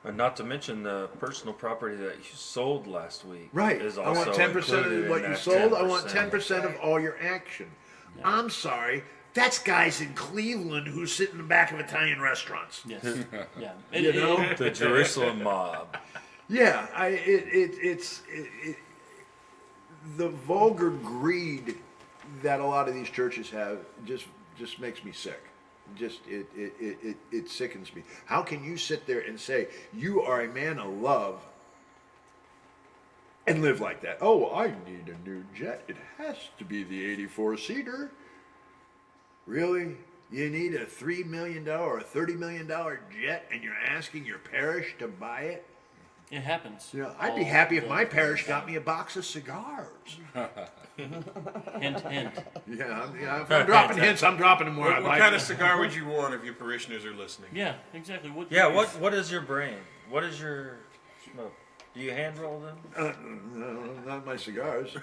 [SPEAKER 5] And not to mention the personal property that you sold last week.
[SPEAKER 9] Right.
[SPEAKER 5] Is
[SPEAKER 9] I
[SPEAKER 5] also
[SPEAKER 9] want 10%
[SPEAKER 5] included
[SPEAKER 9] of
[SPEAKER 5] in
[SPEAKER 9] what you
[SPEAKER 5] that
[SPEAKER 9] sold. I want
[SPEAKER 5] 10%.
[SPEAKER 9] 10% of all your action. I'm sorry. That's guys in Cleveland who sit in the back of Italian restaurants.
[SPEAKER 3] yes, yeah.
[SPEAKER 5] The Jerusalem mob.
[SPEAKER 9] Yeah, it's the vulgar greed that a lot of these churches have just makes me sick. It sickens me. How can you sit there and say you are a man of love and live like that? Oh, I need a new jet. It has to be the 84-seater. Really? You need a $3 million or a $30 million jet, and you're asking your parish to buy it?
[SPEAKER 3] It happens.
[SPEAKER 9] I'd be happy if my parish got me a box of cigars.
[SPEAKER 3] Hint, hint.
[SPEAKER 9] Yeah, if I'm dropping hints, I'm dropping them where I
[SPEAKER 6] What
[SPEAKER 9] like
[SPEAKER 6] kind
[SPEAKER 9] them.
[SPEAKER 6] of cigar would you want if your parishioners are listening?
[SPEAKER 3] Yeah, exactly.
[SPEAKER 5] What is your brand? What is your smoke? Do you hand roll them?
[SPEAKER 9] No, not my cigars.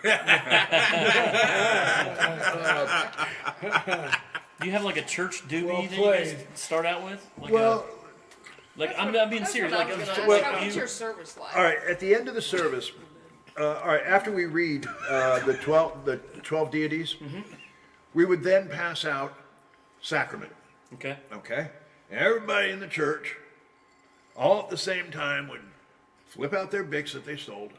[SPEAKER 3] Do you have like a church doobie
[SPEAKER 10] Well
[SPEAKER 3] that you guys
[SPEAKER 10] played.
[SPEAKER 3] start out with? Like
[SPEAKER 9] Well,
[SPEAKER 3] I'm being serious. Like,
[SPEAKER 7] What's
[SPEAKER 3] you-
[SPEAKER 7] your service like?
[SPEAKER 9] all right, at the end of the service, All right, after we read the 12 deities, we would then pass out sacrament.
[SPEAKER 3] Okay.
[SPEAKER 9] Okay? Everybody in the church, all at the same time, would flip out their Bics that they sold.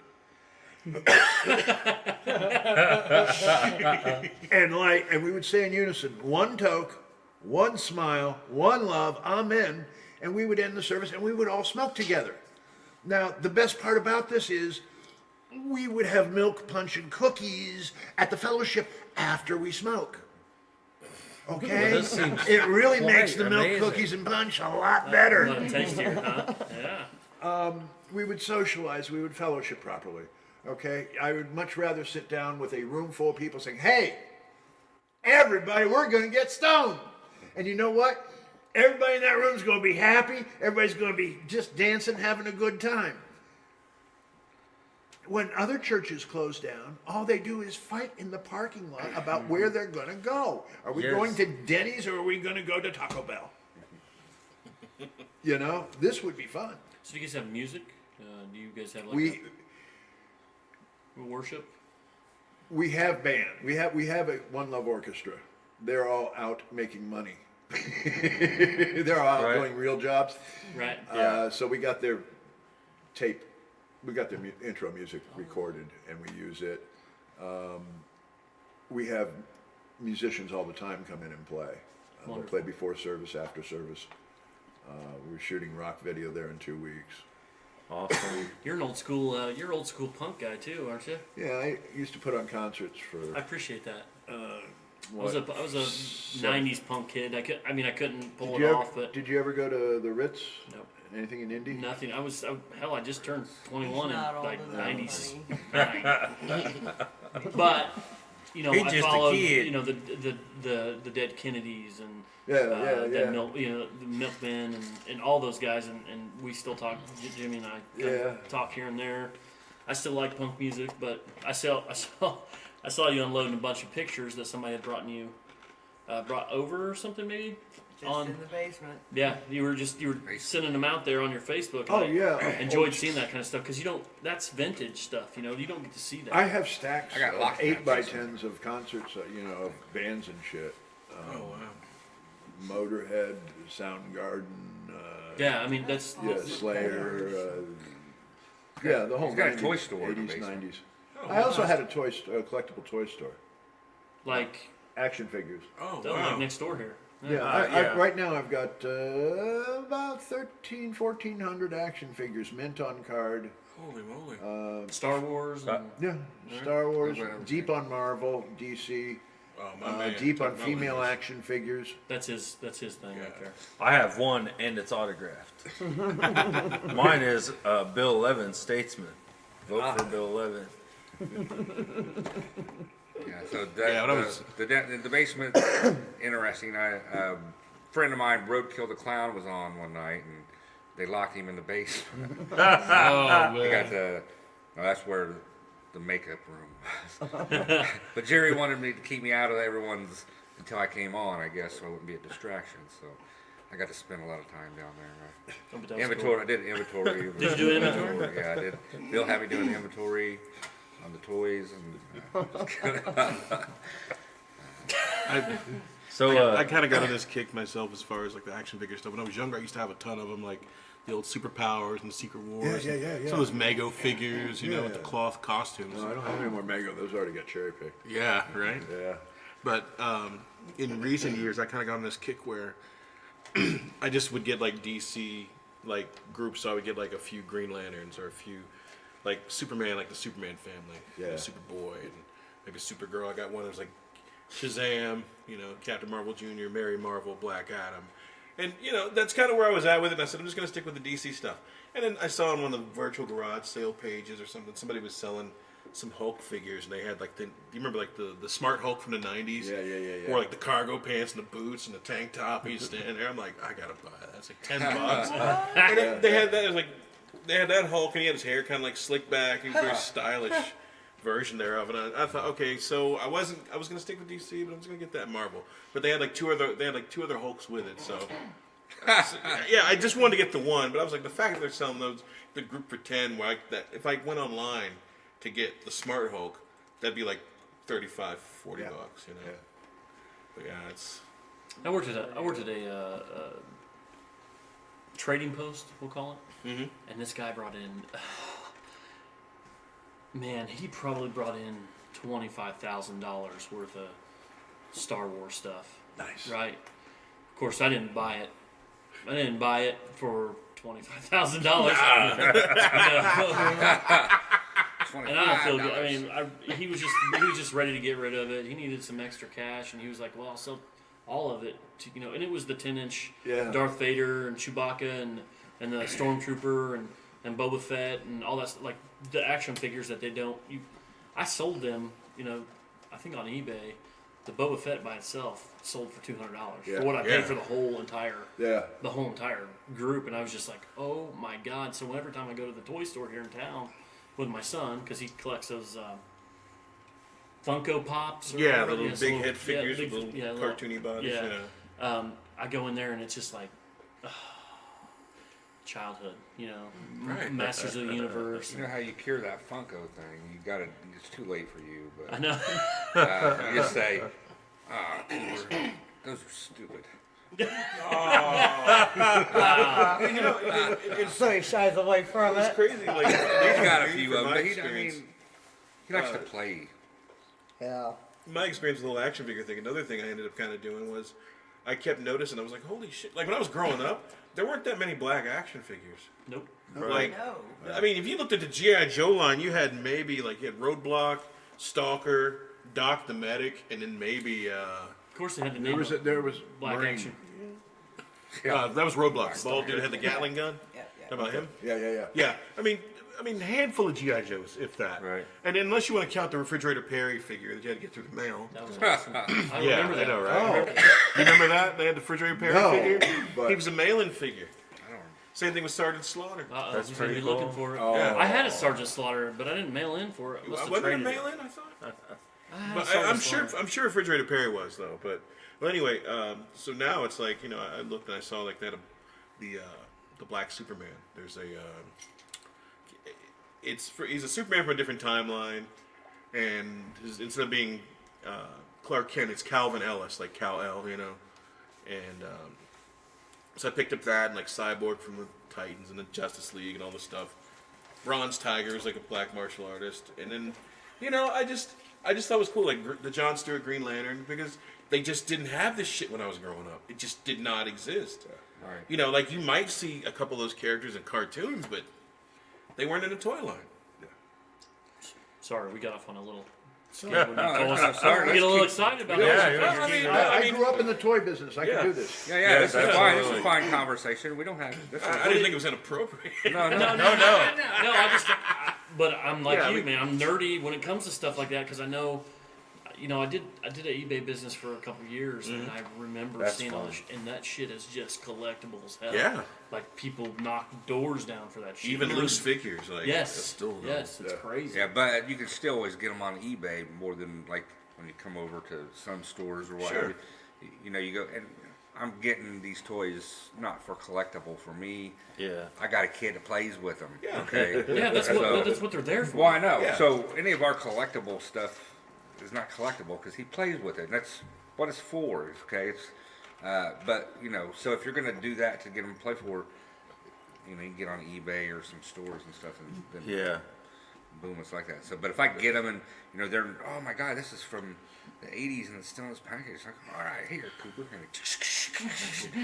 [SPEAKER 9] and we would say in unison, one toke, one smile, one love, amen, and we would end the service and we would all smoke together. Now, the best part about this is we would have milk punch and cookies at the fellowship after we smoke. Okay?
[SPEAKER 5] Well, this seems
[SPEAKER 9] It really makes the
[SPEAKER 5] quite
[SPEAKER 9] milk
[SPEAKER 5] amazing.
[SPEAKER 9] cookies and punch a lot better.
[SPEAKER 3] A lot tastier, huh? Yeah.
[SPEAKER 9] We would socialize, we would fellowship properly. Okay? I would much rather sit down with a room full of people saying, hey, everybody, we're going to get stoned. And you know what? Everybody in that room is going to be happy. Everybody's going to be just dancing, having a good time. When other churches close down, all they do is fight in the parking lot about where they're going to go. Are we
[SPEAKER 5] Yes.
[SPEAKER 9] going to Denny's or are we going to go to Taco Bell? You know, this would be fun.
[SPEAKER 3] So do you guys have music? Do you guys have like
[SPEAKER 9] We
[SPEAKER 3] worship?
[SPEAKER 9] we have band. We have a One Love Orchestra. They're all out making money. They're all out
[SPEAKER 5] Right.
[SPEAKER 9] doing real jobs.
[SPEAKER 3] Right.
[SPEAKER 9] So we got their tape, we got their intro music recorded, and we use it. We have musicians all the time come in and play. They'll
[SPEAKER 3] Wonderful.
[SPEAKER 9] play before service, after service. We're shooting rock video there in 2 weeks.
[SPEAKER 5] Awesome.
[SPEAKER 3] You're an old school punk guy too, aren't you?
[SPEAKER 9] Yeah, I used to put on concerts for
[SPEAKER 3] I appreciate that. I
[SPEAKER 9] what?
[SPEAKER 3] was a '90s punk kid. I couldn't pull
[SPEAKER 9] Did
[SPEAKER 3] it
[SPEAKER 9] you
[SPEAKER 3] off,
[SPEAKER 9] ever,
[SPEAKER 3] but
[SPEAKER 9] did you ever go to the Ritz?
[SPEAKER 3] Nope.
[SPEAKER 9] Anything in Indy?
[SPEAKER 3] nothing. I just turned 21 in
[SPEAKER 11] Not old
[SPEAKER 3] like
[SPEAKER 11] enough,
[SPEAKER 3] '90s.
[SPEAKER 11] honey.
[SPEAKER 3] But you know,
[SPEAKER 5] He's
[SPEAKER 3] I
[SPEAKER 5] just a
[SPEAKER 3] followed
[SPEAKER 5] kid.
[SPEAKER 3] you know the dead Kennedys and
[SPEAKER 9] Yeah.
[SPEAKER 3] Dead the Milkmen and all those guys, and we still talk. Jimmy and I kind of talk here and there. I still like punk music, but I saw you unloading a bunch of pictures that somebody had brought over or something maybe.
[SPEAKER 11] Just in the basement.
[SPEAKER 3] Yeah, you were sending them out there on your Facebook. And
[SPEAKER 9] Oh,
[SPEAKER 3] I
[SPEAKER 9] yeah.
[SPEAKER 3] enjoyed seeing that kind of stuff because that's vintage stuff. You know, you don't get to see that.
[SPEAKER 9] I have stacks
[SPEAKER 2] I got
[SPEAKER 9] of
[SPEAKER 2] locked in
[SPEAKER 9] 8x10s of concerts, of bands and shit.
[SPEAKER 6] Oh wow.
[SPEAKER 9] Motorhead, Soundgarden,
[SPEAKER 3] Yeah, I mean that's
[SPEAKER 9] Slayer, the whole
[SPEAKER 2] He's got a
[SPEAKER 9] 90s,
[SPEAKER 2] toy store in the
[SPEAKER 9] 80s,
[SPEAKER 2] basement.
[SPEAKER 9] 90s. I also had a collectible toy store,
[SPEAKER 3] like
[SPEAKER 9] action figures.
[SPEAKER 6] Oh
[SPEAKER 3] they're
[SPEAKER 6] wow.
[SPEAKER 3] like next door here.
[SPEAKER 9] Yeah, right now I've got about 1,400 action figures, mint on card.
[SPEAKER 6] Holy moly.
[SPEAKER 3] Star Wars. And,
[SPEAKER 9] Yeah, Star Wars,
[SPEAKER 2] That's what I was
[SPEAKER 9] deep on Marvel, DC,
[SPEAKER 6] Oh my man.
[SPEAKER 9] deep on
[SPEAKER 6] Talking about
[SPEAKER 9] female
[SPEAKER 6] ladies.
[SPEAKER 9] action figures.
[SPEAKER 3] that's his thing right there.
[SPEAKER 5] I have one, and it's autographed. Mine is Bill Levin, Statesman. Vote for Bill Levin.
[SPEAKER 2] Yeah, so
[SPEAKER 6] Yeah, that was-
[SPEAKER 2] the basement, interesting. A friend of mine, Roadkill the Clown, was on one night, and they locked him in the basement.
[SPEAKER 6] Oh
[SPEAKER 2] He got
[SPEAKER 6] man.
[SPEAKER 2] that's where the makeup room was. But Jerry wanted me to keep me out of everyone's until I came on, I guess, so it wouldn't be a distraction. So I got to spend a lot of time down there. Right?
[SPEAKER 3] Oh, but that was
[SPEAKER 2] Inventory.
[SPEAKER 3] cool.
[SPEAKER 2] I did inventory.
[SPEAKER 3] Did you do inventory?
[SPEAKER 2] Yeah, I did. Bill had me doing the inventory on the toys and.
[SPEAKER 5] So,
[SPEAKER 6] I kind of got on this kick myself as far as like the action figure stuff. When I was younger, I used to have a ton of them, like the old Superpowers and Secret Wars.
[SPEAKER 9] Yeah.
[SPEAKER 6] Some of those Mego figures, with the cloth costumes.
[SPEAKER 9] No, I don't have any more Mego. Those already got cherry picked.
[SPEAKER 6] Yeah, right.
[SPEAKER 9] Yeah.
[SPEAKER 6] But in recent years, I kind of got on this kick where I just would get like DC like groups. So I would get like a few Green Lanterns or a few like Superman, like the Superman family,
[SPEAKER 9] Yeah.
[SPEAKER 6] Superboy, and maybe Supergirl. I got one that was like Shazam, Captain Marvel Jr., Mary Marvel, Black Adam. And, that's kind of where I was at with it. And I said, I'm just going to stick with the DC stuff. And then I saw on one of the virtual garage sale pages or something, somebody was selling some Hulk figures. And they had do you remember like the Smart Hulk from the 90s?
[SPEAKER 9] Yeah.
[SPEAKER 6] Wore like the cargo pants and the boots and the tank top. He's standing there. I'm like, I got to buy that. That's like $10. And then they had that. It was like, they had that Hulk and he had his hair kind of like slicked back. He was very stylish version thereof, and I thought, okay, so I was gonna stick with DC, but I'm just gonna get that Marvel. But they had like two other Hulks with it, so yeah, I just wanted to get the one, but I was like, the fact that they're selling the group for 10, where if I went online to get the Smart Hulk, that'd be like $35, $40, you know.
[SPEAKER 9] Yeah.
[SPEAKER 6] But yeah, it's.
[SPEAKER 3] I worked at a trading post, we'll call it, and this guy brought in. Man, he probably brought in $25,000 worth of Star Wars stuff.
[SPEAKER 9] Nice.
[SPEAKER 3] Right. Of course, I didn't buy it. I didn't buy it for $25,000. And I don't feel good. I mean, he was just ready to get rid of it. He needed some extra cash, and he was like, "Well, I'll sell all of it." To, you know, and it was the 10-inch Darth Vader and Chewbacca and the Stormtrooper and Boba Fett and all that, like the action figures that they don't. I sold them. You know, I think on eBay, the Boba Fett by itself sold for $200 for what I paid for the whole entire group, and I was just like, "Oh my god!" So every time I go to the toy store here in town with my son, because he collects those Funko Pops. Or
[SPEAKER 6] Yeah,
[SPEAKER 3] whatever,
[SPEAKER 6] the little big head figures with little cartoony bodies.
[SPEAKER 3] Yeah. I go in there and it's just like childhood, you know, Masters of the Universe.
[SPEAKER 2] You know how you cure that Funko thing? You got to. It's too late for you, but
[SPEAKER 3] I know.
[SPEAKER 2] you just say, Cooper, those are stupid.
[SPEAKER 6] You know,
[SPEAKER 4] So he shies away from
[SPEAKER 6] it's
[SPEAKER 4] it.
[SPEAKER 6] crazy. Like
[SPEAKER 2] He's got a
[SPEAKER 6] from
[SPEAKER 2] few of them,
[SPEAKER 6] my
[SPEAKER 2] but
[SPEAKER 6] experience.
[SPEAKER 2] he likes to play.
[SPEAKER 4] Yeah.
[SPEAKER 6] My experience with the whole action figure thing, another thing I ended up kind of doing was I kept noticing, I was like, holy shit. Like when I was growing up, there weren't that many black action figures.
[SPEAKER 3] Nope.
[SPEAKER 6] Like,
[SPEAKER 11] No.
[SPEAKER 6] I mean, if you looked at the G.I. Joe line, you had maybe, like, you had Roadblock, Stalker, Doc the Medic, and then maybe,
[SPEAKER 3] Of course, they had to name
[SPEAKER 9] There was
[SPEAKER 3] black
[SPEAKER 9] Marine.
[SPEAKER 3] action.
[SPEAKER 6] that was Roadblock. The bald dude had the Gatling gun.
[SPEAKER 11] Yeah.
[SPEAKER 6] How about him?
[SPEAKER 9] Yeah.
[SPEAKER 6] Yeah. I mean, a handful of G.I. Joes, if that.
[SPEAKER 2] Right.
[SPEAKER 6] And unless you want to count the Refrigerator Perry figure that you had to get through the mail.
[SPEAKER 3] That was awesome. I
[SPEAKER 6] Yeah,
[SPEAKER 3] remember that.
[SPEAKER 6] I know, right? You remember that? They had the Refrigerator Perry
[SPEAKER 9] No,
[SPEAKER 6] figure?
[SPEAKER 9] but-
[SPEAKER 6] He was a mail-in figure. Same thing with Sergeant Slaughter.
[SPEAKER 3] That's pretty cool. Looking for it.
[SPEAKER 6] Yeah.
[SPEAKER 3] I had a Sergeant Slaughter, but I didn't mail in for it. I must have
[SPEAKER 6] Wasn't it a
[SPEAKER 3] traded it.
[SPEAKER 6] mail-in, I thought?
[SPEAKER 3] I had a
[SPEAKER 6] But
[SPEAKER 3] Sergeant
[SPEAKER 6] I'm sure Refrigerator Perry was though. But well, anyway, so now it's like, you know, I looked and I saw like that the Black Superman. There's a he's a Superman from a different timeline, and instead of being Clark Kent, it's Calvin Ellis, like Kal-El, you know, and so I picked up that and like Cyborg from the Titans and the Justice League and all this stuff. Bronze Tiger is like a black martial artist, and then, you know, I just thought it was cool, like the John Stewart Green Lantern, because they just didn't have this shit when I was growing up. It just did not exist.
[SPEAKER 2] Right.
[SPEAKER 6] You know, like you might see a couple of those characters in cartoons, but they weren't in a toy line.
[SPEAKER 3] Sorry, we got off on a little.
[SPEAKER 2] I'm sorry.
[SPEAKER 3] We get a little excited about
[SPEAKER 9] I grew up in the toy business. I can do this.
[SPEAKER 2] Yeah, this is fine. This is a fine conversation. We don't have.
[SPEAKER 6] I didn't think it was inappropriate.
[SPEAKER 3] No. But I'm like you, man. I'm nerdy when it comes to stuff like that because I know, you know, I did an eBay business for a couple of years, and I remember seeing all this, and that shit is just collectible as hell.
[SPEAKER 6] Yeah.
[SPEAKER 3] Like people knock doors down for that shit.
[SPEAKER 6] Even loose figures, like
[SPEAKER 3] Yes, it's crazy.
[SPEAKER 2] Yeah, but you can still always get them on eBay more than like when you come over to some stores or whatever.
[SPEAKER 6] Sure.
[SPEAKER 2] You know, you go and I'm getting these toys not for collectible for me.
[SPEAKER 5] Yeah.
[SPEAKER 2] I got a kid that plays with them.
[SPEAKER 6] Yeah.
[SPEAKER 2] Okay.
[SPEAKER 3] Yeah, that's what they're there for.
[SPEAKER 2] Well, I know.
[SPEAKER 6] Yeah.
[SPEAKER 2] So any of our collectible stuff is not collectible because he plays with it. And that's what it's for. Okay. It's but you know, so if you're gonna do that to get them to play for, you know, you can get on eBay or some stores and stuff, and then boom, it's like that. So, but if I get them and you know they're, oh my god, this is from the '80s and it's still in this package. It's like, all right, here, Cooper.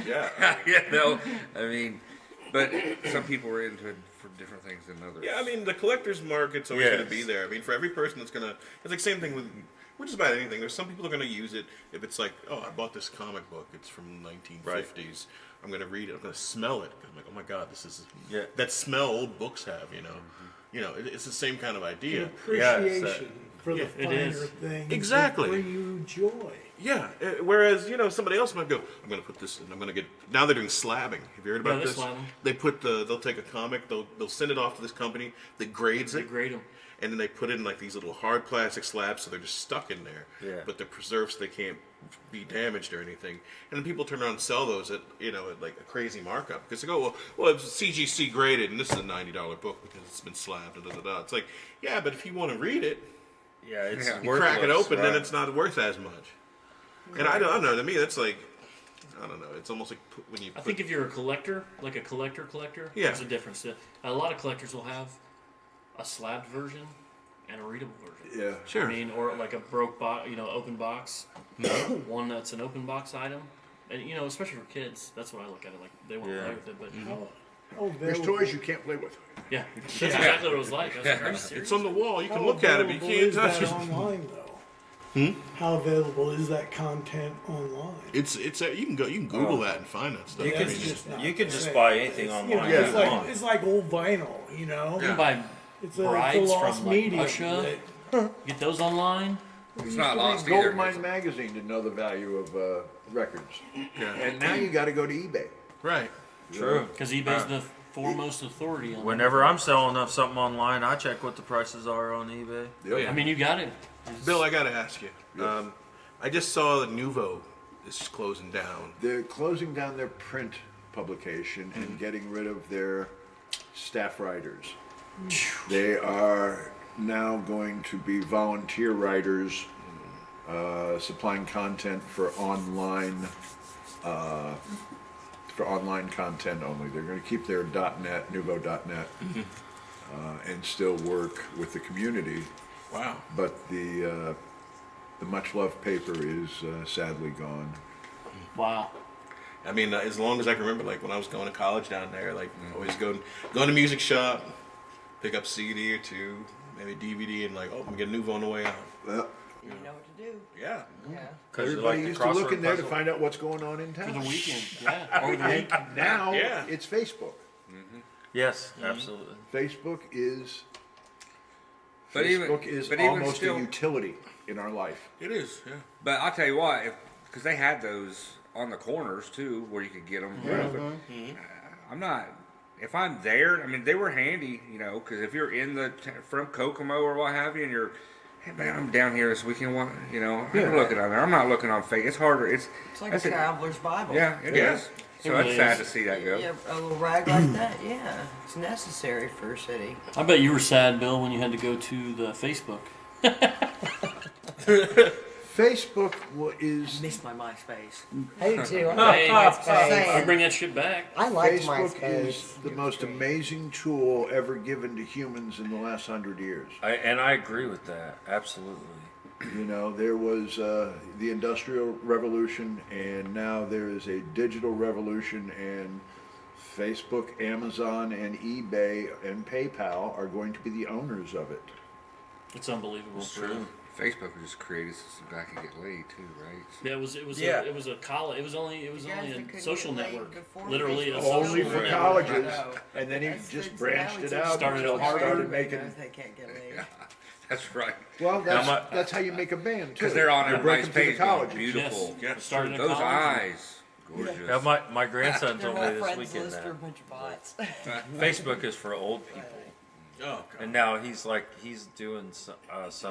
[SPEAKER 6] Yeah.
[SPEAKER 2] You know, I mean, but some people are into it for different things than others.
[SPEAKER 6] Yeah, I mean, the collector's market's always going to be there. I mean, for every person that's going to... It's like same thing with just about anything. There's some people that are going to use it if it's like, oh, I bought this comic book. It's from the 1950s.
[SPEAKER 5] Right.
[SPEAKER 6] I'm going to read it. I'm going to smell it. I'm like, oh my God, this is... That smell old books have, you know. You know, it's the same kind of idea.
[SPEAKER 10] Appreciation for the finer
[SPEAKER 3] is.
[SPEAKER 10] things
[SPEAKER 6] Exactly.
[SPEAKER 10] that bring you joy.
[SPEAKER 6] Yeah, whereas, you know, somebody else might go, I'm going to put this, and I'm going to get, now they're doing slabbing. Have you heard about
[SPEAKER 3] they're
[SPEAKER 6] this?
[SPEAKER 3] slabbing.
[SPEAKER 6] They put they'll take a comic, they'll send it off to this company that grades
[SPEAKER 3] They
[SPEAKER 6] it,
[SPEAKER 3] grade them.
[SPEAKER 6] and then they put it in like these little hard plastic slabs, so they're just stuck in there.
[SPEAKER 5] Yeah.
[SPEAKER 6] But they're preserved so they can't be damaged or anything. And then people turn around and sell those at at like a crazy markup because they go, well, it's CGC graded, and this is a $90 book because it's been slabbed. Da, da, da, da. It's like, yeah, but if you want to read it,
[SPEAKER 5] Yeah, it's
[SPEAKER 6] you crack it
[SPEAKER 5] worthless,
[SPEAKER 6] open, then
[SPEAKER 5] right.
[SPEAKER 6] it's not worth as much. And I don't know. To me, that's like, I don't know. It's almost like when you.
[SPEAKER 3] I think if you're a collector, like a collector,
[SPEAKER 6] Yeah.
[SPEAKER 3] there's a difference. A lot of collectors will have a slabbed version and a readable version.
[SPEAKER 9] Yeah.
[SPEAKER 6] Sure.
[SPEAKER 3] I mean, or like a broke box, open box. One that's an open box item, and especially for kids, that's what I look at it like. They want to play with it, but
[SPEAKER 9] There's toys you can't play with.
[SPEAKER 3] yeah, that's exactly what it was like. I was like, are you serious?
[SPEAKER 6] It's on the wall. You can
[SPEAKER 10] How
[SPEAKER 6] look at it, but you
[SPEAKER 10] available
[SPEAKER 6] can't
[SPEAKER 10] is
[SPEAKER 6] touch
[SPEAKER 10] that
[SPEAKER 6] it.
[SPEAKER 10] online though? How available is that content online?
[SPEAKER 6] It's you can Google that and find that stuff.
[SPEAKER 5] You
[SPEAKER 6] I
[SPEAKER 5] can
[SPEAKER 6] mean,
[SPEAKER 5] just buy anything online.
[SPEAKER 10] It's
[SPEAKER 5] you want.
[SPEAKER 10] it's like old vinyl,
[SPEAKER 3] You can buy
[SPEAKER 10] It's
[SPEAKER 3] brides
[SPEAKER 10] lost
[SPEAKER 3] from like
[SPEAKER 10] medium
[SPEAKER 3] Russia.
[SPEAKER 10] that-
[SPEAKER 3] Get those online.
[SPEAKER 2] It's not lost either.
[SPEAKER 9] Goldmine magazine to know the value of records,
[SPEAKER 6] Yeah.
[SPEAKER 9] and now you got to go to eBay.
[SPEAKER 6] Right.
[SPEAKER 5] True.
[SPEAKER 3] Because eBay's the foremost authority on
[SPEAKER 5] Whenever I'm selling up something online, I check what the prices are on eBay.
[SPEAKER 3] it. I mean, you got it.
[SPEAKER 6] Bill, I gotta ask you. I just saw that Nuvo is closing down.
[SPEAKER 9] They're closing down their print publication and getting rid of their staff writers. They are now going to be volunteer writers, supplying content for online content only. They're going to keep their .net, Nuvo.net, and still work with the community.
[SPEAKER 6] Wow.
[SPEAKER 9] But the much loved paper is sadly gone.
[SPEAKER 3] Wow.
[SPEAKER 6] I mean, as long as I can remember, like when I was going to college down there, like always go to music shop, pick up CD or two, maybe DVD, and like, oh, I'm gonna get a Nuvo on the way out.
[SPEAKER 9] Well,
[SPEAKER 11] You know what to do.
[SPEAKER 6] Yeah.
[SPEAKER 11] Yeah.
[SPEAKER 9] everybody used to look in there to find out what's going on in
[SPEAKER 3] For
[SPEAKER 9] town.
[SPEAKER 3] the weekend, yeah. Over the
[SPEAKER 9] And
[SPEAKER 3] weekend.
[SPEAKER 9] now
[SPEAKER 6] Yeah.
[SPEAKER 9] it's Facebook.
[SPEAKER 5] Yes, absolutely.
[SPEAKER 9] Facebook is
[SPEAKER 2] But even-
[SPEAKER 9] Facebook is
[SPEAKER 2] but even
[SPEAKER 9] almost
[SPEAKER 2] still-
[SPEAKER 9] a utility in our life.
[SPEAKER 6] It is. Yeah.
[SPEAKER 2] But I'll tell you what, because they had those on the corners too, where you could get them. I'm not. If I'm there, I mean, they were handy, because if you're in from Kokomo or what have you, and you're, hey man, I'm down here this weekend. I'm looking on there. I'm not looking on Facebook. It's harder. It's
[SPEAKER 11] It's like a
[SPEAKER 2] that's it.
[SPEAKER 11] traveler's Bible.
[SPEAKER 2] Yeah, it
[SPEAKER 6] Yeah.
[SPEAKER 2] is.
[SPEAKER 3] It
[SPEAKER 2] So
[SPEAKER 3] really
[SPEAKER 2] that's sad
[SPEAKER 3] is.
[SPEAKER 2] to see that go.
[SPEAKER 11] Yeah, a little rag like that, yeah. It's necessary for a city.
[SPEAKER 3] I bet you were sad, Bill, when you had to go to the Facebook.
[SPEAKER 9] Facebook is
[SPEAKER 11] Missed my MySpace.
[SPEAKER 4] I do too.
[SPEAKER 3] Hey,
[SPEAKER 4] MySpace.
[SPEAKER 3] I bring that shit back.
[SPEAKER 4] I like
[SPEAKER 9] Facebook
[SPEAKER 4] MySpace.
[SPEAKER 9] is the most amazing tool ever given to humans in the last 100 years.
[SPEAKER 5] And I agree with that. Absolutely.
[SPEAKER 9] There was the Industrial Revolution, and now there is a digital revolution, and Facebook, Amazon, and eBay, and PayPal are going to be the owners of it.
[SPEAKER 3] It's unbelievable.
[SPEAKER 2] True. Facebook just created so I could get laid too, right?
[SPEAKER 3] Yeah, it was
[SPEAKER 5] Yeah.
[SPEAKER 3] a college. It was only
[SPEAKER 11] guys
[SPEAKER 3] a
[SPEAKER 11] that couldn't
[SPEAKER 3] social
[SPEAKER 11] get laid
[SPEAKER 3] network.
[SPEAKER 11] before
[SPEAKER 3] Literally a
[SPEAKER 11] Facebook.
[SPEAKER 3] social
[SPEAKER 9] Only for
[SPEAKER 3] network.
[SPEAKER 9] colleges,
[SPEAKER 11] No.
[SPEAKER 9] and then he
[SPEAKER 11] That's-
[SPEAKER 9] just
[SPEAKER 11] that's
[SPEAKER 9] branched
[SPEAKER 11] now
[SPEAKER 9] it
[SPEAKER 11] it's
[SPEAKER 9] out
[SPEAKER 3] started
[SPEAKER 9] until
[SPEAKER 3] at
[SPEAKER 9] he
[SPEAKER 3] Harvard.
[SPEAKER 9] started
[SPEAKER 11] Everybody
[SPEAKER 9] making.
[SPEAKER 11] knows they can't get laid.
[SPEAKER 2] That's right.
[SPEAKER 9] Well,
[SPEAKER 5] Now
[SPEAKER 9] that's how you make a band too.
[SPEAKER 2] Because they're on
[SPEAKER 9] You
[SPEAKER 2] everybody's
[SPEAKER 9] break 'em to the
[SPEAKER 2] page. going,
[SPEAKER 9] colleges.
[SPEAKER 2] Beautiful.
[SPEAKER 3] Yes. Started at
[SPEAKER 2] Those
[SPEAKER 3] college.
[SPEAKER 2] eyes. Gorgeous.
[SPEAKER 5] Yeah, my grandson
[SPEAKER 11] They're
[SPEAKER 5] told me
[SPEAKER 11] my
[SPEAKER 5] this
[SPEAKER 11] friends
[SPEAKER 5] weekend
[SPEAKER 11] list are a
[SPEAKER 5] that
[SPEAKER 11] bunch of bots.
[SPEAKER 5] Facebook is for old people.
[SPEAKER 6] Oh, God.
[SPEAKER 5] And now he's doing some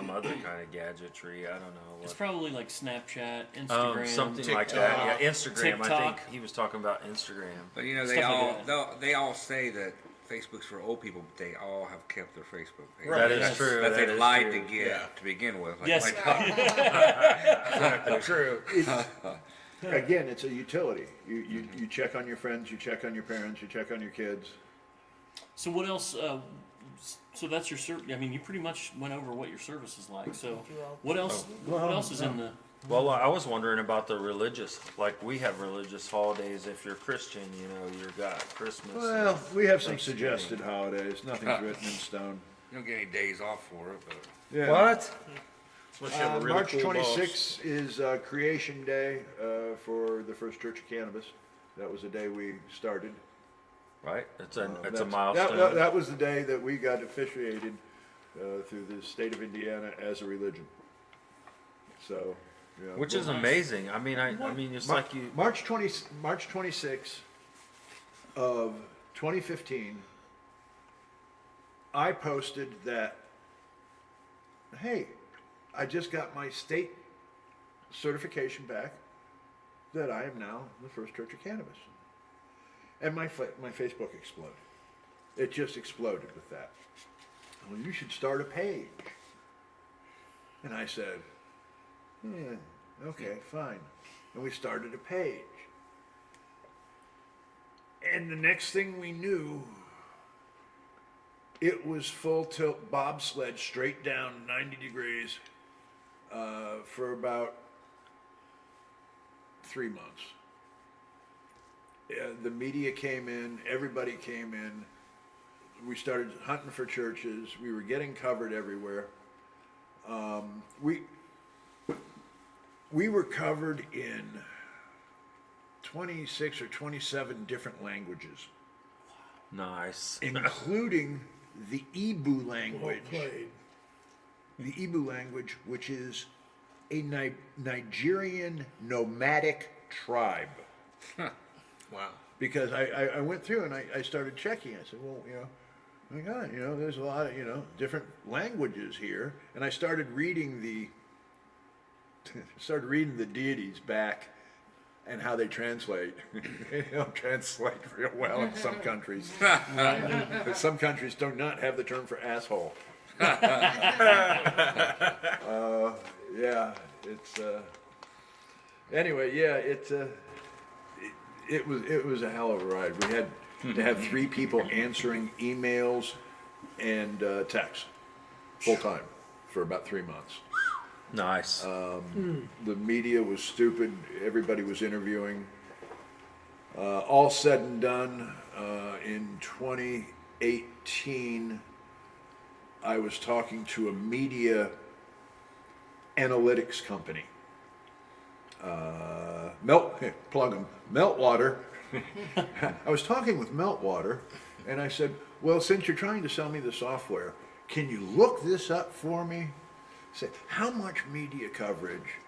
[SPEAKER 5] other kind of gadgetry. I don't know
[SPEAKER 3] It's
[SPEAKER 5] what.
[SPEAKER 3] probably like Snapchat, Instagram,
[SPEAKER 5] Something like
[SPEAKER 6] TikTok.
[SPEAKER 5] that. Yeah, Instagram. I
[SPEAKER 3] TikTok.
[SPEAKER 5] think he was talking about Instagram.
[SPEAKER 2] But they
[SPEAKER 3] Stuff like
[SPEAKER 2] they all say that Facebook's for old people, but they all have kept their Facebook page.
[SPEAKER 5] That is
[SPEAKER 3] Yes.
[SPEAKER 5] true.
[SPEAKER 2] That they
[SPEAKER 5] is
[SPEAKER 2] lied
[SPEAKER 5] true.
[SPEAKER 2] to get
[SPEAKER 6] Yeah.
[SPEAKER 2] to begin with. Like
[SPEAKER 3] Yes.
[SPEAKER 5] Exactly true.
[SPEAKER 9] Again, it's a utility. You check on your friends, you check on your parents, you check on your kids.
[SPEAKER 3] So what else? So that's your service. I mean, you pretty much went over what your service is like. So what else? What else is in the?
[SPEAKER 5] Well, I was wondering about the religious. Like we have religious holidays. If you're Christian, you've got Christmas.
[SPEAKER 9] Well, we have some
[SPEAKER 5] Thanksgiving.
[SPEAKER 9] suggested holidays. Nothing's written in stone.
[SPEAKER 2] You don't get any days off for it, but
[SPEAKER 9] Yeah.
[SPEAKER 5] What? Unless you have a really
[SPEAKER 9] March
[SPEAKER 5] cool
[SPEAKER 9] 26th is Creation Day for the First Church of Cannabis. That was the day we started.
[SPEAKER 5] boss. Right? It's a
[SPEAKER 9] That's-
[SPEAKER 5] milestone.
[SPEAKER 9] That was the day that we got officiated through the state of Indiana as a religion. So, yeah.
[SPEAKER 5] Which is amazing. I mean, it's like you.
[SPEAKER 9] March 26th of 2015, I posted that hey, I just got my state certification back that I am now the First Church of Cannabis. And my Facebook exploded. It just exploded with that. Well, you should start a page. And I said, yeah, okay, fine. And we started a page. And the next thing we knew, it was full tilt bobsled straight down 90 degrees for about 3 months. The media came in, everybody came in. We started hunting for churches. We were getting covered everywhere. We were covered in 26 or 27 different languages,
[SPEAKER 5] Nice.
[SPEAKER 9] including the Ibu
[SPEAKER 10] Well
[SPEAKER 9] language.
[SPEAKER 10] played.
[SPEAKER 9] The Ibu language, which is a Nigerian nomadic tribe.
[SPEAKER 6] Wow.
[SPEAKER 9] Because I went through and I started checking. I said, well, oh my God, there's a lot of, different languages here. And I started reading the deities back and how they translate. They don't translate real well in some countries. But some countries do not have the term for asshole. Yeah, it's anyway. Yeah, it was a hell of a ride. We had to have 3 people answering emails and texts full time for about 3 months.
[SPEAKER 5] Nice.
[SPEAKER 9] The media was stupid. Everybody was interviewing. All said and done, in 2018, I was talking to a media analytics company. Plug them, Meltwater. I was talking with Meltwater, and I said, well, since you're trying to sell me the software, can you look this up for me? Say, how much media coverage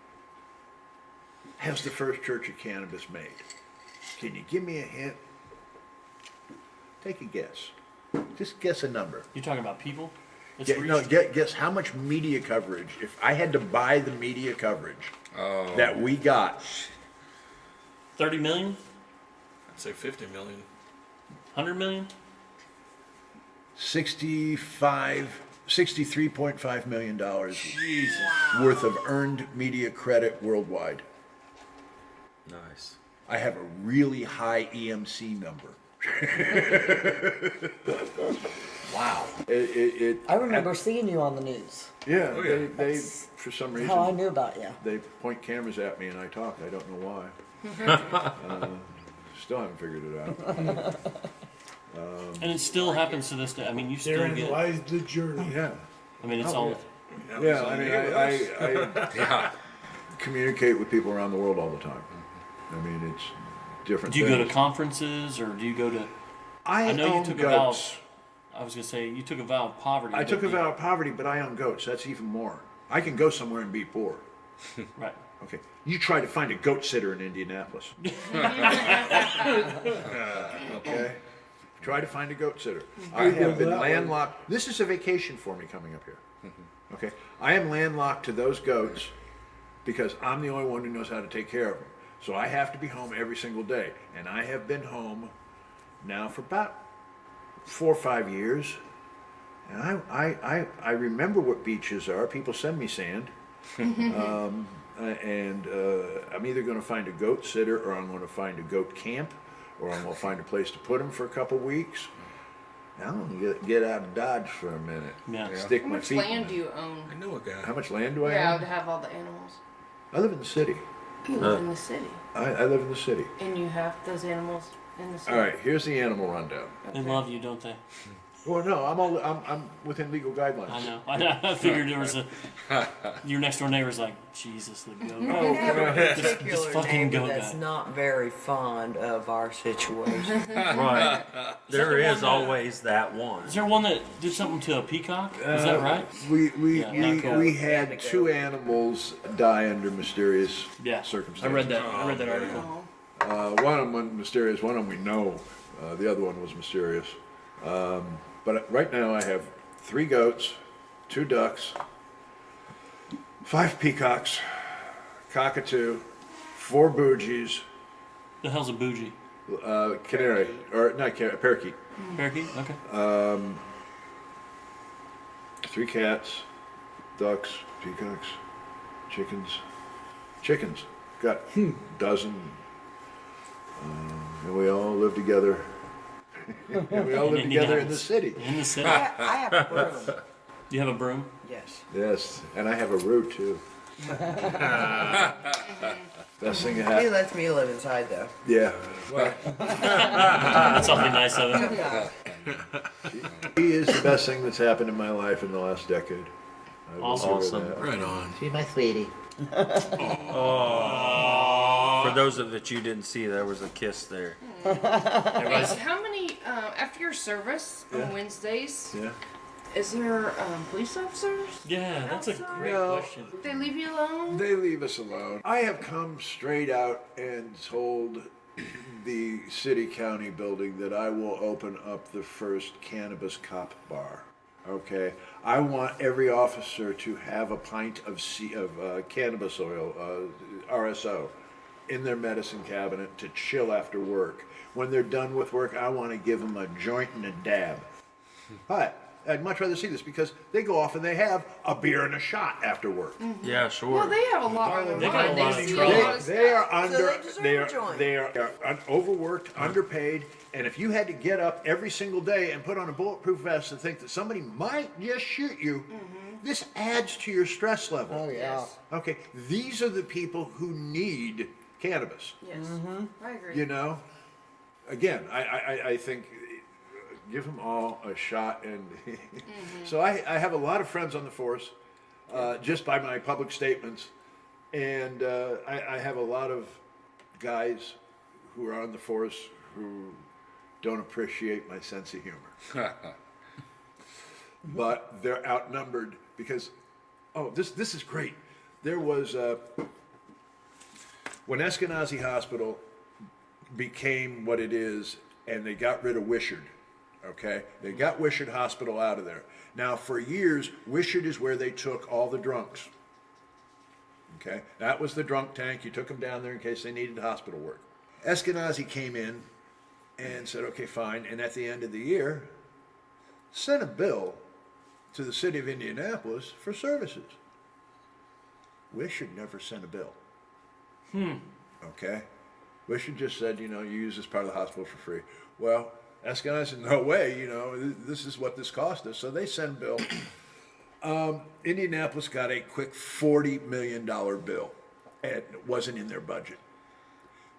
[SPEAKER 9] has the First Church of Cannabis made? Can you give me a hint? Take a guess. Just guess a number.
[SPEAKER 3] You're talking about people? It's
[SPEAKER 9] Guess how much media coverage, if I had to buy the media coverage that we got.
[SPEAKER 3] 30 million?
[SPEAKER 6] I'd say 50 million.
[SPEAKER 3] 100 million?
[SPEAKER 9] $63.5 million
[SPEAKER 3] Jesus.
[SPEAKER 9] worth of earned media credit worldwide.
[SPEAKER 5] Nice.
[SPEAKER 9] I have a really high EMC number. Wow.
[SPEAKER 11] I remember seeing you on the news.
[SPEAKER 9] Yeah,
[SPEAKER 6] Oh, yeah.
[SPEAKER 9] they for some reason,
[SPEAKER 11] How I knew about you.
[SPEAKER 9] they point cameras at me and I talk. I don't know why. Still haven't figured it out.
[SPEAKER 3] And it still happens to this day. I mean, you still
[SPEAKER 10] Therein
[SPEAKER 3] get.
[SPEAKER 10] lies the journey.
[SPEAKER 9] Yeah.
[SPEAKER 3] I mean, it's
[SPEAKER 9] Oh,
[SPEAKER 3] all.
[SPEAKER 9] Yeah, I mean, I communicate with people around the world all the time. I mean, it's different
[SPEAKER 3] Do you go to
[SPEAKER 9] things.
[SPEAKER 3] conferences or do you go to?
[SPEAKER 9] I
[SPEAKER 3] know you
[SPEAKER 9] own
[SPEAKER 3] took a vow.
[SPEAKER 9] goats.
[SPEAKER 3] I was gonna say you took a vow of poverty.
[SPEAKER 9] I
[SPEAKER 3] but
[SPEAKER 9] took a
[SPEAKER 3] you-
[SPEAKER 9] vow of poverty, but I own goats. That's even more. I can go somewhere and be poor.
[SPEAKER 3] Right.
[SPEAKER 9] Okay. You try to find a goat sitter in Indianapolis. Okay. Try to find a goat sitter. I have been
[SPEAKER 10] that one.
[SPEAKER 9] landlocked. This is a vacation for me coming up here. Okay. I am landlocked to those goats because I'm the only one who knows how to take care of them. So I have to be home every single day. And I have been home now for about 4 or 5 years. And I remember what beaches are. People send me sand. I'm either going to find a goat sitter or I'm going to find a goat camp or I'm going to find a place to put them for a couple weeks. Now I'm going to get out of Dodge for a minute.
[SPEAKER 3] Yeah.
[SPEAKER 9] Stick
[SPEAKER 7] How
[SPEAKER 9] my
[SPEAKER 7] much
[SPEAKER 9] feet in
[SPEAKER 7] land
[SPEAKER 9] it.
[SPEAKER 7] do you own?
[SPEAKER 6] I know a guy.
[SPEAKER 9] How much land do I
[SPEAKER 7] Yeah,
[SPEAKER 9] own?
[SPEAKER 7] to have all the animals.
[SPEAKER 9] I live in the city.
[SPEAKER 7] You live in the city,
[SPEAKER 9] I live in the city.
[SPEAKER 7] and you have those animals in the city.
[SPEAKER 9] All right, here's the animal rundown.
[SPEAKER 3] They love you, don't they?
[SPEAKER 9] Well, no, I'm within legal guidelines.
[SPEAKER 3] I know. I figured there was a. Your next door neighbor's like, Jesus, the goat.
[SPEAKER 11] I have a
[SPEAKER 3] This
[SPEAKER 11] particular
[SPEAKER 3] fucking
[SPEAKER 11] neighbor
[SPEAKER 3] goat
[SPEAKER 11] that's
[SPEAKER 3] guy.
[SPEAKER 11] not very fond of our situation.
[SPEAKER 5] Right. There is always that one.
[SPEAKER 3] Is there one that did something to a peacock? Is that right?
[SPEAKER 9] We
[SPEAKER 3] Yeah,
[SPEAKER 9] had 2 animals die under mysterious
[SPEAKER 3] Yeah.
[SPEAKER 9] circumstances.
[SPEAKER 3] I read that. I read that article.
[SPEAKER 9] One of them was mysterious. One of them we know. The other one was mysterious. But right now I have 3 goats, 2 ducks, 5 peacocks, cockatoo, 4 bougies,
[SPEAKER 3] The hell's a bougie?
[SPEAKER 9] canary, or not canary, parakeet,
[SPEAKER 3] Parakeet? Okay.
[SPEAKER 9] 3 cats, ducks, peacocks, chickens. Got a dozen, and we all live together. And we all live together in the city.
[SPEAKER 3] In the city.
[SPEAKER 11] I have a broom.
[SPEAKER 3] You have a broom?
[SPEAKER 11] Yes.
[SPEAKER 9] Yes, and I have a root too. Best thing to
[SPEAKER 11] He
[SPEAKER 9] have.
[SPEAKER 11] lets me live inside though.
[SPEAKER 9] Yeah.
[SPEAKER 3] That's awfully nice of him.
[SPEAKER 11] Yeah.
[SPEAKER 9] He is the best thing that's happened in my life in the last decade. I will give her
[SPEAKER 3] Awesome.
[SPEAKER 9] that.
[SPEAKER 6] Right on.
[SPEAKER 4] She's my sweetie.
[SPEAKER 5] For those that you didn't see, there was a kiss there.
[SPEAKER 3] Everybody's,
[SPEAKER 7] How many, after your service
[SPEAKER 9] Yeah.
[SPEAKER 7] on Wednesdays,
[SPEAKER 9] Yeah.
[SPEAKER 7] is there police officers?
[SPEAKER 3] yeah, that's a
[SPEAKER 7] Outside?
[SPEAKER 3] great
[SPEAKER 9] No.
[SPEAKER 3] question.
[SPEAKER 7] They leave you alone?
[SPEAKER 9] They leave us alone. I have come straight out and told the city-county building that I will open up the first cannabis cop bar. Okay, I want every officer to have a pint of cannabis oil, RSO, in their medicine cabinet to chill after work. When they're done with work, I want to give them a joint and a dab. But I'd much rather see this because they go off and they have a beer and a shot after work.
[SPEAKER 5] Yeah, sure.
[SPEAKER 7] Well, they have a lot of
[SPEAKER 3] They got a
[SPEAKER 7] money.
[SPEAKER 3] lot of
[SPEAKER 7] They see
[SPEAKER 3] trouble.
[SPEAKER 7] a lot of
[SPEAKER 9] They are
[SPEAKER 7] stuff.
[SPEAKER 9] under,
[SPEAKER 11] they deserve
[SPEAKER 9] they
[SPEAKER 11] a
[SPEAKER 9] are,
[SPEAKER 11] joint.
[SPEAKER 9] they are overworked, underpaid, and if you had to get up every single day and put on a bulletproof vest and think that somebody might just shoot you, this adds to your stress level.
[SPEAKER 4] Oh, yeah.
[SPEAKER 7] Yes.
[SPEAKER 9] Okay, these are the people who need cannabis.
[SPEAKER 7] Yes. I agree.
[SPEAKER 9] You know, again, I think give them all a shot, and so I have a lot of friends on the force, just by my public statements, and I have a lot of guys who are on the force who don't appreciate my sense of humor, but they're outnumbered because, this is great. There was when Eskenazi Hospital became what it is, and they got rid of Wishard. Okay, they got Wishard Hospital out of there. Now, for years, Wishard is where they took all the drunks. Okay, that was the drunk tank. You took them down there in case they needed hospital work. Eskenazi came in and said, okay, fine. And at the end of the year, sent a bill to the city of Indianapolis for services. Wishard never sent a bill. Okay, Wishard just said, you use this part of the hospital for free. Well, Eskenazi said, no way, this is what this cost us. So they sent a bill. Indianapolis got a quick $40 million bill, and it wasn't in their budget.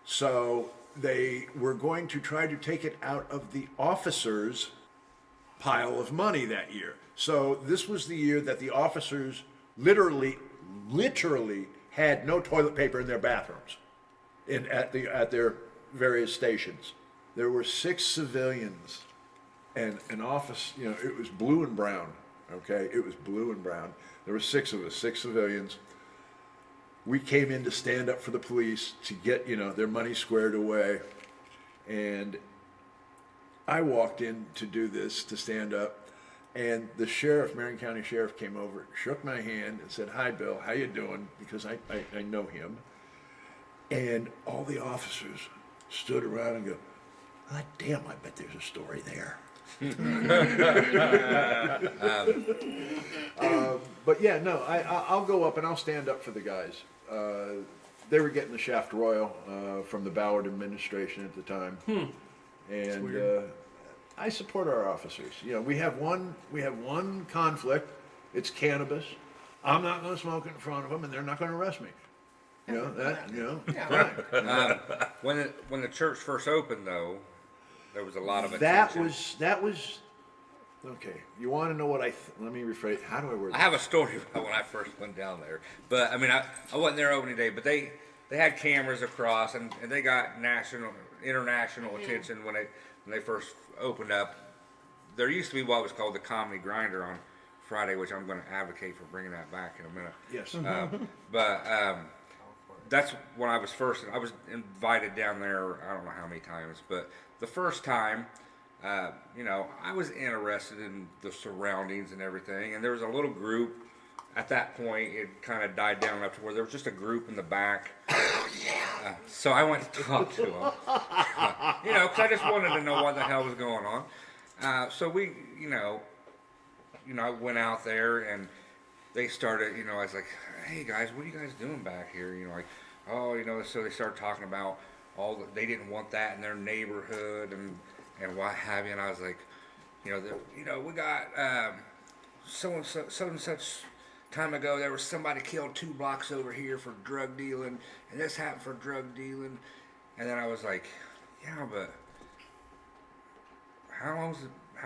[SPEAKER 9] So they were going to try to take it out of the officers' pile of money that year. So this was the year that the officers literally had no toilet paper in their bathrooms at their various stations. There were 6 civilians and an office, it was blue and brown, okay? It was blue and brown. There were 6 of us, 6 civilians. We came in to stand up for the police to get, their money squared away. And I walked in to do this, to stand up. And the sheriff, Marion County Sheriff, came over, shook my hand and said, hi, Bill, how you doing? Because I know him. And all the officers stood around and go, ah, damn, I bet there's a story there. But yeah, no, I'll go up and I'll stand up for the guys. They were getting the Shaft Royal from the Ballard administration at the time. And I support our officers. We have one conflict. It's cannabis. I'm not going to smoke it in front of them, and they're not going to arrest me. Fine.
[SPEAKER 2] When the church first opened, though, there was a lot of
[SPEAKER 9] That
[SPEAKER 2] attention.
[SPEAKER 9] was okay. You want to know what let me rephrase. How do I word
[SPEAKER 2] I
[SPEAKER 9] that?
[SPEAKER 2] have a story about when I first went down there, but I mean, I wasn't there opening day, but they had cameras across, and they got international attention when they first opened up. There used to be what was called the Comedy Grinder on Friday, which I'm going to advocate for bringing that back in a minute.
[SPEAKER 9] Yes.
[SPEAKER 2] But that's when I was invited down there, I don't know how many times, but the first time, I was interested in the surroundings and everything, and there was a little group at that point, it kind of died down enough to where there was just a group in the back. So I went to talk to them. Because I just wanted to know what the hell was going on. So we, I went out there and they started, I was like, hey guys, what are you guys doing back here? So they started talking about they didn't want that in their neighborhood and what have you. And I was like, we got so and such time ago, there was somebody killed 2 blocks over here for drug dealing, and this happened for drug dealing. And then I was like, yeah, but how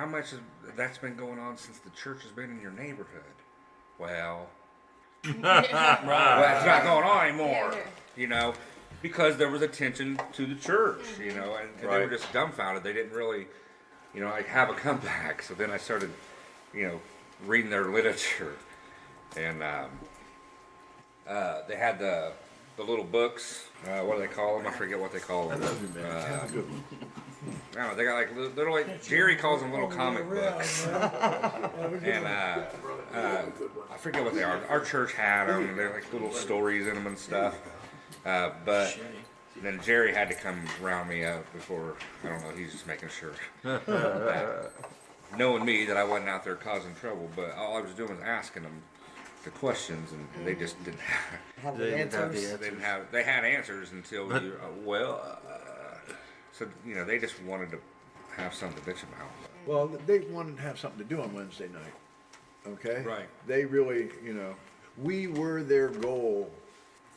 [SPEAKER 2] much that's been going on since the church has been in your neighborhood? Well, well, it's not going on anymore, because there was attention to the church, and they were just dumbfounded. They didn't really, have a comeback. So then I started, reading their literature. And they had the little books. What do they call them? I forget what they call them. I don't know. They got like little. Jerry calls them little comic books. And I forget what they are. Our church had them. And they're like little stories in them and stuff. But then Jerry had to come round me up before. I don't know. He's just making sure. Knowing me that I wasn't out there causing trouble, but all I was doing was asking them the questions, and they just didn't have
[SPEAKER 4] the answers.
[SPEAKER 2] They had answers until so they just wanted to have something to bitch about.
[SPEAKER 9] Well, they wanted to have something to do on Wednesday night. Okay?
[SPEAKER 2] Right.
[SPEAKER 9] They really, we were their goal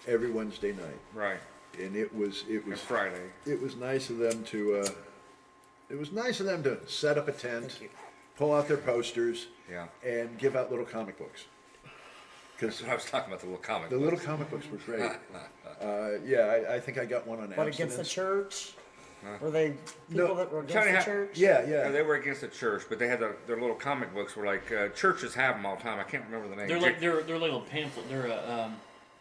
[SPEAKER 9] every Wednesday night.
[SPEAKER 2] Right.
[SPEAKER 9] And it was
[SPEAKER 2] Friday.
[SPEAKER 9] It was nice of them to set up a tent, pull out their posters, and give out little comic books.
[SPEAKER 2] That's what I was talking about, the little comic
[SPEAKER 9] The
[SPEAKER 2] books.
[SPEAKER 9] little comic books were great. I think I got one on
[SPEAKER 4] What,
[SPEAKER 9] abstinence.
[SPEAKER 4] against the church? Were they people that were against the church?
[SPEAKER 9] Yeah.
[SPEAKER 2] They were against the church, but they had their little comic books were like churches have them all the time. I can't remember the name.
[SPEAKER 3] They're like little pamphlet.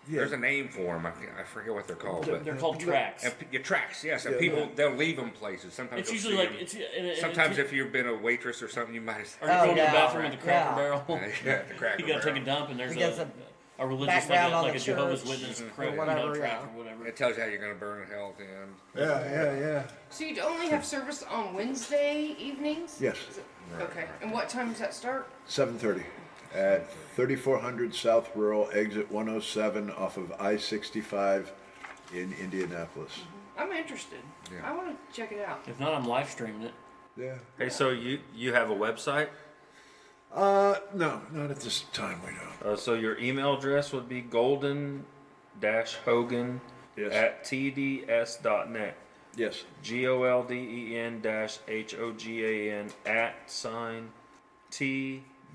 [SPEAKER 2] There's a name for them. I forget what they're called.
[SPEAKER 3] They're called tracks.
[SPEAKER 2] And tracks, yes. And people they'll leave them places. Sometimes
[SPEAKER 3] It's
[SPEAKER 2] you'll
[SPEAKER 3] usually
[SPEAKER 2] see
[SPEAKER 3] like
[SPEAKER 2] them. Sometimes if you've been a waitress or something, you might have.
[SPEAKER 3] Or you go to the bathroom with the Cracker Barrel.
[SPEAKER 2] Yeah, the Cracker
[SPEAKER 3] You gotta
[SPEAKER 2] Barrel.
[SPEAKER 3] take a dump, and there's
[SPEAKER 4] Because
[SPEAKER 3] a religious
[SPEAKER 4] background on
[SPEAKER 3] like
[SPEAKER 4] the
[SPEAKER 3] a Jehovah's
[SPEAKER 4] church
[SPEAKER 3] Witness
[SPEAKER 4] or whatever,
[SPEAKER 3] track or whatever.
[SPEAKER 2] It tells you how you're going to burn in hell at the end.
[SPEAKER 9] Yeah.
[SPEAKER 7] So you only have service on Wednesday evenings?
[SPEAKER 9] Yes.
[SPEAKER 7] Okay. And what time does that start?
[SPEAKER 9] 7:30 at 3400 South Rural, exit 107 off of I-65 in Indianapolis.
[SPEAKER 7] I'm interested.
[SPEAKER 2] Yeah.
[SPEAKER 7] I want to check it out.
[SPEAKER 3] If not, I'm live streaming it.
[SPEAKER 9] Yeah.
[SPEAKER 5] Hey, so you have a website?
[SPEAKER 9] No, not at this time. We don't.
[SPEAKER 5] So your email address would be golden-hogan
[SPEAKER 9] Yes.
[SPEAKER 5] at tds.net.
[SPEAKER 9] Yes.
[SPEAKER 5] golden-hogan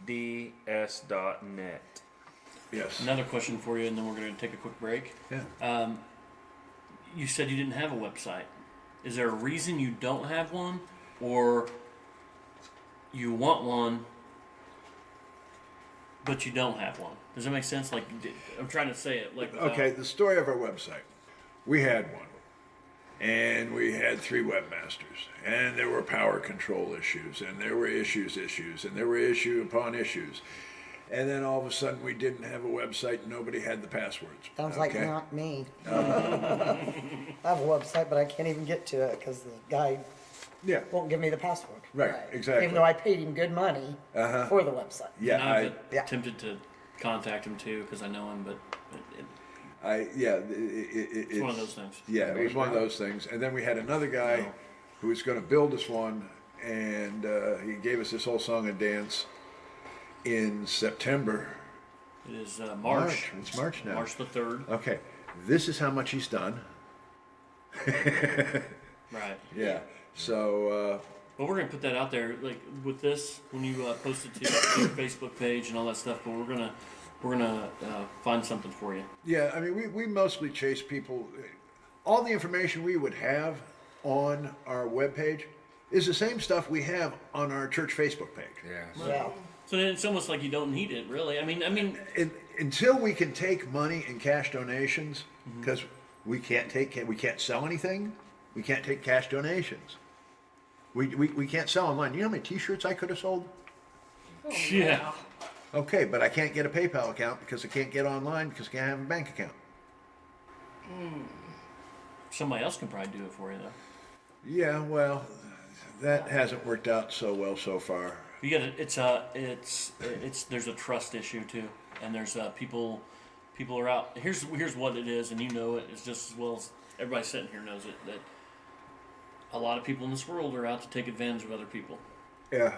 [SPEAKER 5] @tds.net.
[SPEAKER 9] Yes.
[SPEAKER 3] Another question for you, and then we're going to take a quick break.
[SPEAKER 9] Yeah.
[SPEAKER 3] You said you didn't have a website. Is there a reason you don't have one, or you want one, but you don't have one? Does that make sense? Like, I'm trying to say it like. Without...
[SPEAKER 9] Okay, the story of our website. We had one, and we had 3 webmasters, and there were power control issues, and there were issues, and there were issue upon issues. And then all of a sudden we didn't have a website, and nobody had the passwords.
[SPEAKER 4] Sounds like not me. I have a website, but I can't even get to it because the guy won't give me the password.
[SPEAKER 9] Right, exactly.
[SPEAKER 4] Even though I paid him good money for the website.
[SPEAKER 3] And I've attempted to contact him too because I know him, but it's one of those things.
[SPEAKER 9] Yeah, it was one of those things. And then we had another guy who was going to build us one, and he gave us this whole song and dance in September.
[SPEAKER 3] It is March.
[SPEAKER 9] It's March now.
[SPEAKER 3] March the 3rd.
[SPEAKER 9] Okay, this is how much he's done.
[SPEAKER 3] Right.
[SPEAKER 9] Yeah. So.
[SPEAKER 3] Well, we're gonna put that out there, like with this when you post it to your Facebook page and all that stuff. But we're gonna find something for you.
[SPEAKER 9] Yeah, I mean, we mostly chase people. All the information we would have on our webpage is the same stuff we have on our church Facebook page.
[SPEAKER 4] Yeah.
[SPEAKER 3] So then it's almost like you don't need it, really. I mean,
[SPEAKER 9] until we can take money in cash donations, because we can't sell anything. We can't take cash donations. We can't sell online. You know how many T-shirts I could have sold?
[SPEAKER 7] Oh,
[SPEAKER 3] yeah.
[SPEAKER 9] Okay, but I can't get a PayPal account because I can't get online because I can't have a bank account.
[SPEAKER 3] Somebody else can probably do it for you though.
[SPEAKER 9] Yeah, well, that hasn't worked out so well so far.
[SPEAKER 3] You got it's there's a trust issue too, and there's people are out. Here's what it is, and you know it as just as well as everybody sitting here knows it, that a lot of people in this world are out to take advantage of other people.
[SPEAKER 9] Yeah,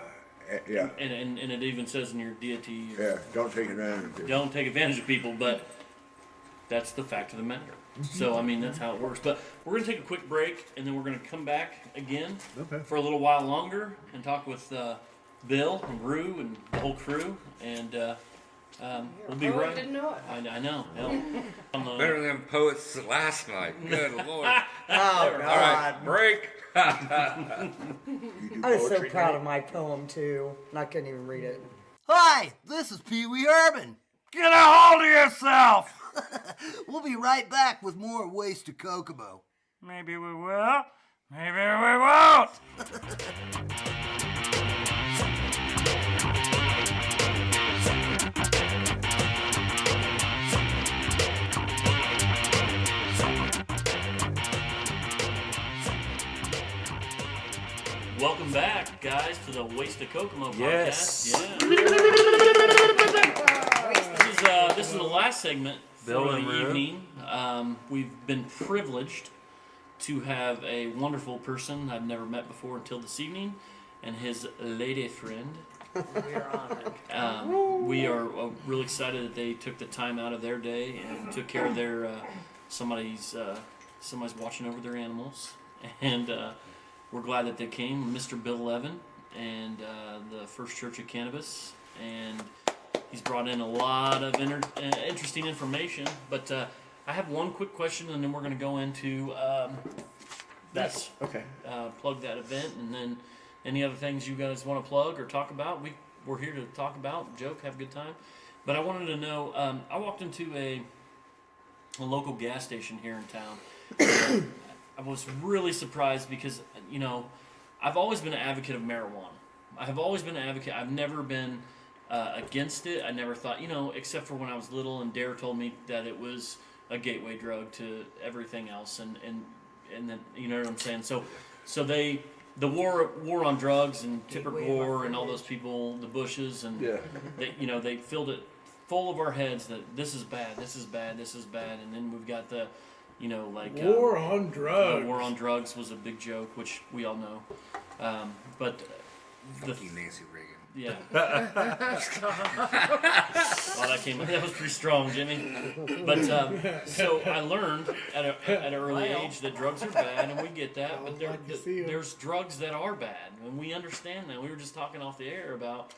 [SPEAKER 9] yeah.
[SPEAKER 3] And it even says in your deity,
[SPEAKER 9] Yeah, don't take advantage of it.
[SPEAKER 3] don't take advantage of people, but that's the fact of the matter. So, I mean, that's how it works. But we're going to take a quick break, and then we're going to come back again for a little while longer and talk with Bill and Rue and the whole crew. And we'll be right.
[SPEAKER 7] Didn't know it.
[SPEAKER 3] I know. Hell.
[SPEAKER 2] Better than poets last night. Good Lord.
[SPEAKER 4] Oh,
[SPEAKER 2] All
[SPEAKER 4] God.
[SPEAKER 2] right, break.
[SPEAKER 4] I was so proud of my poem, too, and I couldn't even read it.
[SPEAKER 12] Hi, this is Pee Wee Urban.
[SPEAKER 1] Get a hold of yourself!
[SPEAKER 12] We'll be right back with more Waste to Kokomo.
[SPEAKER 1] Maybe we will. Maybe we won't.
[SPEAKER 3] Welcome back, guys, to the Waste of Kokomo podcast.
[SPEAKER 5] Yes.
[SPEAKER 3] Yeah. This is the last segment
[SPEAKER 5] Bill
[SPEAKER 3] for
[SPEAKER 5] and
[SPEAKER 3] the
[SPEAKER 5] Rue.
[SPEAKER 3] evening. We've been privileged to have a wonderful person I've never met before until this evening, and his lady friend.
[SPEAKER 11] We are honored.
[SPEAKER 3] We are really excited that they took the time out of their day and took care of their somebody's watching over their animals, and we're glad that they came. Mr. Bill Levin and the First Church of Cannabis, and he's brought in a lot of interesting information. But I have one quick question, and then we're going to go into that.
[SPEAKER 9] Okay.
[SPEAKER 3] Plug that event, and then any other things you guys want to plug or talk about. We're here to talk about, joke, have a good time. But I wanted to know, I walked into a local gas station here in town. I was really surprised because, you know, I've always been an advocate of marijuana. I have always been an advocate. I've never been against it. I never thought, you know, except for when I was little and Dare told me that it was a gateway drug to everything else, and then, you know what I'm saying. So the war on drugs and Tipper Gore and all those people, the Bushes, and they filled it full of our heads that this is bad, this is bad, this is bad, and then we've got the, you know, like
[SPEAKER 10] War on drugs.
[SPEAKER 3] War on drugs was a big joke, which we all know. But
[SPEAKER 2] Thank you, Nancy Reagan.
[SPEAKER 3] yeah. That was pretty strong, Jimmy. But so I learned at an early age that drugs are bad, and we get that. But there's drugs that are bad, and we understand that. We were just talking off the air about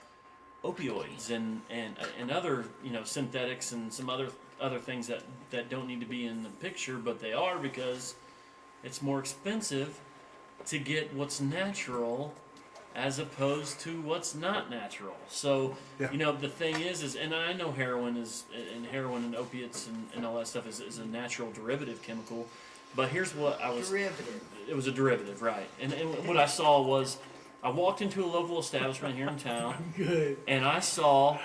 [SPEAKER 3] opioids and other, you know, synthetics and some other things that don't need to be in the picture, but they are, because it's more expensive to get what's natural as opposed to what's not natural. So, you know, the thing is, and I know heroin and opiates and all that stuff is a natural derivative chemical, but here's what I was...
[SPEAKER 11] Derivative.
[SPEAKER 3] It was a derivative, right. And what I saw was, I walked into a local establishment here in town, and I saw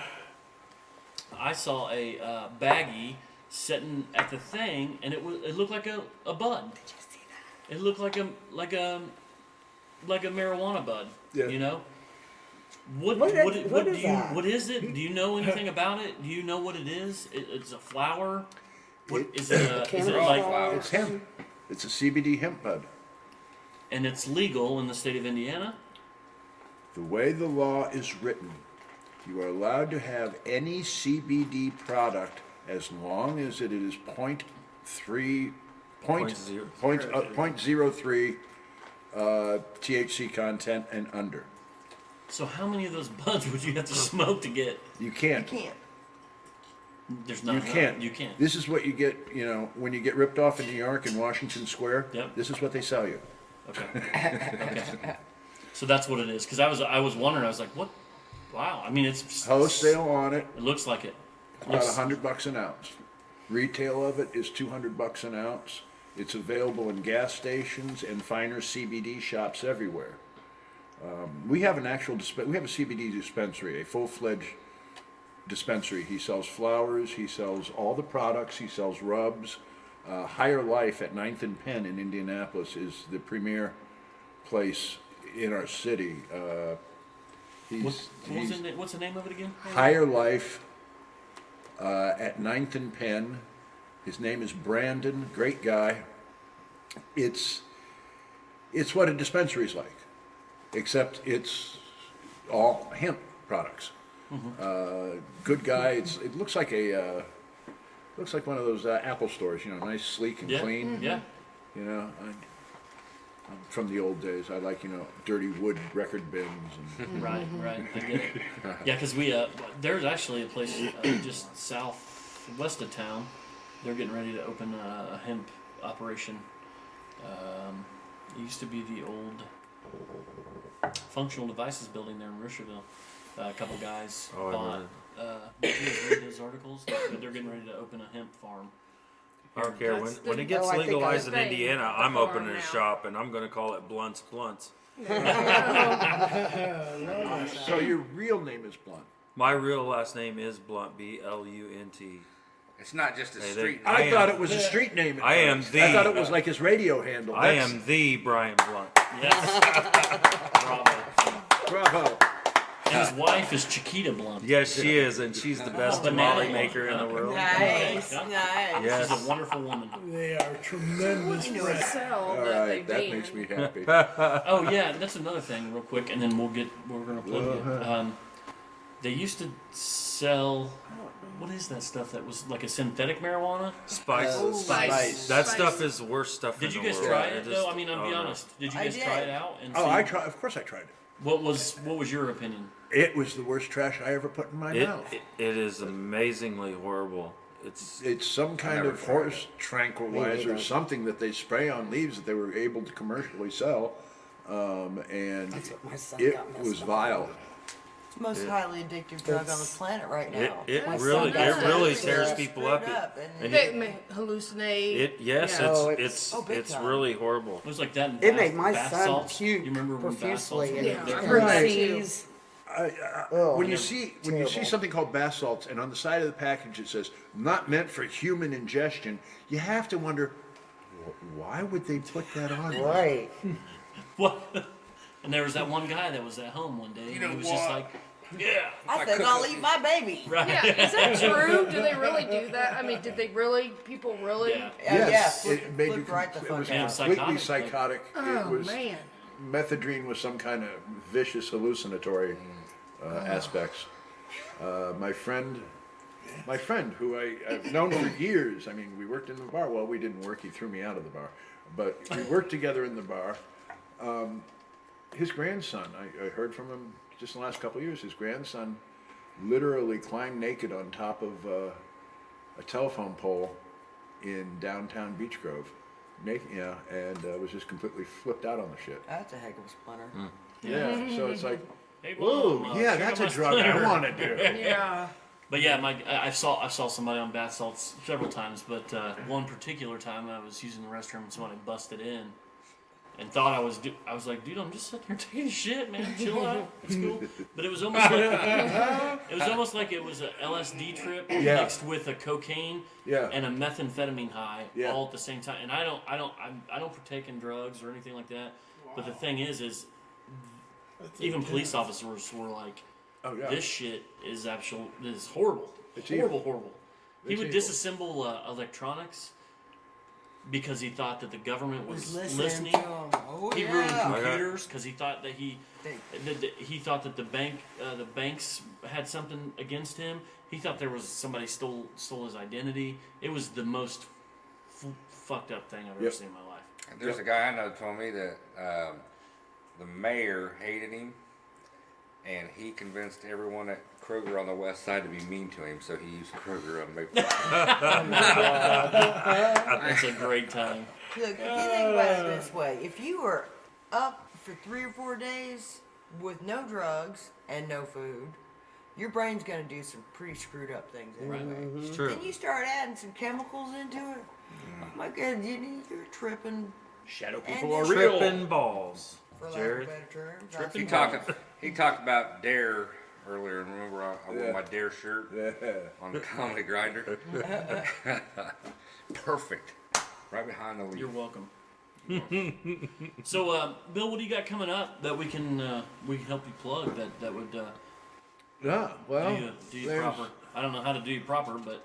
[SPEAKER 3] a baggie sitting at the thing, and it looked like a bud. Did you see that? It looked like a marijuana bud.
[SPEAKER 9] Yeah.
[SPEAKER 3] You know.
[SPEAKER 4] What is it?
[SPEAKER 3] Do you know anything about it? Do you know what it is? It's a flower. What is it? Is it like?
[SPEAKER 9] It's hemp. It's a CBD hemp bud.
[SPEAKER 3] And it's legal in the state of Indiana.
[SPEAKER 9] The way the law is written, you are allowed to have any CBD product as long as it is 0.03 THC content and under.
[SPEAKER 3] So how many of those buds would you have to smoke to get?
[SPEAKER 9] You can't.
[SPEAKER 11] You can't.
[SPEAKER 3] There's not.
[SPEAKER 9] You can't.
[SPEAKER 3] You can't.
[SPEAKER 9] This is what you get, you know, when you get ripped off in New York and Washington Square.
[SPEAKER 3] Yep.
[SPEAKER 9] This is what they sell you.
[SPEAKER 3] Okay. Okay. So that's what it is. Because I was wondering. I was like, what? Wow. I mean, it's
[SPEAKER 9] Wholesale on it,
[SPEAKER 3] It looks like it.
[SPEAKER 9] about $100 an ounce. Retail of it is $200 an ounce. It's available in gas stations and finer CBD shops everywhere. We have an actual we have a CBD dispensary, a full-fledged dispensary. He sells flowers, he sells all the products, he sells rubs. Higher Life at 9th and Penn in Indianapolis is the premier place in our city.
[SPEAKER 3] What's the name of it again?
[SPEAKER 9] Higher Life at 9th and Penn. His name is Brandon, great guy. It's what a dispensary is like, except it's all hemp products. Good guy. It looks like one of those Apple stores, nice, sleek, and clean.
[SPEAKER 3] Yeah.
[SPEAKER 9] I'm from the old days. I like, dirty wood record bins. And
[SPEAKER 3] Right. I get it. Yeah, because there's actually a place just southwest of town. They're getting ready to open a hemp operation. It used to be the old functional devices building there in Rushville. A couple guys bought. Did you guys read those articles? They're getting ready to open a hemp farm.
[SPEAKER 5] I don't care. When it gets legalized in Indiana, I'm opening a shop and I'm going to call it Blunt's Blunts.
[SPEAKER 9] So your real name is Blunt?
[SPEAKER 5] My real last name is Blunt, B-L-U-N-T.
[SPEAKER 2] It's not just a street name.
[SPEAKER 9] I thought it was a street name.
[SPEAKER 5] I
[SPEAKER 9] thought it was like his radio handle.
[SPEAKER 5] I am the Brian Blunt.
[SPEAKER 3] Yes.
[SPEAKER 9] Bravo.
[SPEAKER 3] And his wife is Chiquita Blunt.
[SPEAKER 5] Yes, she is, and she's the best tamale maker in the world.
[SPEAKER 11] Nice,
[SPEAKER 3] Yeah.
[SPEAKER 11] nice.
[SPEAKER 5] Yes.
[SPEAKER 3] She's a wonderful woman.
[SPEAKER 10] They are tremendous friends.
[SPEAKER 7] Sell
[SPEAKER 9] All
[SPEAKER 7] that
[SPEAKER 9] right,
[SPEAKER 7] they
[SPEAKER 9] that
[SPEAKER 7] ban.
[SPEAKER 9] makes me happy.
[SPEAKER 3] Oh yeah, that's another thing, real quick, and then we're gonna plug it. They used to sell. What is that stuff that was like a synthetic marijuana?
[SPEAKER 5] Spices.
[SPEAKER 7] Spice.
[SPEAKER 5] That stuff is the worst stuff
[SPEAKER 3] Did
[SPEAKER 5] in
[SPEAKER 3] you
[SPEAKER 5] the
[SPEAKER 3] guys
[SPEAKER 5] world.
[SPEAKER 3] try it though? I mean, I'll be honest. Did you
[SPEAKER 11] I
[SPEAKER 3] guys
[SPEAKER 11] did.
[SPEAKER 3] try it out? And
[SPEAKER 9] Oh,
[SPEAKER 3] see,
[SPEAKER 9] I tried. Of course, I tried it.
[SPEAKER 3] What was your opinion?
[SPEAKER 9] It was the worst trash I ever put in my mouth.
[SPEAKER 5] It is amazingly horrible. It's
[SPEAKER 9] some kind
[SPEAKER 2] never
[SPEAKER 9] of
[SPEAKER 2] tried
[SPEAKER 9] horse tranquilizer,
[SPEAKER 4] neither.
[SPEAKER 9] something that they spray on leaves that they were able to commercially sell, and
[SPEAKER 4] That's what my son
[SPEAKER 9] it
[SPEAKER 4] got messed
[SPEAKER 9] was
[SPEAKER 4] up
[SPEAKER 9] vile.
[SPEAKER 11] It's the most highly addictive drug on the planet right
[SPEAKER 5] it
[SPEAKER 11] now.
[SPEAKER 5] it
[SPEAKER 4] My
[SPEAKER 5] really
[SPEAKER 4] son
[SPEAKER 5] it
[SPEAKER 4] got
[SPEAKER 5] really
[SPEAKER 4] that.
[SPEAKER 5] tears
[SPEAKER 11] Yeah.
[SPEAKER 5] people
[SPEAKER 11] Screwed
[SPEAKER 5] up.
[SPEAKER 11] up, and
[SPEAKER 7] They may hallucinate.
[SPEAKER 5] Yes,
[SPEAKER 7] Yeah.
[SPEAKER 4] Oh,
[SPEAKER 5] it's
[SPEAKER 11] big
[SPEAKER 5] it's
[SPEAKER 11] time.
[SPEAKER 5] really horrible.
[SPEAKER 3] It was like that. And
[SPEAKER 4] It made my
[SPEAKER 3] bath
[SPEAKER 4] son
[SPEAKER 3] salts.
[SPEAKER 4] puke
[SPEAKER 3] You remember when bath salts?
[SPEAKER 4] profusely.
[SPEAKER 3] were
[SPEAKER 7] Yeah,
[SPEAKER 3] there?
[SPEAKER 7] I've heard that
[SPEAKER 9] Right.
[SPEAKER 7] too.
[SPEAKER 4] Cheese.
[SPEAKER 9] When
[SPEAKER 4] Oh,
[SPEAKER 9] you see
[SPEAKER 4] terrible.
[SPEAKER 9] something called bath salts, and on the side of the package it says "not meant for human ingestion," you have to wonder, why would they put that on?
[SPEAKER 4] Right.
[SPEAKER 3] What? And there was that one guy that was at home one day, and he was just like, "Yeah,
[SPEAKER 11] I think I'll eat my baby.
[SPEAKER 3] right."
[SPEAKER 7] Yeah, is that true? Do they really do that? I mean, people really?
[SPEAKER 3] Yeah.
[SPEAKER 9] Yes,
[SPEAKER 11] yeah,
[SPEAKER 9] it made me
[SPEAKER 11] flip right the
[SPEAKER 9] it was
[SPEAKER 11] fuck out.
[SPEAKER 9] completely
[SPEAKER 3] Psychotic.
[SPEAKER 9] psychotic.
[SPEAKER 7] Oh,
[SPEAKER 9] It was
[SPEAKER 7] man.
[SPEAKER 9] methadone was some kind of vicious hallucinatory aspects. My friend who I've known for years. I mean, we worked in the bar. Well, we didn't work. He threw me out of the bar, but we worked together in the bar. His grandson, I heard from him just in the last couple of years. His grandson literally climbed naked on top of a telephone pole in downtown Beech Grove. Naked, yeah, and was just completely flipped out on the shit.
[SPEAKER 11] That's a heck of a splinter.
[SPEAKER 9] Yeah, so it's like,
[SPEAKER 3] Hey,
[SPEAKER 9] whoa,
[SPEAKER 3] Mom,
[SPEAKER 9] yeah,
[SPEAKER 3] check
[SPEAKER 9] that's
[SPEAKER 3] out
[SPEAKER 9] a
[SPEAKER 3] my
[SPEAKER 9] drug I
[SPEAKER 3] splinter.
[SPEAKER 9] want to do.
[SPEAKER 7] Yeah.
[SPEAKER 3] But yeah, I saw somebody on bath salts several times, but one particular time I was using the restroom and somebody busted in, and thought I was like, dude, I'm just sitting here taking a shit, man, chill out, it's cool. But it was almost like it was a LSD trip
[SPEAKER 9] Yeah.
[SPEAKER 3] mixed with a cocaine
[SPEAKER 9] Yeah.
[SPEAKER 3] and a methamphetamine high
[SPEAKER 9] Yeah.
[SPEAKER 3] all at the same time. And I don't partake in drugs or anything like that. But the thing is even police officers were like,
[SPEAKER 9] Oh yeah.
[SPEAKER 3] this shit is horrible.
[SPEAKER 9] It's
[SPEAKER 3] Horrible,
[SPEAKER 9] evil.
[SPEAKER 3] horrible. He
[SPEAKER 9] It's
[SPEAKER 3] would
[SPEAKER 9] evil.
[SPEAKER 3] disassemble electronics because he thought that the government was listening.
[SPEAKER 11] to him. Oh,
[SPEAKER 3] He
[SPEAKER 11] yeah.
[SPEAKER 3] ruined computers because he thought that he thought that the banks had something against him. He thought there was somebody stole his identity. It was the most fucked up thing I've ever
[SPEAKER 9] Yep.
[SPEAKER 3] seen in my life.
[SPEAKER 2] There's a guy I know told me that the mayor hated him, and he convinced everyone at Kroger on the west side to be mean to him, so he used Kroger on Maple.
[SPEAKER 3] That's a great time.
[SPEAKER 11] Look, if you think about it this way, if you were up for 3 or 4 days with no drugs and no food, your brain's going to do some pretty screwed up things anyway.
[SPEAKER 5] It's true.
[SPEAKER 11] Then you start adding some chemicals into it. Oh my God, you're tripping.
[SPEAKER 9] Shadow
[SPEAKER 11] And
[SPEAKER 9] people are
[SPEAKER 11] then-
[SPEAKER 9] real.
[SPEAKER 5] Tripping balls.
[SPEAKER 11] For lack of
[SPEAKER 5] Jared?
[SPEAKER 11] better terms.
[SPEAKER 3] Tripping
[SPEAKER 2] He talked about Dare earlier, and remember I wore my Dare shirt on the Comedy Grinder. Perfect. Right behind the leaf.
[SPEAKER 3] You're welcome. So, Bill, what do you got coming up that we can help you plug that would
[SPEAKER 9] Yeah, well,
[SPEAKER 3] do you
[SPEAKER 9] there's
[SPEAKER 3] proper? I don't know how to do you proper, but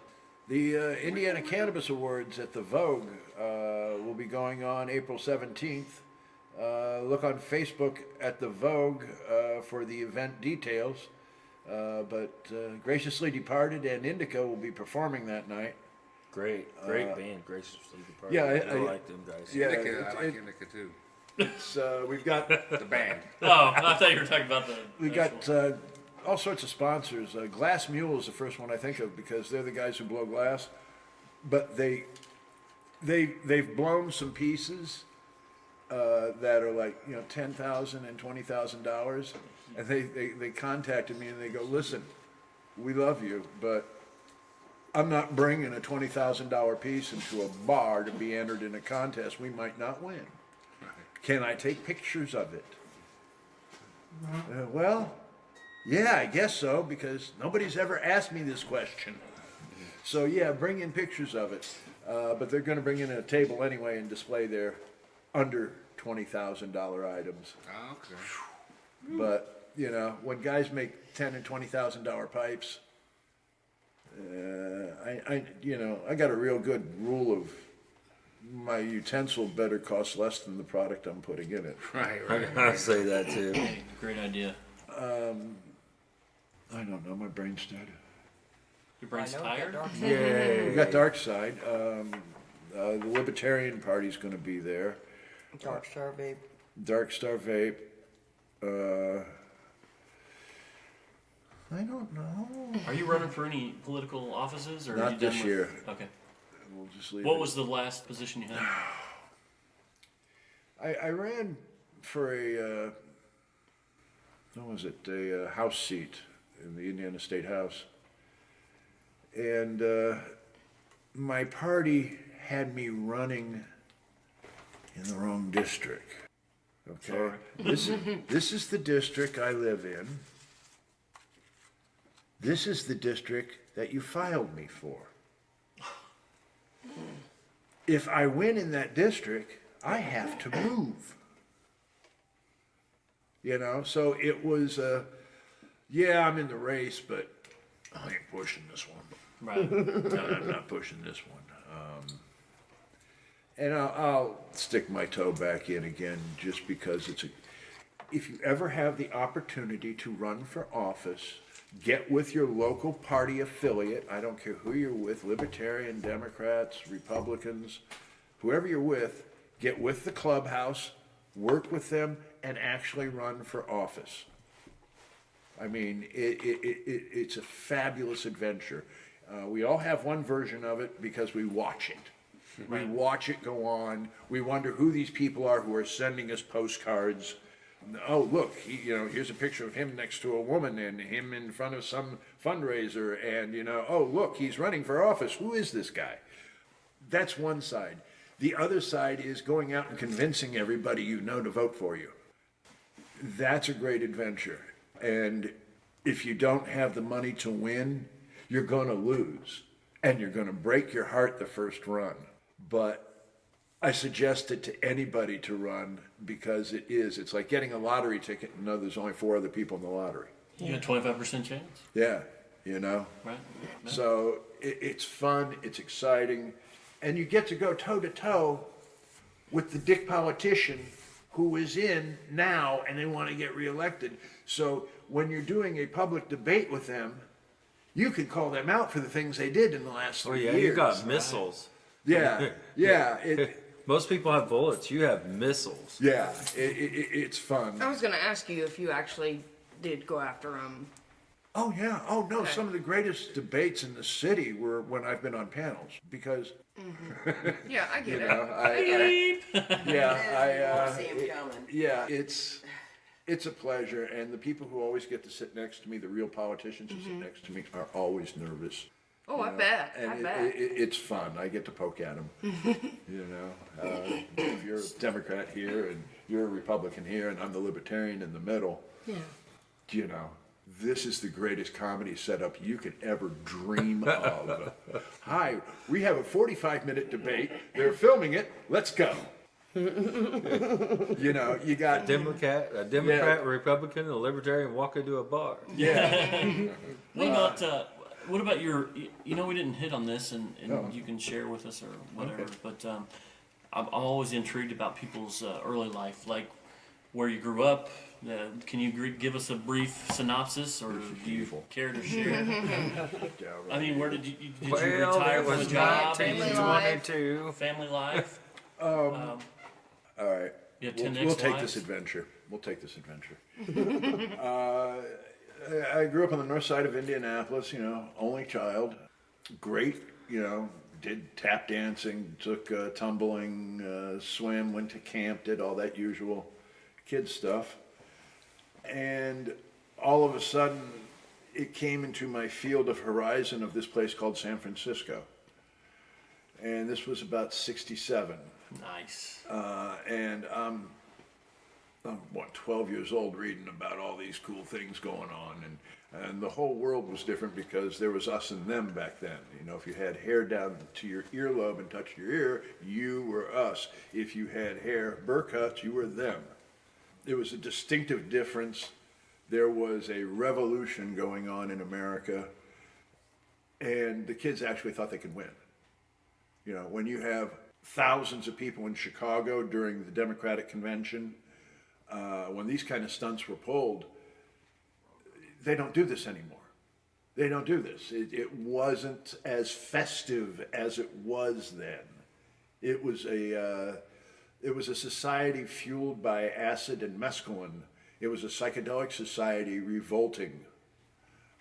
[SPEAKER 9] the Indiana Cannabis Awards at the Vogue will be going on April 17th. Look on Facebook at the Vogue for the event details. But Graciously Departed and Indica will be performing that night.
[SPEAKER 5] Great band, Graciously Departed.
[SPEAKER 9] Yeah,
[SPEAKER 5] I like them guys.
[SPEAKER 9] Yeah,
[SPEAKER 2] Indica, I like Indica too.
[SPEAKER 9] It's we've got
[SPEAKER 2] The band.
[SPEAKER 3] oh, I thought you were talking about the.
[SPEAKER 9] we got all sorts of sponsors. Glass Mule is the first one I think of because they're the guys who blow glass, but they've blown some pieces that are like $10,000 and $20,000, and they contacted me and they go, listen, we love you, but I'm not bringing a $20,000 piece into a bar to be entered in a contest we might not win. Can I take pictures of it? Well, yeah, I guess so, because nobody's ever asked me this question. So yeah, bring in pictures of it. But they're going to bring in a table anyway and display their under $20,000 items.
[SPEAKER 2] Oh, okay.
[SPEAKER 9] But when guys make $10,000 and $20,000 pipes, I got a real good rule of my utensil better cost less than the product I'm putting in it.
[SPEAKER 2] Right.
[SPEAKER 5] I say that too.
[SPEAKER 3] Hey, great idea.
[SPEAKER 9] I don't know, my brain's dead.
[SPEAKER 3] Your brain's
[SPEAKER 11] I know,
[SPEAKER 3] tired.
[SPEAKER 9] We got Dark Side. The Libertarian Party's going to be there.
[SPEAKER 11] Dark Star Vape.
[SPEAKER 9] Dark Star Vape. I don't know.
[SPEAKER 3] Are you running for any political offices, or are
[SPEAKER 9] Not
[SPEAKER 3] you done
[SPEAKER 9] this
[SPEAKER 3] with-
[SPEAKER 9] year.
[SPEAKER 3] Okay.
[SPEAKER 9] We'll just leave
[SPEAKER 3] What
[SPEAKER 9] it.
[SPEAKER 3] was the last position you had?
[SPEAKER 9] I ran for a House seat in the Indiana State House, and my party had me running in the wrong district. Okay,
[SPEAKER 3] Sorry.
[SPEAKER 9] this is the district I live in. This is the district that you filed me for. If I win in that district, I have to move. So it was, yeah, I'm in the race, but I ain't pushing this one.
[SPEAKER 3] Right.
[SPEAKER 9] No, I'm not pushing this one. And I'll stick my toe back in again just because if you ever have the opportunity to run for office, get with your local party affiliate. I don't care who you're with, Libertarian, Democrats, Republicans, whoever you're with, get with the clubhouse, work with them, and actually run for office. I mean, it's a fabulous adventure. We all have one version of it because we watch it. We watch it go on. We wonder who these people are who are sending us postcards. Oh, look, here's a picture of him next to a woman and him in front of some fundraiser. And, oh, look, he's running for office. Who is this guy? That's one side. The other side is going out and convincing everybody to vote for you. That's a great adventure. And if you don't have the money to win, you're going to lose. And you're going to break your heart the first run. But I suggest it to anybody to run because it's like getting a lottery ticket and know there's only 4 other people in the lottery.
[SPEAKER 3] You got 25% chance.
[SPEAKER 9] Yeah,
[SPEAKER 3] Right.
[SPEAKER 9] So it's fun, it's exciting, and you get to go toe to toe with the dick politician who is in now and they want to get reelected. So when you're doing a public debate with them, you can call them out for the things they did in the last 3 years.
[SPEAKER 5] You got missiles.
[SPEAKER 9] Yeah.
[SPEAKER 5] Most people have bullets. You have missiles.
[SPEAKER 9] Yeah, it's fun.
[SPEAKER 7] I was going to ask you if you actually did go after them.
[SPEAKER 9] Oh yeah. Oh no. Some of the greatest debates in the city were when I've been on panels because.
[SPEAKER 7] Yeah, I get
[SPEAKER 9] Yeah, it's a pleasure, and the people who always get to sit next to me, the real politicians who sit next to me, are always nervous.
[SPEAKER 7] Oh, I bet.
[SPEAKER 9] And
[SPEAKER 7] I bet.
[SPEAKER 9] it's fun. I get to poke at them. If you're a Democrat here and you're a Republican here, and I'm the Libertarian in the middle.
[SPEAKER 7] Yeah.
[SPEAKER 9] this is the greatest comedy setup you could ever dream of. Hi, we have a 45-minute debate. They're filming it. Let's go. You know, you got
[SPEAKER 5] A Democrat, a Republican, and a Libertarian walk into a bar.
[SPEAKER 9] Yeah.
[SPEAKER 3] What about your? You know, we didn't hit on this, and you can share with us or whatever.
[SPEAKER 9] Okay.
[SPEAKER 3] But I'm always intrigued about people's early life, like where you grew up. Can you give us a brief synopsis, or do you care to share? I mean, where did you retire from a job?
[SPEAKER 2] 1922.
[SPEAKER 3] Family life.
[SPEAKER 9] All right.
[SPEAKER 3] You have
[SPEAKER 9] We'll
[SPEAKER 3] 10
[SPEAKER 9] take
[SPEAKER 3] ex-wives?
[SPEAKER 9] this adventure. We'll take this adventure. I grew up on the north side of Indianapolis, you know, only child. Great, you know, did tap dancing, took tumbling, swam, went to camp, did all that usual kid stuff. And all of a sudden, it came into my field of horizon of this place called San Francisco. And this was about 67.
[SPEAKER 3] Nice.
[SPEAKER 9] And I'm 12 years old reading about all these cool things going on. And the whole world was different because there was us and them back then. You know, if you had hair down to your earlobe and touched your ear, you were us. If you had hair burr cuts, you were them. There was a distinctive difference. There was a revolution going on in America. And the kids actually thought they could win. You know, when you have thousands of people in Chicago during the Democratic Convention, when these kind of stunts were pulled, they don't do this anymore. They don't do this. It wasn't as festive as it was then. It was a society fueled by acid and mescaline. It was a psychedelic society revolting.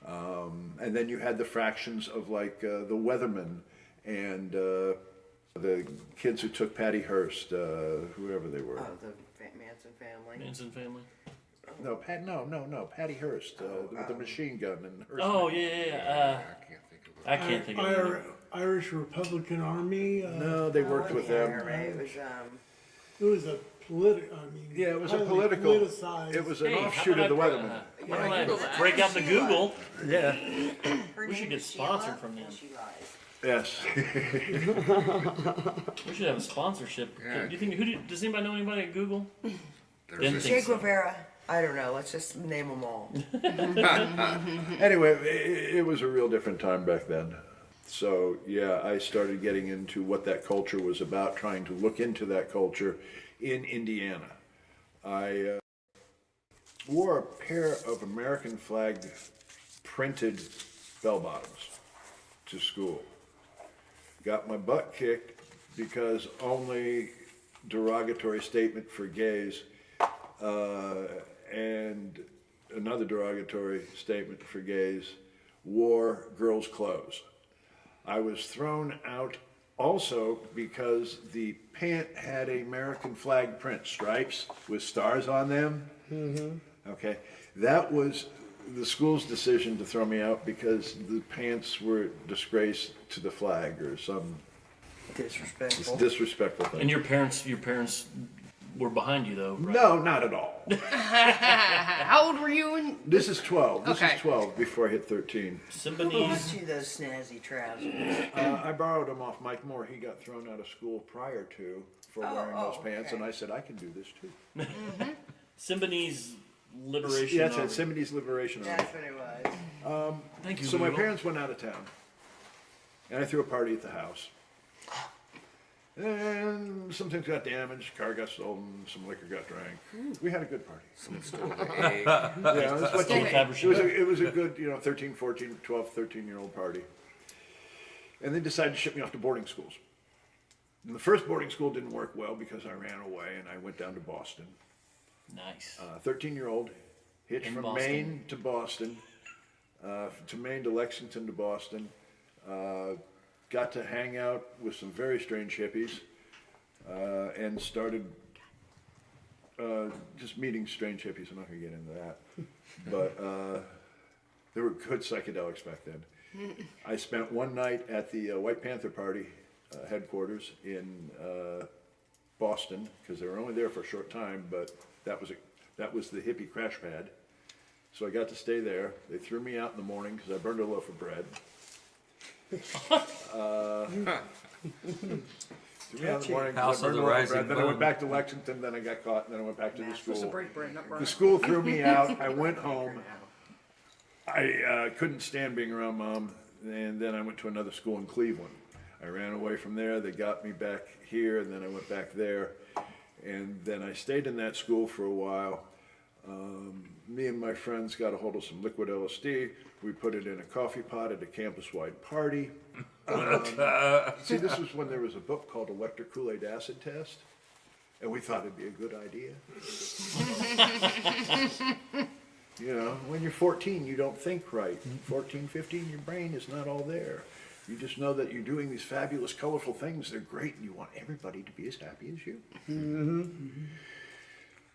[SPEAKER 9] And then you had the fractions of like the Weathermen and the kids who took Patty Hearst, whoever they were.
[SPEAKER 11] Oh, the Manson family.
[SPEAKER 3] Manson family.
[SPEAKER 9] No, Patty Hearst, with the machine gun and Hearst.
[SPEAKER 3] Oh yeah. I can't think of it.
[SPEAKER 10] Irish Republican Army.
[SPEAKER 9] No, they worked with them.
[SPEAKER 11] It was
[SPEAKER 10] It was a political. I mean,
[SPEAKER 9] Yeah, it was a
[SPEAKER 10] highly
[SPEAKER 9] political.
[SPEAKER 10] politicized.
[SPEAKER 9] It was an
[SPEAKER 3] Hey,
[SPEAKER 9] offshoot
[SPEAKER 3] how
[SPEAKER 9] of the
[SPEAKER 3] about
[SPEAKER 9] Weathermen.
[SPEAKER 3] Why don't I break out the Google?
[SPEAKER 9] Yeah.
[SPEAKER 3] We should get sponsored from them.
[SPEAKER 9] Yes.
[SPEAKER 3] We should have a sponsorship.
[SPEAKER 2] Yeah.
[SPEAKER 3] Do you think does anybody know anybody at Google? Didn't
[SPEAKER 2] There's
[SPEAKER 3] think
[SPEAKER 11] Che
[SPEAKER 3] so.
[SPEAKER 11] Guevara. I don't know. Let's just name them all.
[SPEAKER 9] Anyway, it was a real different time back then. So yeah, I started getting into what that culture was about, trying to look into that culture in Indiana. I wore a pair of American flag printed bell bottoms to school. Got my butt kicked because only derogatory statement for gays and another derogatory statement for gays wore girls' clothes. I was thrown out also because the pant had an American flag print, stripes with stars on them. Mm-hmm. Okay, that was the school's decision to throw me out because the pants were disgrace to the flag or some disrespectful thing.
[SPEAKER 3] And your parents were behind you though, right?
[SPEAKER 9] No, not at all.
[SPEAKER 7] How old were you when?
[SPEAKER 9] This is 12. This
[SPEAKER 7] Okay.
[SPEAKER 9] is 12 before I hit 13.
[SPEAKER 11] Who bought you those snazzy trousers?
[SPEAKER 9] I borrowed them off Mike Moore. He got thrown out of school prior to for wearing those pants,
[SPEAKER 11] okay.
[SPEAKER 9] and I said I can do this too.
[SPEAKER 3] Symbionese Liberation
[SPEAKER 9] Yeah, that's
[SPEAKER 3] Army.
[SPEAKER 9] it. Symbionese Liberation Army.
[SPEAKER 11] That's what it was.
[SPEAKER 3] Thank you.
[SPEAKER 9] So my
[SPEAKER 3] Google.
[SPEAKER 9] parents went out of town, and I threw a party at the house. And some things got damaged, car got stolen, some liquor got drank. We had a good party. Yeah, that's what
[SPEAKER 3] Stole Fabergé.
[SPEAKER 9] it was a good, 13, 14, 12, 13-year-old party. And they decided to ship me off to boarding schools. And the first boarding school didn't work well because I ran away and I went down to Boston.
[SPEAKER 3] Nice.
[SPEAKER 9] 13-year-old, hitched
[SPEAKER 3] In
[SPEAKER 9] from
[SPEAKER 3] Boston.
[SPEAKER 9] Maine to Boston, to Maine to Lexington to Boston. Got to hang out with some very strange hippies and started just meeting strange hippies. I'm not going to get into that. But there were good psychedelics back then. I spent one night at the White Panther Party headquarters in Boston because they were only there for a short time, but that was the hippie crash pad. So I got to stay there. They threw me out in the morning because I burned a loaf of bread. Threw me out in the morning 'cause
[SPEAKER 5] House
[SPEAKER 9] I
[SPEAKER 5] of
[SPEAKER 9] burned
[SPEAKER 5] the
[SPEAKER 9] a loaf of
[SPEAKER 5] rising
[SPEAKER 9] bread. Then I went
[SPEAKER 5] moon.
[SPEAKER 9] back to Lexington, then I got caught, and then I went back to the
[SPEAKER 7] Supposed to
[SPEAKER 9] school.
[SPEAKER 7] break bread, not burn.
[SPEAKER 9] The school threw me out. I went home. I couldn't stand being around Mom, and then I went to another school in Cleveland. I ran away from there. They got me back here, and then I went back there. And then I stayed in that school for a while. Me and my friends got a hold of some liquid LSD. We put it in a coffee pot at a campus-wide party. See, this was when there was a book called Electric Kool-Aid Acid Test, and we thought it'd be a good idea. You know, when you're 14, you don't think right. 14, 15, your brain is not all there. You just know that you're doing these fabulous, colorful things. They're great, and you want everybody to be as happy as you.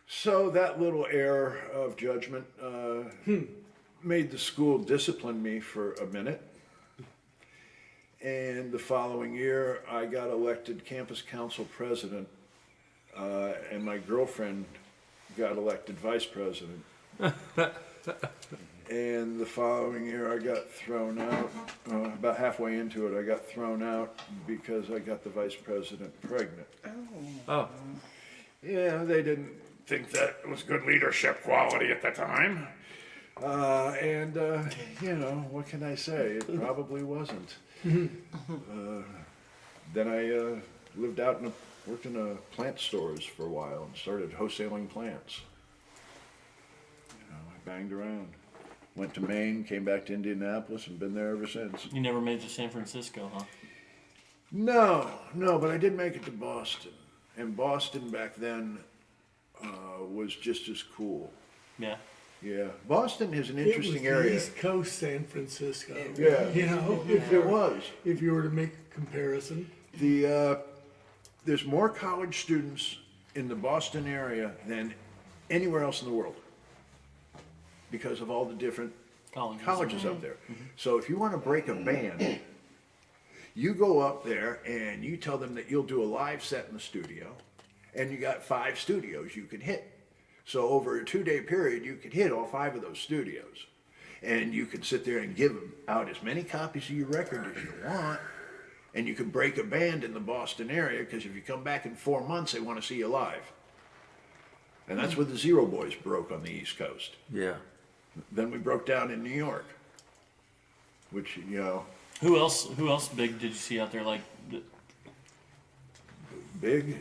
[SPEAKER 9] So that little error of judgment made the school discipline me for a minute. And the following year, I got elected campus council president, and my girlfriend got elected vice president. And the following year, I got thrown out. About halfway into it, I got thrown out because I got the vice president pregnant.
[SPEAKER 5] Oh.
[SPEAKER 9] Yeah, they didn't think that was good leadership quality at the time. You know, what can I say? It probably wasn't. Then I lived out worked in a plant stores for a while and started wholesaling plants. You know, I banged around. Went to Maine, came back to Indianapolis, and been there ever since.
[SPEAKER 3] You never made it to San Francisco, huh?
[SPEAKER 9] No, but I did make it to Boston. And Boston back then was just as cool.
[SPEAKER 3] Yeah.
[SPEAKER 9] Yeah, Boston is an
[SPEAKER 10] It was
[SPEAKER 9] interesting
[SPEAKER 10] the
[SPEAKER 9] area.
[SPEAKER 10] East Coast San Francisco.
[SPEAKER 9] Yeah,
[SPEAKER 10] You know,
[SPEAKER 9] it was.
[SPEAKER 10] if you were to make a comparison.
[SPEAKER 9] There's more college students in the Boston area than anywhere else in the world because of all the different colleges up there. So if you want to break a band, you go up there and you tell them that you'll do a live set in the studio, and you got 5 studios you can hit. So over a 2-day period, you could hit all 5 of those studios. And you could sit there and give them out as many copies of your record as you want. And you could break a band in the Boston area, because if you come back in 4 months, they want to see you live. And that's where the Zero Boys broke on the East Coast.
[SPEAKER 5] Yeah.
[SPEAKER 9] Then we broke down in New York, which, you know,
[SPEAKER 3] Who else big did you see out there? Like,
[SPEAKER 9] big.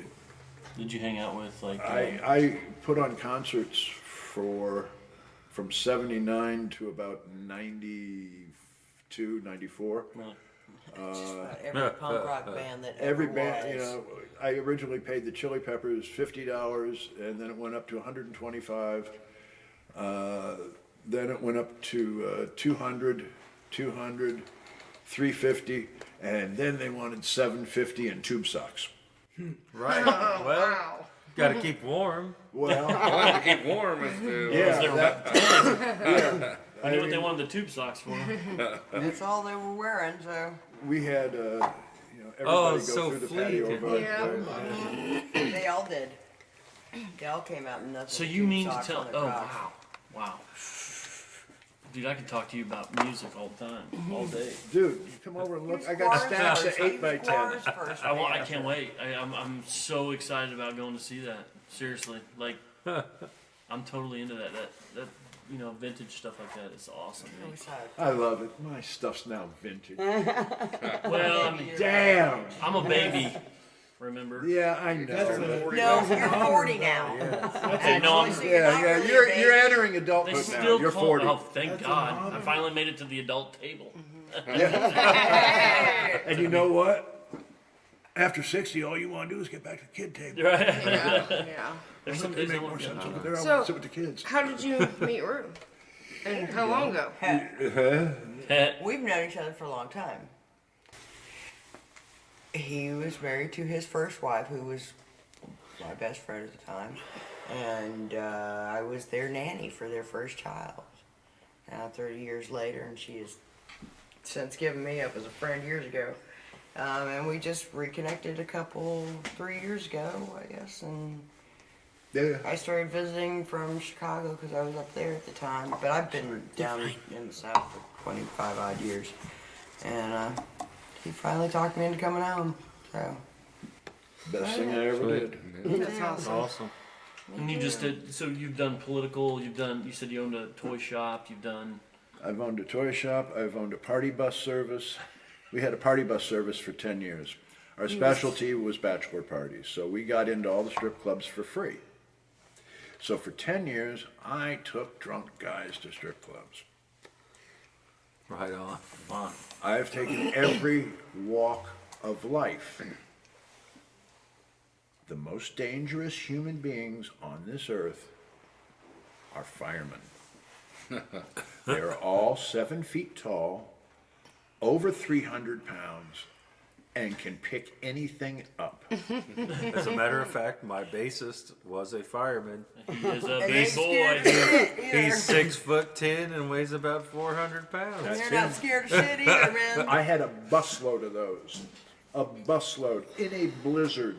[SPEAKER 3] did you hang out with? Like,
[SPEAKER 9] I put on concerts from 79 to about 92, 94.
[SPEAKER 3] really?
[SPEAKER 11] Just about every punk rock band that
[SPEAKER 9] Every
[SPEAKER 11] ever
[SPEAKER 9] band, you
[SPEAKER 11] was.
[SPEAKER 9] know, I originally paid the Chili Peppers $50, and then it went up to $125. Then it went up to $200, $350, and then they wanted $750 and tube socks.
[SPEAKER 5] Right. Well, got to keep warm.
[SPEAKER 9] Well,
[SPEAKER 2] To keep warm is to.
[SPEAKER 9] yeah,
[SPEAKER 3] I knew what they wanted the tube socks for.
[SPEAKER 11] That's all they were wearing, so.
[SPEAKER 9] we had, you know, everybody
[SPEAKER 5] Oh,
[SPEAKER 9] go
[SPEAKER 5] so
[SPEAKER 9] through the
[SPEAKER 5] fleeting.
[SPEAKER 9] patio. Vote.
[SPEAKER 7] Yeah.
[SPEAKER 11] They all did. They all came out in nothing.
[SPEAKER 3] So
[SPEAKER 11] but
[SPEAKER 3] you
[SPEAKER 11] tube
[SPEAKER 3] mean to
[SPEAKER 11] socks
[SPEAKER 3] tell?
[SPEAKER 11] on their
[SPEAKER 3] Oh
[SPEAKER 11] tops.
[SPEAKER 3] wow. Dude, I could talk to you about music all the time, all day.
[SPEAKER 9] Dude, you come over and look. I got stacks of 8x10s.
[SPEAKER 3] I can't wait. I'm so excited about going to see that. Seriously, like, I'm totally into that. That you know, vintage stuff like that is awesome. Man.
[SPEAKER 9] I love it. My stuff's now vintage.
[SPEAKER 3] Well, I mean,
[SPEAKER 9] Damn.
[SPEAKER 3] I'm a baby. Remember?
[SPEAKER 9] Yeah, I know.
[SPEAKER 11] No, you're 40 now.
[SPEAKER 3] Okay, no, I'm,
[SPEAKER 9] Yeah, you're entering
[SPEAKER 3] they
[SPEAKER 9] adulthood now.
[SPEAKER 3] still
[SPEAKER 9] You're
[SPEAKER 3] call.
[SPEAKER 9] 40.
[SPEAKER 3] Oh, thank God! I finally made it to the adult table.
[SPEAKER 9] And you know what? After 60, all you want to do is get back to the kid table.
[SPEAKER 3] Right?
[SPEAKER 7] Yeah.
[SPEAKER 3] There's some
[SPEAKER 9] They
[SPEAKER 3] days I
[SPEAKER 9] make
[SPEAKER 3] want
[SPEAKER 9] more
[SPEAKER 3] to
[SPEAKER 9] sense
[SPEAKER 3] go.
[SPEAKER 9] over there. I
[SPEAKER 7] So-
[SPEAKER 9] want to sit with the kids.
[SPEAKER 7] How did you meet Rue? And how long ago?
[SPEAKER 11] We've known each other for a long time. He was married to his first wife, who was my best friend at the time, and I was their nanny for their first child. Now 30 years later, and she has since given me up as a friend years ago. And we just reconnected 3 years ago, I guess, and
[SPEAKER 9] Yeah.
[SPEAKER 11] I started visiting from Chicago because I was up there at the time, but I've been down in the South for 25 odd years. And he finally talked me into coming home. So
[SPEAKER 9] Best thing I ever did.
[SPEAKER 4] That's awesome.
[SPEAKER 5] Awesome.
[SPEAKER 3] And you just did. So you've done political. You've done. You said you owned a toy shop. You've done.
[SPEAKER 9] I've owned a toy shop. I've owned a party bus service. We had a party bus service for 10 years. Our specialty was bachelor parties, so we got into all the strip clubs for free. So for 10 years, I took drunk guys to strip clubs.
[SPEAKER 5] Right on.
[SPEAKER 9] I've taken every walk of life. The most dangerous human beings on this earth are firemen. They are all 7 feet tall, over 300 pounds, and can pick anything up.
[SPEAKER 5] As a matter of fact, my bassist was a fireman.
[SPEAKER 3] He is a
[SPEAKER 11] And
[SPEAKER 3] big
[SPEAKER 11] they
[SPEAKER 3] boy.
[SPEAKER 11] scared of shit either.
[SPEAKER 5] He's 6'10" and weighs about 400 pounds.
[SPEAKER 11] And they're not scared of shit either, man.
[SPEAKER 9] I had a busload of those, a busload in a blizzard,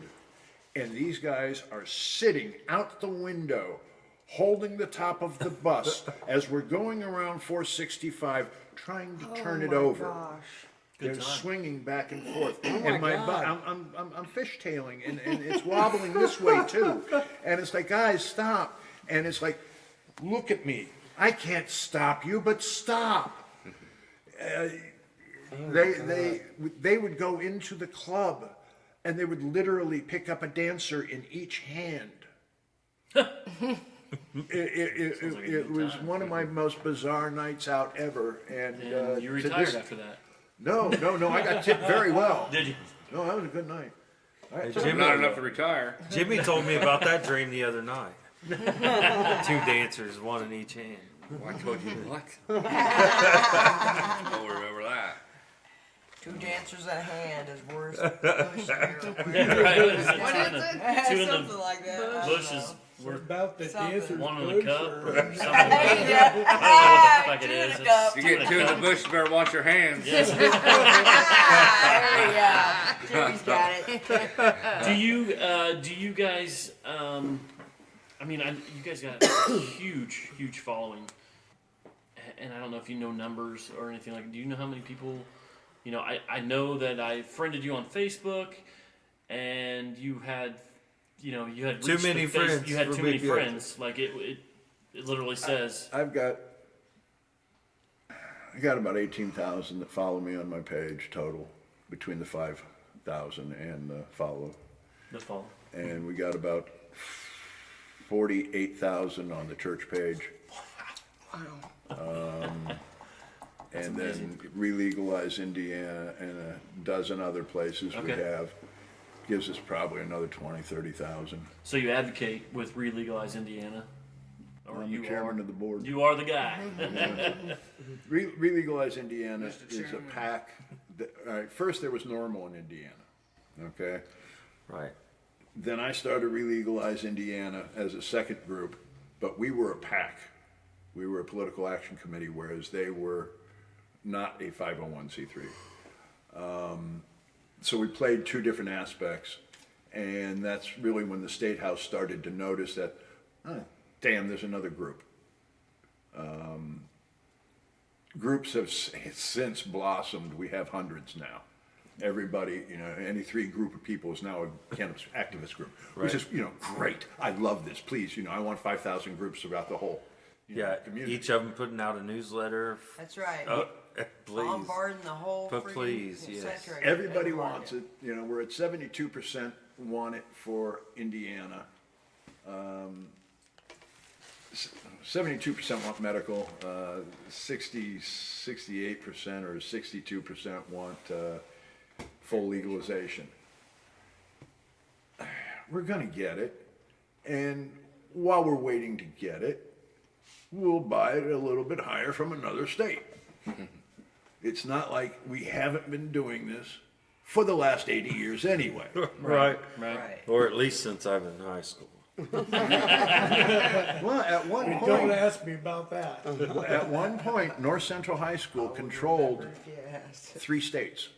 [SPEAKER 9] and these guys are sitting out the window, holding the top of the bus as we're going around 465, trying to turn it over.
[SPEAKER 4] Gosh.
[SPEAKER 9] They're swinging back and forth,
[SPEAKER 10] my
[SPEAKER 9] and my
[SPEAKER 10] God.
[SPEAKER 9] I'm fishtailing, and it's wobbling this way too, and it's like, guys, stop, and it's like, look at me, I can't stop you, but stop. They would go into the club, and they would literally pick up a dancer in each hand. It was one of my most bizarre nights out ever, and
[SPEAKER 3] And you retired after that.
[SPEAKER 9] No, I got tipped very well.
[SPEAKER 3] Did you?
[SPEAKER 9] No, that was a good night.
[SPEAKER 5] Hey,
[SPEAKER 2] Not enough to retire.
[SPEAKER 5] Jimmy told me about that dream the other night. 2 dancers, 1 in each hand.
[SPEAKER 2] Well, I told you what? I don't remember that.
[SPEAKER 11] 2 dancers at a hand is worse than Bush here.
[SPEAKER 3] Right, it's
[SPEAKER 7] What
[SPEAKER 3] two in
[SPEAKER 7] is
[SPEAKER 3] the-
[SPEAKER 7] it?
[SPEAKER 3] two in the
[SPEAKER 11] Something like that. I don't
[SPEAKER 3] Bush
[SPEAKER 11] know.
[SPEAKER 3] is worth
[SPEAKER 10] About the
[SPEAKER 11] Something.
[SPEAKER 10] dancer's
[SPEAKER 3] one in the
[SPEAKER 10] bush
[SPEAKER 3] cup
[SPEAKER 10] or-
[SPEAKER 3] or something.
[SPEAKER 11] Yeah.
[SPEAKER 3] I don't know what the fuck it
[SPEAKER 11] Two in
[SPEAKER 3] is.
[SPEAKER 11] a cup.
[SPEAKER 2] You get 2 in the bush, you better watch your hands.
[SPEAKER 3] Yes.
[SPEAKER 11] Ah, there you go. Jimmy's got it.
[SPEAKER 3] Do you guys? I mean, you guys got a huge following, and I don't know if you know numbers or anything like. Do you know how many people? You know, I know that I friended you on Facebook, and you had
[SPEAKER 5] Too
[SPEAKER 3] reached
[SPEAKER 5] many
[SPEAKER 3] the face-
[SPEAKER 5] friends
[SPEAKER 3] You had
[SPEAKER 5] for
[SPEAKER 3] too many
[SPEAKER 5] big deals.
[SPEAKER 3] friends. Like it literally says.
[SPEAKER 9] I got about 18,000 that follow me on my page total, between the 5,000 and the follow.
[SPEAKER 3] The follow.
[SPEAKER 9] And we got about 48,000 on the church page. And then re-legalize Indiana and a dozen other places we
[SPEAKER 3] Okay.
[SPEAKER 9] have. Gives us probably another 20, 30,000.
[SPEAKER 3] So you advocate with re-legalize Indiana, or
[SPEAKER 9] I'm
[SPEAKER 3] you
[SPEAKER 9] the chairman
[SPEAKER 3] are
[SPEAKER 9] of the board.
[SPEAKER 3] you are the guy.
[SPEAKER 9] Re-legalize Indiana is a pack. All right, first there was Normal in Indiana, okay?
[SPEAKER 5] Right.
[SPEAKER 9] Then I started Re-legalize Indiana as a second group, but we were a pack. We were a political action committee, whereas they were not a 501c3. So we played 2 different aspects, and that's really when the State House started to notice that, damn, there's another group. Groups have since blossomed. We have hundreds now. Everybody, any 3 group of people is now a cannabis activist group, which is, great. I love this. Please, I want 5,000 groups throughout the whole community.
[SPEAKER 5] Each of them putting out a newsletter.
[SPEAKER 11] That's right.
[SPEAKER 5] Oh, please.
[SPEAKER 11] Bombarding the whole
[SPEAKER 5] But
[SPEAKER 11] freaking
[SPEAKER 5] please, yes.
[SPEAKER 11] century.
[SPEAKER 9] Everybody wants it. We're at 72% want it for Indiana. 72% want medical. 68% or 62% want full legalization. We're gonna get it, and while we're waiting to get it, we'll buy it a little bit higher from another state. It's not like we haven't been doing this for the last 80 years anyway.
[SPEAKER 5] Right.
[SPEAKER 11] Right.
[SPEAKER 5] Or at least since I'm in high school.
[SPEAKER 9] Well, at one
[SPEAKER 10] Don't
[SPEAKER 9] point,
[SPEAKER 10] ask me about that.
[SPEAKER 9] at one point, North Central High School controlled
[SPEAKER 11] Yes.
[SPEAKER 9] 3 states.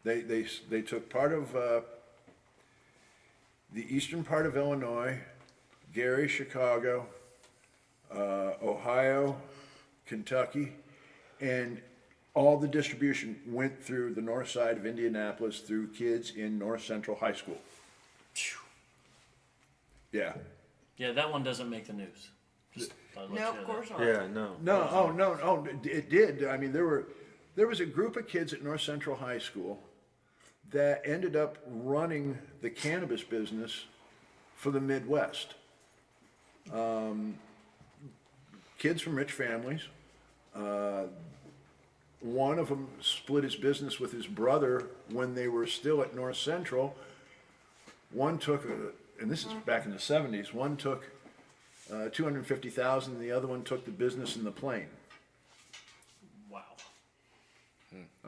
[SPEAKER 9] They took part of the eastern part of Illinois, Gary, Chicago, Ohio, Kentucky, and all the distribution went through the north side of Indianapolis through kids in North Central High School. Yeah.
[SPEAKER 3] Yeah, that one doesn't make the news. Just thought I'd let
[SPEAKER 11] No,
[SPEAKER 3] you know
[SPEAKER 11] of course
[SPEAKER 3] that.
[SPEAKER 11] not.
[SPEAKER 5] Yeah, no.
[SPEAKER 9] No, it did. I mean, there was a group of kids at North Central High School that ended up running the cannabis business for the Midwest. Kids from rich families. One of them split his business with his brother when they were still at North Central. One took, and this is back in the 70s, one took $250,000, and the other one took the business in the plane.
[SPEAKER 3] Wow.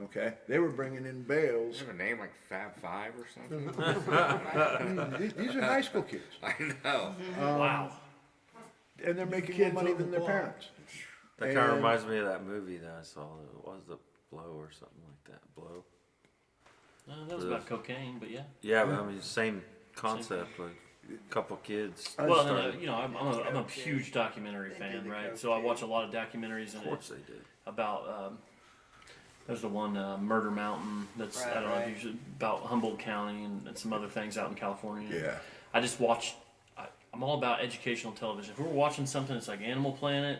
[SPEAKER 9] Okay, they were bringing in bales.
[SPEAKER 2] You have a name like Fab Five or something?
[SPEAKER 9] These are high school kids,
[SPEAKER 2] I know.
[SPEAKER 3] Wow.
[SPEAKER 9] and they're making more
[SPEAKER 10] Kids
[SPEAKER 9] money
[SPEAKER 10] on
[SPEAKER 9] than
[SPEAKER 10] the
[SPEAKER 9] their
[SPEAKER 10] block.
[SPEAKER 9] parents.
[SPEAKER 5] That kind of reminds me of that movie that I saw. It was The Blow or something like that. Blow.
[SPEAKER 3] That was about cocaine, but yeah.
[SPEAKER 5] Yeah, but I mean, same concept. Like a couple kids.
[SPEAKER 3] Well,
[SPEAKER 5] started-
[SPEAKER 3] you know, I'm a huge documentary fan, right? So I watch a lot of documentaries, and
[SPEAKER 5] Of course they did.
[SPEAKER 3] about there's the one Murder Mountain that's I don't know if you about Humboldt County and some other things out in California.
[SPEAKER 9] Yeah.
[SPEAKER 3] I just watch. I'm all about educational television. If we're watching something that's like Animal Planet,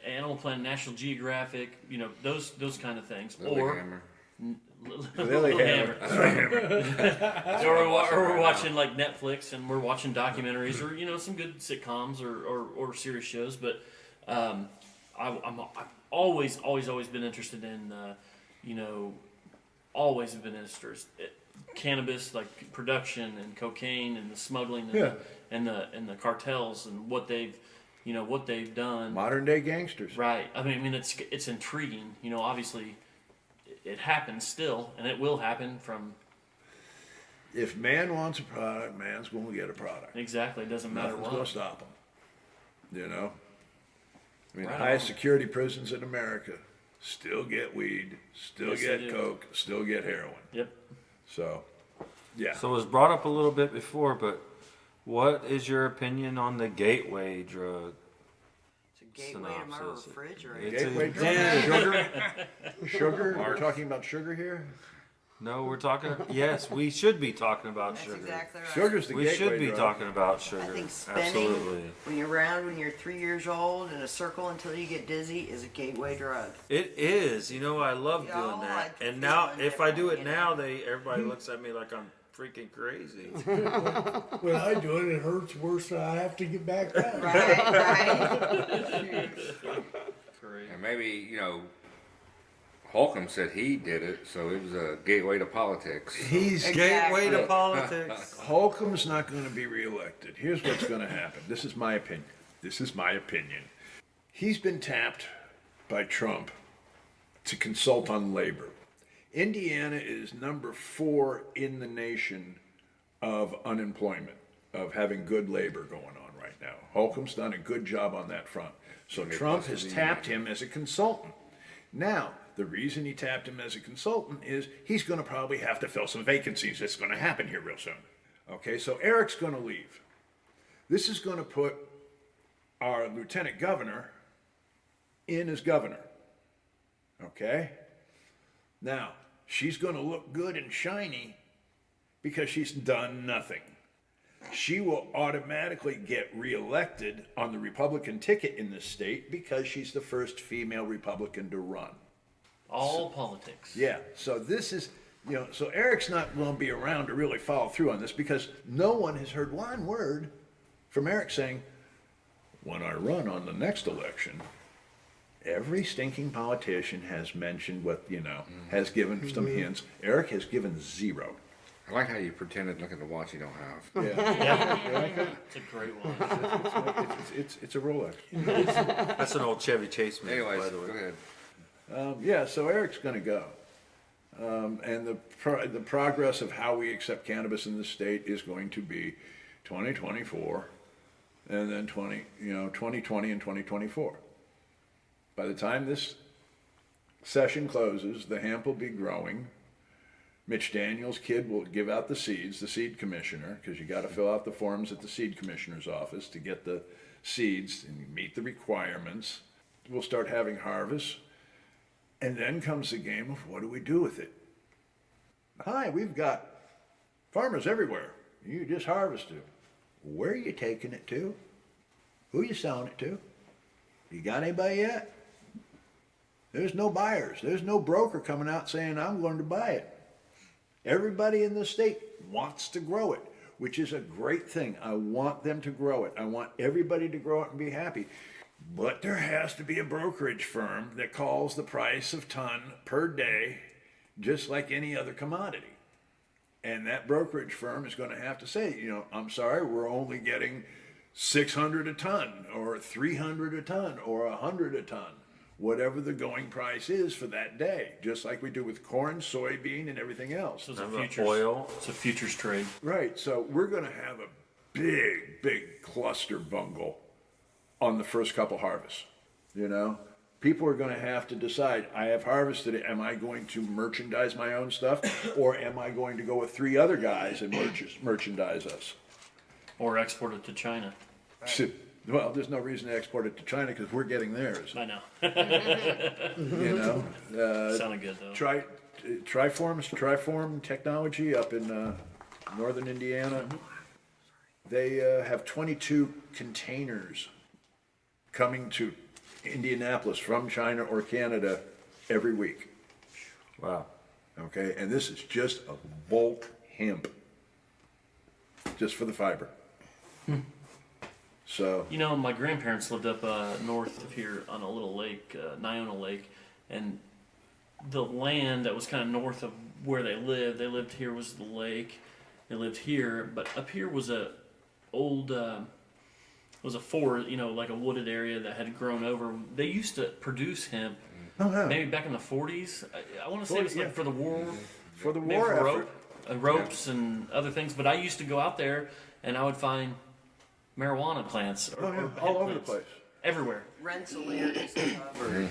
[SPEAKER 3] National Geographic, you know, those kind of things,
[SPEAKER 2] Lilyhammer.
[SPEAKER 9] Lilyhammer.
[SPEAKER 3] or we're watching like Netflix and we're watching documentaries or you know some good sitcoms or series shows. But I've always been interested in you know always have been interested cannabis like production and cocaine and the smuggling and the cartels and what they've done.
[SPEAKER 9] Modern day gangsters.
[SPEAKER 3] Right. I mean it's intriguing. You know, obviously it happens still, and it will happen from.
[SPEAKER 9] If man wants a product, man's going to get a product.
[SPEAKER 3] Exactly. It doesn't matter
[SPEAKER 9] Nothing's
[SPEAKER 3] what.
[SPEAKER 9] going to stop them. You know? I mean,
[SPEAKER 3] Right
[SPEAKER 9] the highest
[SPEAKER 3] on.
[SPEAKER 9] security prisons in America still get weed, still
[SPEAKER 3] Yes, they
[SPEAKER 9] get
[SPEAKER 3] do.
[SPEAKER 9] coke, still get heroin.
[SPEAKER 3] Yep.
[SPEAKER 9] So, yeah.
[SPEAKER 5] So it was brought up a little bit before, but what is your opinion on the gateway drug?
[SPEAKER 11] It's a gateway to my
[SPEAKER 5] Synopsis.
[SPEAKER 11] refrigerator.
[SPEAKER 5] It's
[SPEAKER 9] Gateway
[SPEAKER 5] a-
[SPEAKER 9] drug, sugar. We're talking about sugar here.
[SPEAKER 5] No, we're talking. Yes, we should be talking about
[SPEAKER 11] That's
[SPEAKER 5] sugar.
[SPEAKER 11] exactly right.
[SPEAKER 9] Sugar's the
[SPEAKER 5] We
[SPEAKER 9] gateway
[SPEAKER 5] should be
[SPEAKER 9] drug.
[SPEAKER 5] talking about sugar.
[SPEAKER 11] I think spinning
[SPEAKER 5] Absolutely.
[SPEAKER 11] when you're around when you're 3 years old in a circle until you get dizzy is a gateway drug.
[SPEAKER 5] It is. You know, I love
[SPEAKER 11] Yeah,
[SPEAKER 5] doing
[SPEAKER 11] I
[SPEAKER 5] that.
[SPEAKER 11] like
[SPEAKER 5] And now,
[SPEAKER 11] feeling
[SPEAKER 5] if I do it
[SPEAKER 11] different, you
[SPEAKER 5] now, everybody looks at me like I'm freaking crazy.
[SPEAKER 10] When I do it, it hurts worse than I have to get back up.
[SPEAKER 11] Right.
[SPEAKER 2] And maybe, you know, Holcomb said he did it, so it was a gateway to politics.
[SPEAKER 9] He's
[SPEAKER 5] Gateway to politics.
[SPEAKER 9] Holcomb's not going to be reelected. Here's what's going to happen. This is my opinion. He's been tapped by Trump to consult on labor. Indiana is number 4 in the nation of unemployment, of having good labor going on right now. Holcomb's done a good job on that front. So Trump has tapped him as a consultant. Now, the reason he tapped him as a consultant is he's going to probably have to fill some vacancies. That's going to happen here real soon. Okay, so Eric's going to leave. This is going to put our lieutenant governor in as governor. Okay? Now, she's going to look good and shiny because she's done nothing. She will automatically get reelected on the Republican ticket in this state because she's the first female Republican to run.
[SPEAKER 3] All politics.
[SPEAKER 9] Yeah, so this is, you know, so Eric's not going to be around to really follow through on this because no one has heard one word from Eric saying, when I run on the next election, every stinking politician has mentioned what, you know, has given some hints. Eric has given 0.
[SPEAKER 2] I like how you pretended look at the watch you don't have.
[SPEAKER 9] Yeah.
[SPEAKER 3] It's a great one.
[SPEAKER 9] It's a Rolex.
[SPEAKER 5] That's an old Chevy Chase man,
[SPEAKER 2] Anyways,
[SPEAKER 5] by the way.
[SPEAKER 2] go ahead.
[SPEAKER 9] Yeah, so Eric's going to go. And the progress of how we accept cannabis in the state is going to be 2024 and then 2020 and 2024. By the time this session closes, the hemp will be growing. Mitch Daniels' kid will give out the seeds, the seed commissioner, because you got to fill out the forms at the seed commissioner's office to get the seeds and meet the requirements. We'll start having harvests. And then comes the game of what do we do with it? Hi, we've got farmers everywhere. You just harvested. Where are you taking it to? Who are you selling it to? You got anybody yet? There's no buyers. There's no broker coming out saying, I'm going to buy it. Everybody in the state wants to grow it, which is a great thing. I want them to grow it. I want everybody to grow it and be happy. But there has to be a brokerage firm that calls the price of ton per day, just like any other commodity. And that brokerage firm is going to have to say, I'm sorry, we're only getting 600 a ton, or 300 a ton, or 100 a ton, whatever the going price is for that day, just like we do with corn, soybean, and everything else.
[SPEAKER 3] So it's a futures, it's a futures trade.
[SPEAKER 9] Right, so we're going to have a big cluster bungle on the first couple harvests, People are going to have to decide, I have harvested it, am I going to merchandise my own stuff, or am I going to go with 3 other guys and merchandise us?
[SPEAKER 3] Or export it to China.
[SPEAKER 9] Well, there's no reason to export it to China because we're getting theirs.
[SPEAKER 3] I know.
[SPEAKER 9] Sounded
[SPEAKER 3] good though.
[SPEAKER 9] Triform Technology up in northern Indiana. They have 22 containers coming to Indianapolis from China or Canada every week.
[SPEAKER 2] Wow.
[SPEAKER 9] Okay, and this is just a bulk hemp, just for the fiber. So
[SPEAKER 3] my grandparents lived up north of here on a little lake, Niona Lake, and the land that was kind of north of where they lived here was the lake. They lived here, but up here was a old was a forest, like a wooded area that had grown over. They used to produce hemp, maybe back in the 40s. I want to say it was like for the war,
[SPEAKER 9] for the
[SPEAKER 3] maybe
[SPEAKER 9] war
[SPEAKER 3] for
[SPEAKER 9] effort.
[SPEAKER 3] ropes and other things. But I used to go out there and I would find marijuana plants or
[SPEAKER 9] all over
[SPEAKER 3] plants
[SPEAKER 9] the place,
[SPEAKER 3] everywhere.
[SPEAKER 11] Rensselaers covered.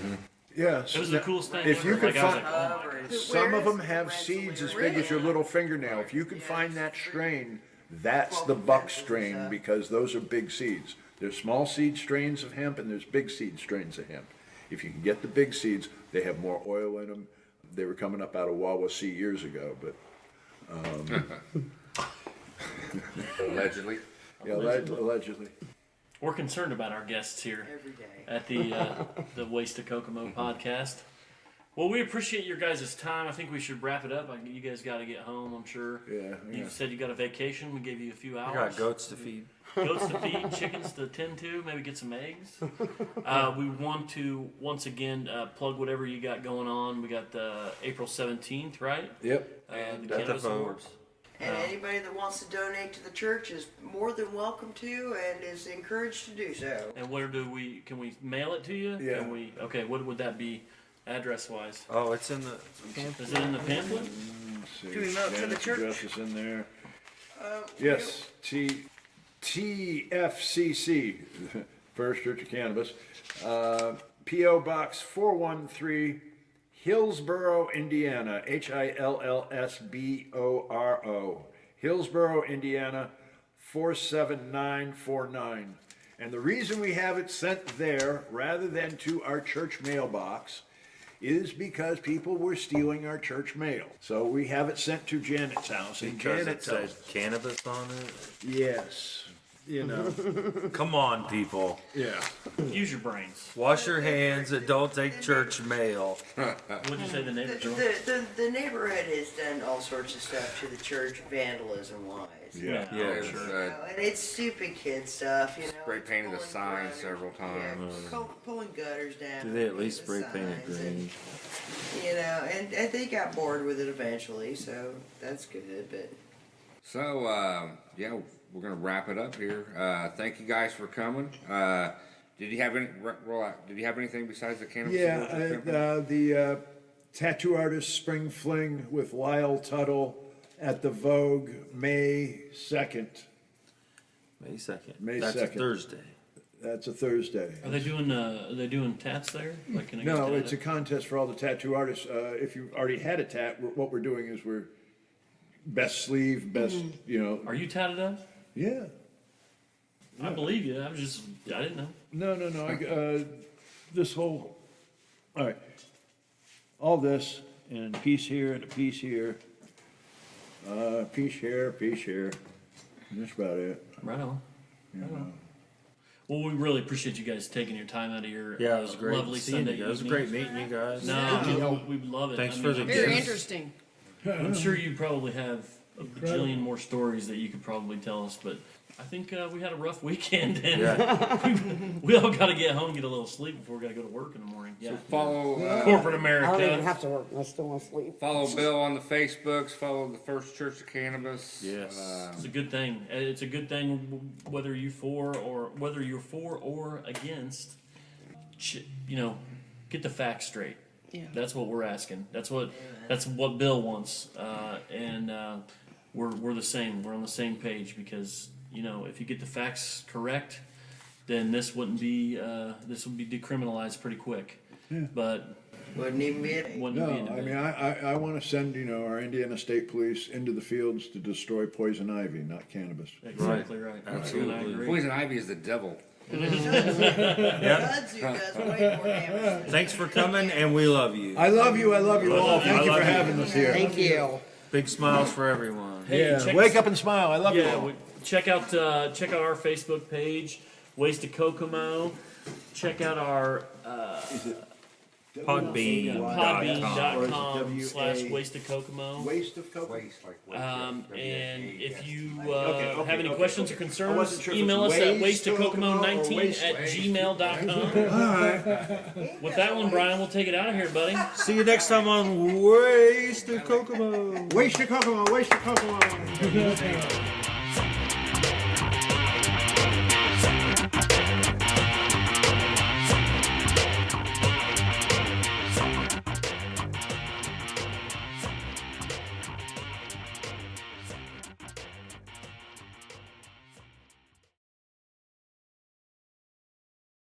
[SPEAKER 9] Yes,
[SPEAKER 3] It was the coolest thing
[SPEAKER 9] if
[SPEAKER 3] ever.
[SPEAKER 9] you could
[SPEAKER 3] Like, I was
[SPEAKER 9] find,
[SPEAKER 3] like,
[SPEAKER 9] some of them have seeds as big as your little fingernail. If you can find that strain, that's the buck strain because those are big seeds. There's small seed strains of hemp and there's big seed strains of hemp. If you can get the big seeds, they have more oil in them. They were coming up out of Wawasee years ago, but
[SPEAKER 2] Allegedly.
[SPEAKER 9] yeah, allegedly.
[SPEAKER 3] We're concerned about our guests here
[SPEAKER 11] Every day.
[SPEAKER 3] at the Waste to Kokomo podcast. Well, we appreciate your guys' time. I think we should wrap it up. You guys got to get home, I'm sure.
[SPEAKER 9] Yeah.
[SPEAKER 3] You said you got a vacation. We gave you a few hours.
[SPEAKER 5] We got goats to feed.
[SPEAKER 3] Goats to feed, chickens to tend to, maybe get some eggs. We want to, once again, plug whatever you got going on. We got April 17th, right?
[SPEAKER 9] Yep.
[SPEAKER 5] And
[SPEAKER 3] the
[SPEAKER 5] at the
[SPEAKER 3] Cannabis
[SPEAKER 5] vote.
[SPEAKER 3] Awards.
[SPEAKER 11] And anybody that wants to donate to the church is more than welcome to and is encouraged to do so.
[SPEAKER 3] And where can we mail it to you?
[SPEAKER 9] Yeah.
[SPEAKER 3] Okay, what would that be address-wise?
[SPEAKER 5] Oh, it's in the.
[SPEAKER 3] Is it in the pamphlet?
[SPEAKER 11] Do we mail it to the church?
[SPEAKER 9] Address is in there. Yes, TFCC, First Church of Cannabis, P.O. Box 413, Hillsboro, Indiana, Hillsboro, Hillsboro, Indiana, 47949. And the reason we have it sent there rather than to our church mailbox is because people were stealing our church mail. So we have it sent to Janet's house. And
[SPEAKER 5] Because
[SPEAKER 9] Janet
[SPEAKER 5] it says cannabis on it.
[SPEAKER 9] yes,
[SPEAKER 5] Come on, people.
[SPEAKER 9] yeah.
[SPEAKER 3] Use your brains.
[SPEAKER 5] Wash your hands and don't take church mail.
[SPEAKER 3] What'd you say the neighbor doing?
[SPEAKER 11] The neighborhood has done all sorts of stuff to the church vandalism wise.
[SPEAKER 9] Yeah.
[SPEAKER 5] Yeah,
[SPEAKER 2] There's,
[SPEAKER 5] sure.
[SPEAKER 11] And it's stupid kid stuff,
[SPEAKER 2] Spray
[SPEAKER 11] it's
[SPEAKER 2] painted the
[SPEAKER 11] pulling
[SPEAKER 2] sign
[SPEAKER 11] gutters-
[SPEAKER 2] several times.
[SPEAKER 11] pulling gutters down.
[SPEAKER 5] Do they at least
[SPEAKER 11] the
[SPEAKER 5] spray paint it
[SPEAKER 11] signs
[SPEAKER 5] green?
[SPEAKER 11] And they got bored with it eventually, so that's good. But
[SPEAKER 2] So, yeah, we're going to wrap it up here. Thank you guys for coming. Did you have anything besides the cannabis?
[SPEAKER 9] Yeah,
[SPEAKER 2] awards?
[SPEAKER 9] the tattoo artist Spring Fling with Lyle Tuttle at the Vogue, May 2nd.
[SPEAKER 5] May 2nd.
[SPEAKER 9] May
[SPEAKER 5] That's
[SPEAKER 9] 2nd.
[SPEAKER 5] a Thursday.
[SPEAKER 9] That's a Thursday.
[SPEAKER 3] Are they doing tats there? Like, can I get
[SPEAKER 9] No,
[SPEAKER 3] tatted
[SPEAKER 9] it's a
[SPEAKER 3] up?
[SPEAKER 9] contest for all the tattoo artists. If you already had a tat, what we're doing is we're best sleeve, best, you know.
[SPEAKER 3] Are you tatted up?
[SPEAKER 9] Yeah.
[SPEAKER 3] I believe you. I didn't know.
[SPEAKER 9] No. This whole, all right. All this, and a piece here, and a piece here. Piece here. That's about it.
[SPEAKER 3] Right on.
[SPEAKER 9] You know.
[SPEAKER 3] Well, we really appreciate you guys taking your time out of your
[SPEAKER 5] Yeah, it was great
[SPEAKER 3] lovely
[SPEAKER 5] seeing
[SPEAKER 3] Sunday
[SPEAKER 5] you guys. It was
[SPEAKER 3] evening.
[SPEAKER 5] great meeting you guys.
[SPEAKER 3] No, we love it.
[SPEAKER 5] Thanks for the
[SPEAKER 7] Very
[SPEAKER 5] gifts.
[SPEAKER 7] interesting.
[SPEAKER 3] I'm sure you probably have a bajillion more stories that you could probably tell us, but I think we had a rough weekend, and we all got to get home and get a little sleep before we got to go to work in the morning. Yeah.
[SPEAKER 2] So follow
[SPEAKER 3] corporate
[SPEAKER 4] I
[SPEAKER 3] America.
[SPEAKER 4] don't even have to work. I still want to sleep.
[SPEAKER 2] follow Bill on the Facebooks. Follow the First Church of Cannabis.
[SPEAKER 5] Yes.
[SPEAKER 3] It's a good thing. It's a good thing whether you're for or against. Get the facts straight.
[SPEAKER 7] Yeah.
[SPEAKER 3] That's what we're asking. That's what Bill wants, and we're the same. We're on the same page because if you get the facts correct, then this would be decriminalized pretty quick. Yeah. But
[SPEAKER 11] Wouldn't even be it.
[SPEAKER 3] wouldn't be.
[SPEAKER 9] No, I mean, I want to send, our Indiana State Police into the fields to destroy poison ivy, not cannabis.
[SPEAKER 3] Exactly right.
[SPEAKER 5] Absolutely.
[SPEAKER 3] I agree.
[SPEAKER 2] Poison ivy is the devil.
[SPEAKER 11] Buds, you guys way more damage.
[SPEAKER 5] Thanks for coming, and we love you.
[SPEAKER 9] I love you all. Thank you for having us here.
[SPEAKER 11] Thank you.
[SPEAKER 5] Big smiles for everyone.
[SPEAKER 3] Hey, check
[SPEAKER 9] Wake up and smile. I love you all.
[SPEAKER 3] Check out our Facebook page, Waste of Kokomo. Check out our Podbean.com/Waste of Kokomo.
[SPEAKER 9] Waste of Kokomo.
[SPEAKER 3] And if you
[SPEAKER 9] Okay,
[SPEAKER 3] have any questions or
[SPEAKER 9] I
[SPEAKER 3] concerns,
[SPEAKER 9] wasn't sure if it
[SPEAKER 3] email
[SPEAKER 9] was
[SPEAKER 3] us at
[SPEAKER 9] waste of Kokomo or
[SPEAKER 3] wasteofkokomo19@gmail.com.
[SPEAKER 9] All right.
[SPEAKER 3] With that one, Brian, we'll take it out of here, buddy.
[SPEAKER 5] See you next time on Waste of Kokomo.
[SPEAKER 9] Waste of Kokomo. Waste of Kokomo.